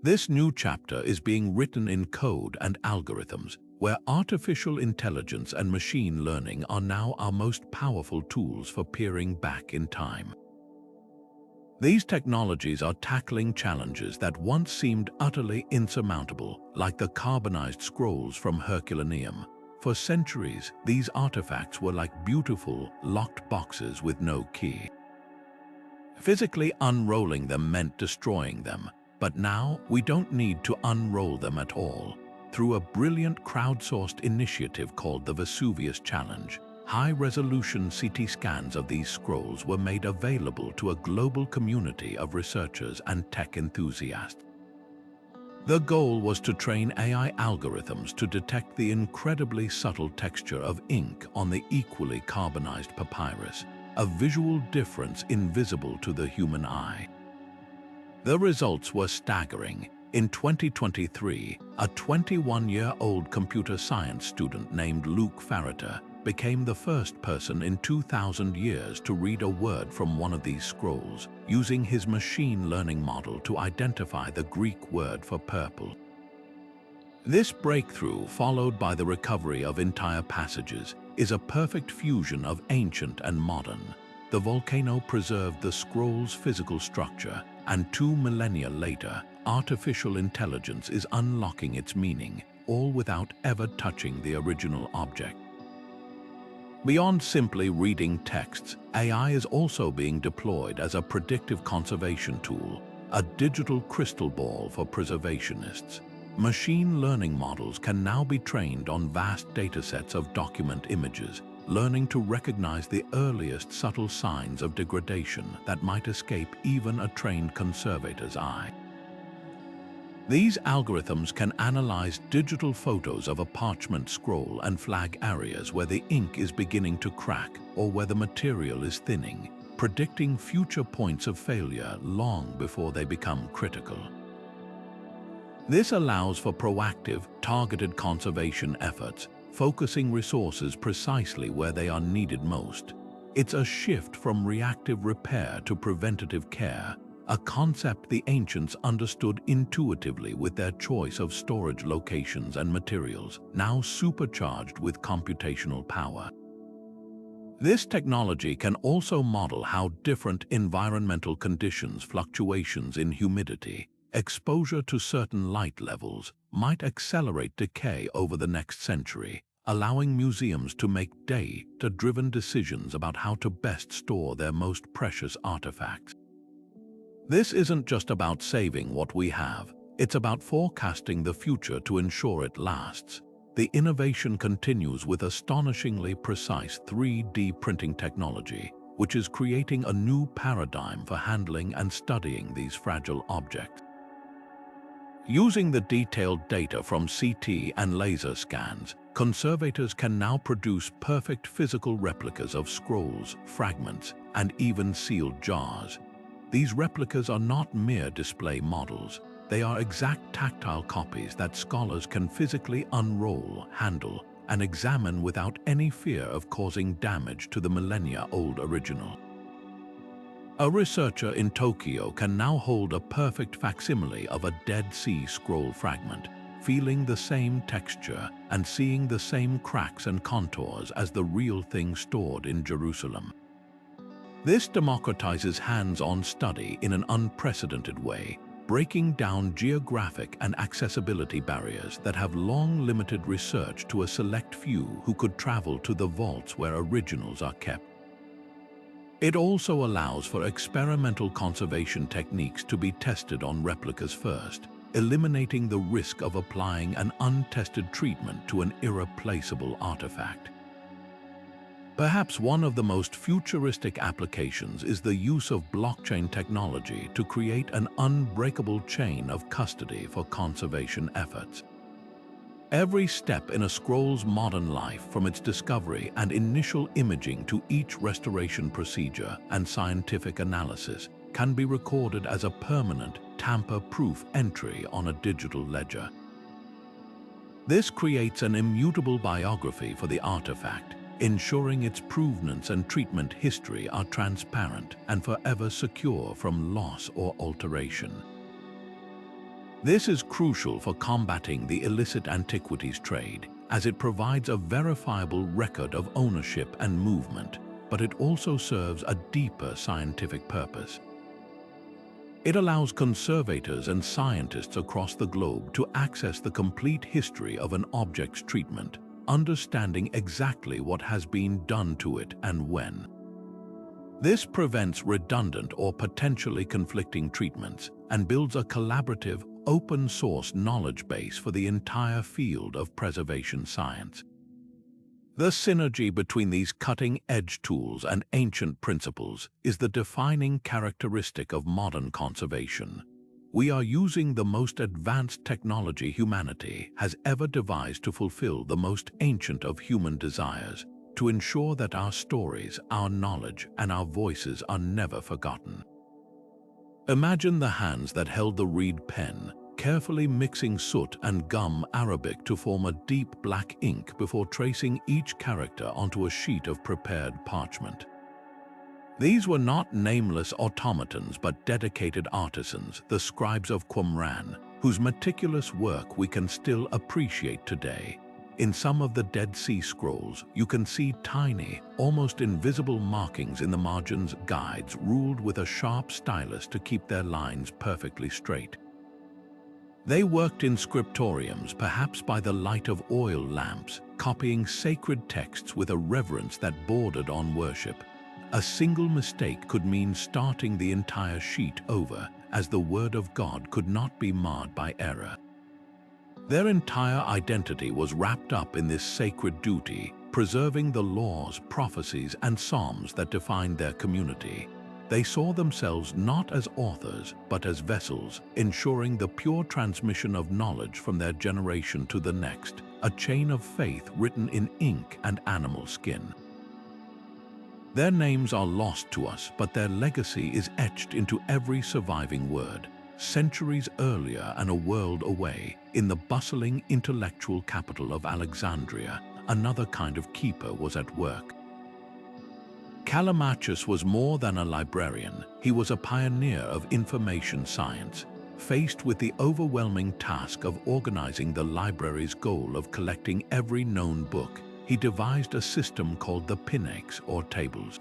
This new chapter is being written in code and algorithms, where artificial intelligence and machine learning are now our most powerful tools for peering back in time. These technologies are tackling challenges that once seemed utterly insurmountable, like the carbonized scrolls from Herculaneum. For centuries, these artifacts were like beautiful, locked boxes with no key. Physically unrolling them meant destroying them, but now we don't need to unroll them at all. Through a brilliant crowdsourced initiative called the Vesuvius Challenge, high-resolution CT scans of these scrolls were made available to a global community of researchers and tech enthusiasts. The goal was to train AI algorithms to detect the incredibly subtle texture of ink on the equally carbonized papyrus, a visual difference invisible to the human eye. The results were staggering. In 2023, a 21-year-old computer science student named Luke Fariter became the first person in 2,000 years to read a word from one of these scrolls, using his machine learning model to identify the Greek word for purple. This breakthrough, followed by the recovery of entire passages, is a perfect fusion of ancient and modern. The volcano preserved the scroll's physical structure, and 2 millennia later, artificial intelligence is unlocking its meaning, all without ever touching the original object. Beyond simply reading texts, AI is also being deployed as a predictive conservation tool, a digital crystal ball for preservationists. Machine learning models can now be trained on vast datasets of document images, learning to recognize the earliest subtle signs of degradation that might escape even a trained conservator's eye. These algorithms can analyze digital photos of a parchment scroll and flag areas where the ink is beginning to crack or where the material is thinning, predicting future points of failure long before they become critical. This allows for proactive, targeted conservation efforts, focusing resources precisely where they are needed most. It's a shift from reactive repair to preventative care, a concept the ancients understood intuitively with their choice of storage locations and materials, now supercharged with computational power. This technology can also model how different environmental conditions, fluctuations in humidity, exposure to certain light levels, might accelerate decay over the next century, allowing museums to make data-driven decisions about how to best store their most precious artifacts. This isn't just about saving what we have, it's about forecasting the future to ensure it lasts. The innovation continues with astonishingly precise 3D printing technology, which is creating a new paradigm for handling and studying these fragile objects. Using the detailed data from CT and laser scans, conservators can now produce perfect physical replicas of scrolls, fragments, and even sealed jars. These replicas are not mere display models. They are exact tactile copies that scholars can physically unroll, handle, and examine without any fear of causing damage to the millennia-old original. A researcher in Tokyo can now hold a perfect facsimile of a Dead Sea Scroll fragment, feeling the same texture and seeing the same cracks and contours as the real thing stored in Jerusalem. This democratizes hands-on study in an unprecedented way, breaking down geographic and accessibility barriers that have long limited research to a select few who could travel to the vaults where originals are kept. It also allows for experimental conservation techniques to be tested on replicas first, eliminating the risk of applying an untested treatment to an irreplaceable artifact. Perhaps one of the most futuristic applications is the use of blockchain technology to create an unbreakable chain of custody for conservation efforts. Every step in a scroll's modern life, from its discovery and initial imaging to each restoration procedure and scientific analysis, can be recorded as a permanent, tamper-proof entry on a digital ledger. This creates an immutable biography for the artifact, ensuring its provenance and treatment history are transparent and forever secure from loss or alteration. This is crucial for combating the illicit antiquities trade, as it provides a verifiable record of ownership and movement, but it also serves a deeper scientific purpose. It allows conservators and scientists across the globe to access the complete history of an object's treatment, understanding exactly what has been done to it and when. This prevents redundant or potentially conflicting treatments and builds a collaborative, open-source knowledge base for the entire field of preservation science. The synergy between these cutting-edge tools and ancient principles is the defining characteristic of modern conservation. We are using the most advanced technology humanity has ever devised to fulfill the most ancient of human desires, to ensure that our stories, our knowledge, and our voices are never forgotten. Imagine the hands that held the reed pen, carefully mixing soot and gum arabic to form a deep black ink before tracing each character onto a sheet of prepared parchment. These were not nameless automatons but dedicated artisans, the scribes of Qumran, whose meticulous work we can still appreciate today. In some of the Dead Sea Scrolls, you can see tiny, almost invisible markings in the margins, guides ruled with a sharp stylus to keep their lines perfectly straight. They worked in scriptoriums, perhaps by the light of oil lamps, copying sacred texts with a reverence that bordered on worship. A single mistake could mean starting the entire sheet over, as the word of God could not be marred by error. Their entire identity was wrapped up in this sacred duty, preserving the laws, prophecies, and psalms that defined their community. They saw themselves not as authors, but as vessels, ensuring the pure transmission of knowledge from their generation to the next, a chain of faith written in ink and animal skin. Their names are lost to us, but their legacy is etched into every surviving word. Centuries earlier and a world away, in the bustling intellectual capital of Alexandria, another kind of keeper was at work. Callimachus was more than a librarian, he was a pioneer of information science. Faced with the overwhelming task of organizing the library's goal of collecting every known book, he devised a system called the Pinax, or tables.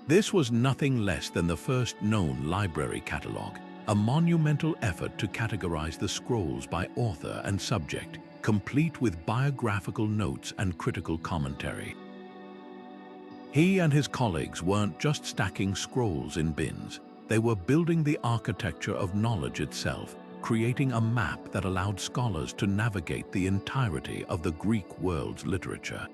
This was nothing less than the first known library catalog, a monumental effort to categorize the scrolls by author and subject, complete with biographical notes and critical commentary. He and his colleagues weren't just stacking scrolls in bins, they were building the architecture of knowledge itself, creating a map that allowed scholars to navigate the entirety of the Greek world's literature.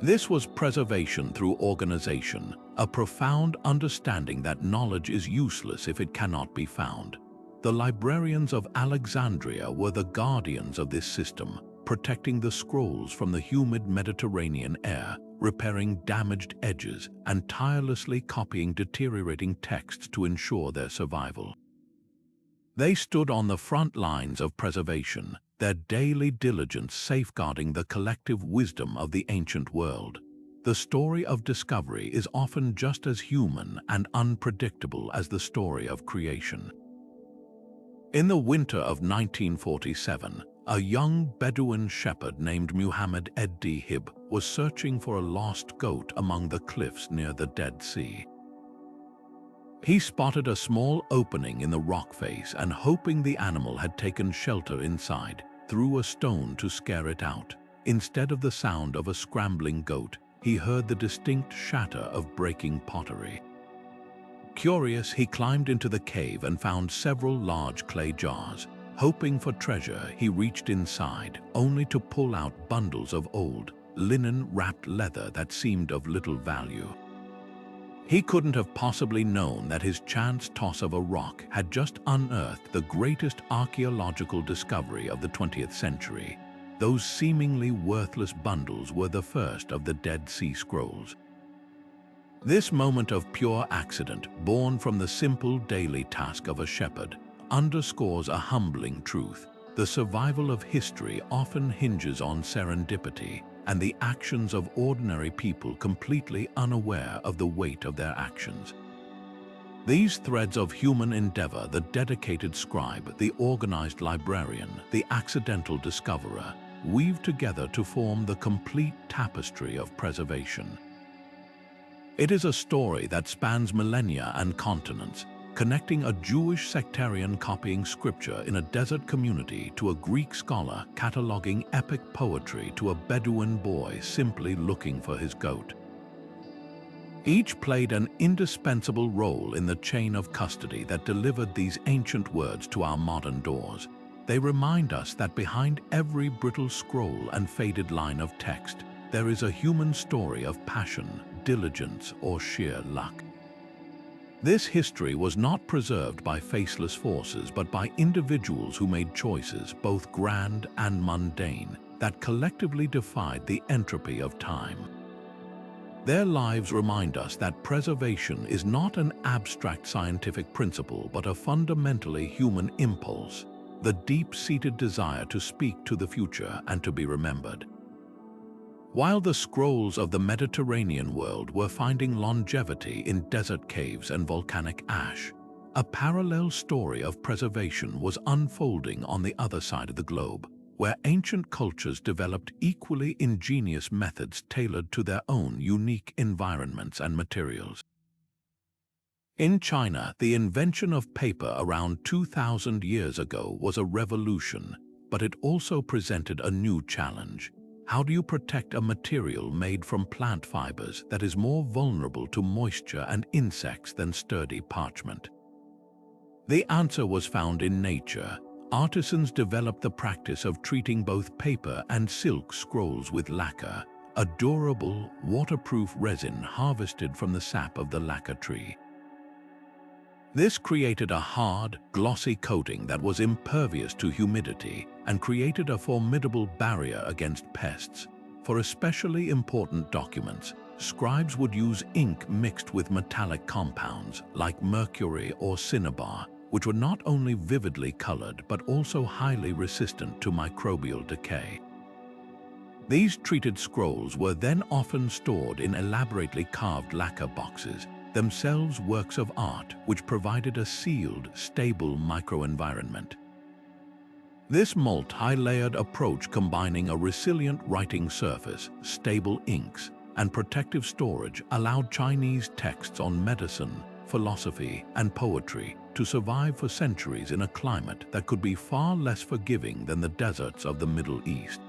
This was preservation through organization, a profound understanding that knowledge is useless if it cannot be found. The librarians of Alexandria were the guardians of this system, protecting the scrolls from the humid Mediterranean air, repairing damaged edges, and tirelessly copying deteriorating texts to ensure their survival. They stood on the front lines of preservation, their daily diligence safeguarding the collective wisdom of the ancient world. The story of discovery is often just as human and unpredictable as the story of creation. In the winter of 1947, a young Bedouin shepherd named Muhammad ed-Dihib was searching for a lost goat among the cliffs near the Dead Sea. He spotted a small opening in the rock face and, hoping the animal had taken shelter inside, threw a stone to scare it out. Instead of the sound of a scrambling goat, he heard the distinct shatter of breaking pottery. Curious, he climbed into the cave and found several large clay jars. Hoping for treasure, he reached inside, only to pull out bundles of old, linen-wrapped leather that seemed of little value. He couldn't have possibly known that his chance toss of a rock had just unearthed the greatest archaeological discovery of the 20th century. Those seemingly worthless bundles were the first of the Dead Sea Scrolls. This moment of pure accident, born from the simple daily task of a shepherd, underscores a humbling truth. The survival of history often hinges on serendipity and the actions of ordinary people completely unaware of the weight of their actions. These threads of human endeavor, the dedicated scribe, the organized librarian, the accidental discoverer, weave together to form the complete tapestry of preservation. It is a story that spans millennia and continents, connecting a Jewish sectarian copying scripture in a desert community to a Greek scholar cataloging epic poetry to a Bedouin boy simply looking for his goat. Each played an indispensable role in the chain of custody that delivered these ancient words to our modern doors. They remind us that behind every brittle scroll and faded line of text, there is a human story of passion, diligence, or sheer luck. This history was not preserved by faceless forces, but by individuals who made choices, both grand and mundane, that collectively defied the entropy of time. Their lives remind us that preservation is not an abstract scientific principle, but a fundamentally human impulse, the deep-seated desire to speak to the future and to be remembered. While the scrolls of the Mediterranean world were finding longevity in desert caves and volcanic ash, a parallel story of preservation was unfolding on the other side of the globe, where ancient cultures developed equally ingenious methods tailored to their own unique environments and materials. In China, the invention of paper around 2,000 years ago was a revolution, but it also presented a new challenge. How do you protect a material made from plant fibers that is more vulnerable to moisture and insects than sturdy parchment? The answer was found in nature. Artisans developed the practice of treating both paper and silk scrolls with lacquer, a durable, waterproof resin harvested from the sap of the lacquer tree. This created a hard, glossy coating that was impervious to humidity and created a formidable barrier against pests. For especially important documents, scribes would use ink mixed with metallic compounds like mercury or cinnabar, which were not only vividly colored but also highly resistant to microbial decay. These treated scrolls were then often stored in elaborately carved lacquer boxes, themselves works of art which provided a sealed, stable microenvironment. This multi-layered approach, combining a resilient writing surface, stable inks, and protective storage, allowed Chinese texts on medicine, philosophy, and poetry to survive for centuries in a climate that could be far less forgiving than the deserts of the Middle East.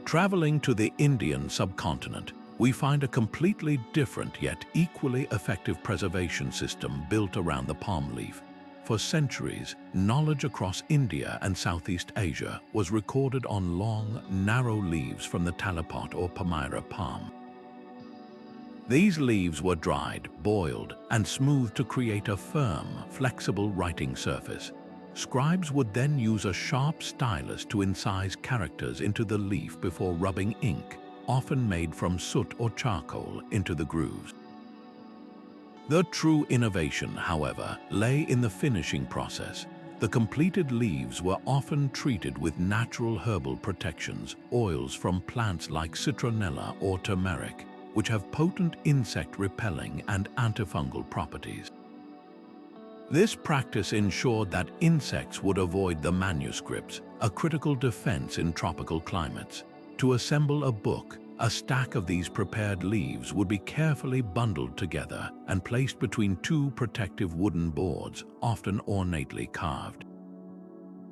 Traveling to the Indian subcontinent, we find a completely different yet equally effective preservation system built around the palm leaf. For centuries, knowledge across India and Southeast Asia was recorded on long, narrow leaves from the talipot or papyri palm. These leaves were dried, boiled, and smoothed to create a firm, flexible writing surface. Scribes would then use a sharp stylus to incise characters into the leaf before rubbing ink, often made from soot or charcoal, into the grooves. The true innovation, however, lay in the finishing process. The completed leaves were often treated with natural herbal protections, oils from plants like citronella or turmeric, which have potent insect-repelling and antifungal properties. This practice ensured that insects would avoid the manuscripts, a critical defense in tropical climates. To assemble a book, a stack of these prepared leaves would be carefully bundled together and placed between two protective wooden boards, often ornately carved.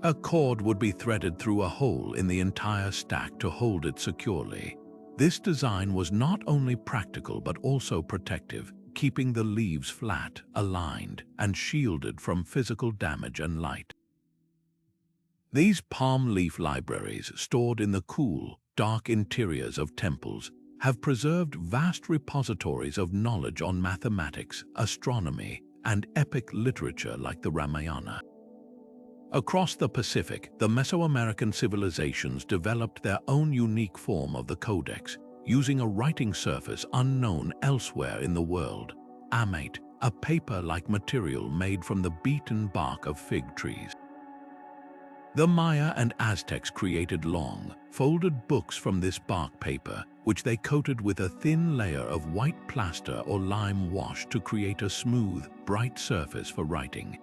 A cord would be threaded through a hole in the entire stack to hold it securely. This design was not only practical but also protective, keeping the leaves flat, aligned, and shielded from physical damage and light. These palm leaf libraries, stored in the cool, dark interiors of temples, have preserved vast repositories of knowledge on mathematics, astronomy, and epic literature like the Ramayana. Across the Pacific, the Mesoamerican civilizations developed their own unique form of the codex, using a writing surface unknown elsewhere in the world, amate, a paper-like material made from the beaten bark of fig trees. The Maya and Aztecs created long, folded books from this bark paper, which they coated with a thin layer of white plaster or lime wash to create a smooth, bright surface for writing.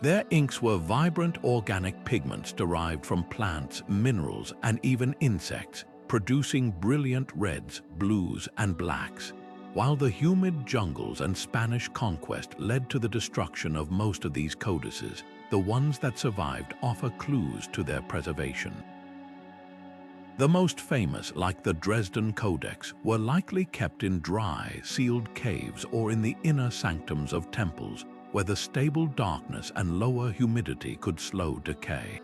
Their inks were vibrant organic pigments derived from plants, minerals, and even insects, producing brilliant reds, blues, and blacks. While the humid jungles and Spanish conquest led to the destruction of most of these codices, the ones that survived offer clues to their preservation. The most famous, like the Dresden Codex, were likely kept in dry, sealed caves or in the inner sanctums of temples, where the stable darkness and lower humidity could slow decay.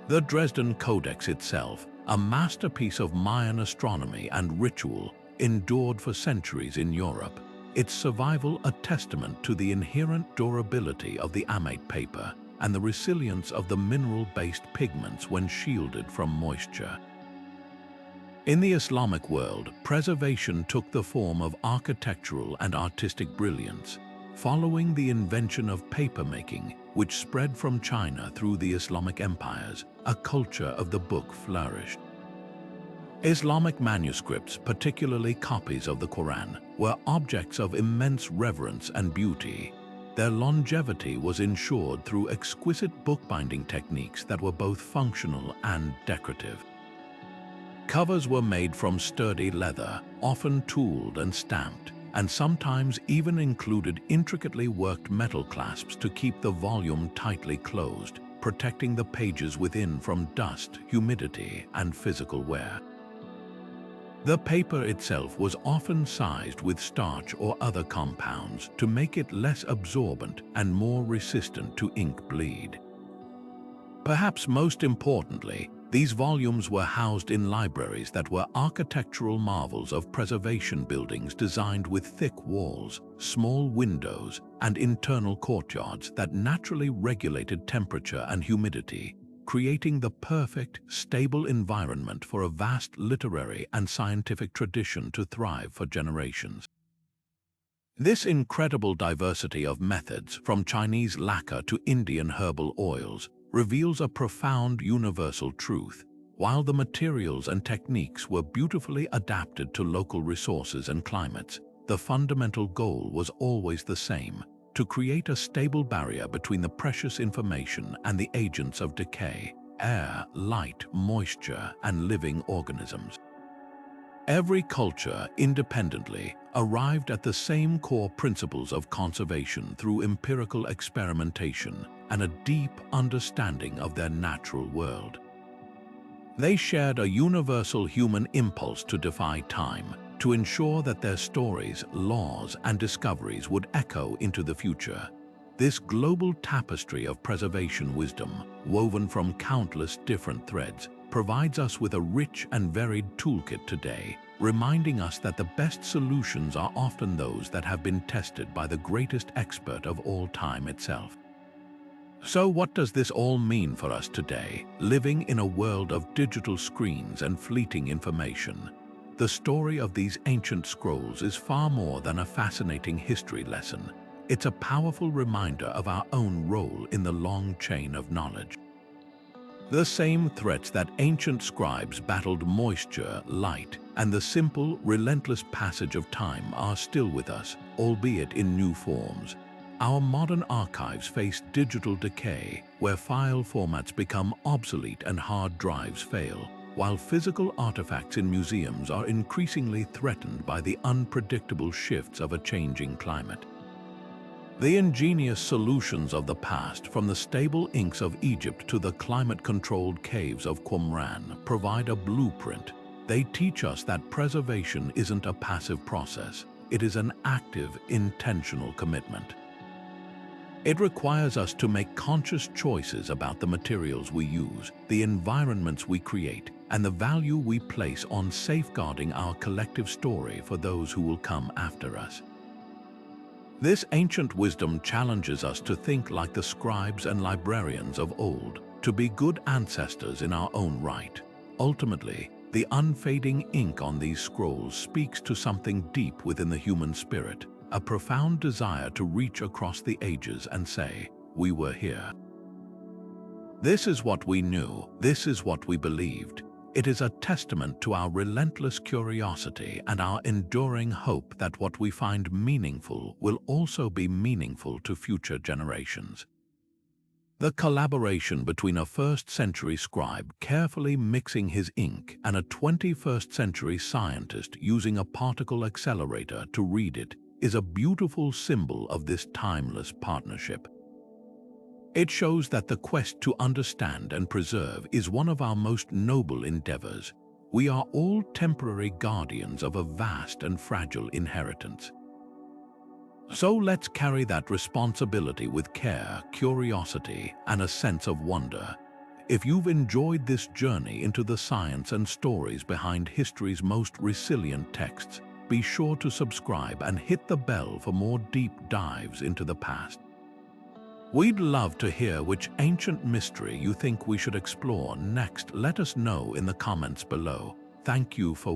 The Dresden Codex itself, a masterpiece of Mayan astronomy and ritual, endured for centuries in Europe, its survival a testament to the inherent durability of the amate paper and the resilience of the mineral-based pigments when shielded from moisture. In the Islamic world, preservation took the form of architectural and artistic brilliance. Following the invention of papermaking, which spread from China through the Islamic empires, a culture of the book flourished. Islamic manuscripts, particularly copies of the Quran, were objects of immense reverence and beauty. Their longevity was ensured through exquisite bookbinding techniques that were both functional and decorative. Covers were made from sturdy leather, often tooled and stamped, and sometimes even included intricately worked metal clasps to keep the volume tightly closed, protecting the pages within from dust, humidity, and physical wear. The paper itself was often sized with starch or other compounds to make it less absorbent and more resistant to ink bleed. Perhaps most importantly, these volumes were housed in libraries that were architectural marvels of preservation buildings designed with thick walls, small windows, and internal courtyards that naturally regulated temperature and humidity, creating the perfect, stable environment for a vast literary and scientific tradition to thrive for generations. This incredible diversity of methods, from Chinese lacquer to Indian herbal oils, reveals a profound universal truth. While the materials and techniques were beautifully adapted to local resources and climates, the fundamental goal was always the same: to create a stable barrier between the precious information and the agents of decay, air, light, moisture, and living organisms. Every culture, independently, arrived at the same core principles of conservation through empirical experimentation and a deep understanding of their natural world. They shared a universal human impulse to defy time, to ensure that their stories, laws, and discoveries would echo into the future. This global tapestry of preservation wisdom, woven from countless different threads, provides us with a rich and varied toolkit today, reminding us that the best solutions are often those that have been tested by the greatest expert of all time itself. So what does this all mean for us today, living in a world of digital screens and fleeting information? The story of these ancient scrolls is far more than a fascinating history lesson. It's a powerful reminder of our own role in the long chain of knowledge. The same threats that ancient scribes battled: moisture, light, and the simple, relentless passage of time are still with us, albeit in new forms. Our modern archives face digital decay, where file formats become obsolete and hard drives fail, while physical artifacts in museums are increasingly threatened by the unpredictable shifts of a changing climate. The ingenious solutions of the past, from the stable inks of Egypt to the climate-controlled caves of Qumran, provide a blueprint. They teach us that preservation isn't a passive process. It is an active, intentional commitment. It requires us to make conscious choices about the materials we use, the environments we create, and the value we place on safeguarding our collective story for those who will come after us. This ancient wisdom challenges us to think like the scribes and librarians of old, to be good ancestors in our own right. Ultimately, the unfading ink on these scrolls speaks to something deep within the human spirit, a profound desire to reach across the ages and say, "We were here. This is what we knew, this is what we believed." It is a testament to our relentless curiosity and our enduring hope that what we find meaningful will also be meaningful to future generations. The collaboration between a first-century scribe carefully mixing his ink and a 21st-century scientist using a particle accelerator to read it is a beautiful symbol of this timeless partnership. It shows that the quest to understand and preserve is one of our most noble endeavors. We are all temporary guardians of a vast and fragile inheritance. So let's carry that responsibility with care, curiosity, and a sense of wonder. If you've enjoyed this journey into the science and stories behind history's most resilient texts, be sure to subscribe and hit the bell for more deep dives into the past. We'd love to hear which ancient mystery you think we should explore next. Let us know in the comments below. Thank you for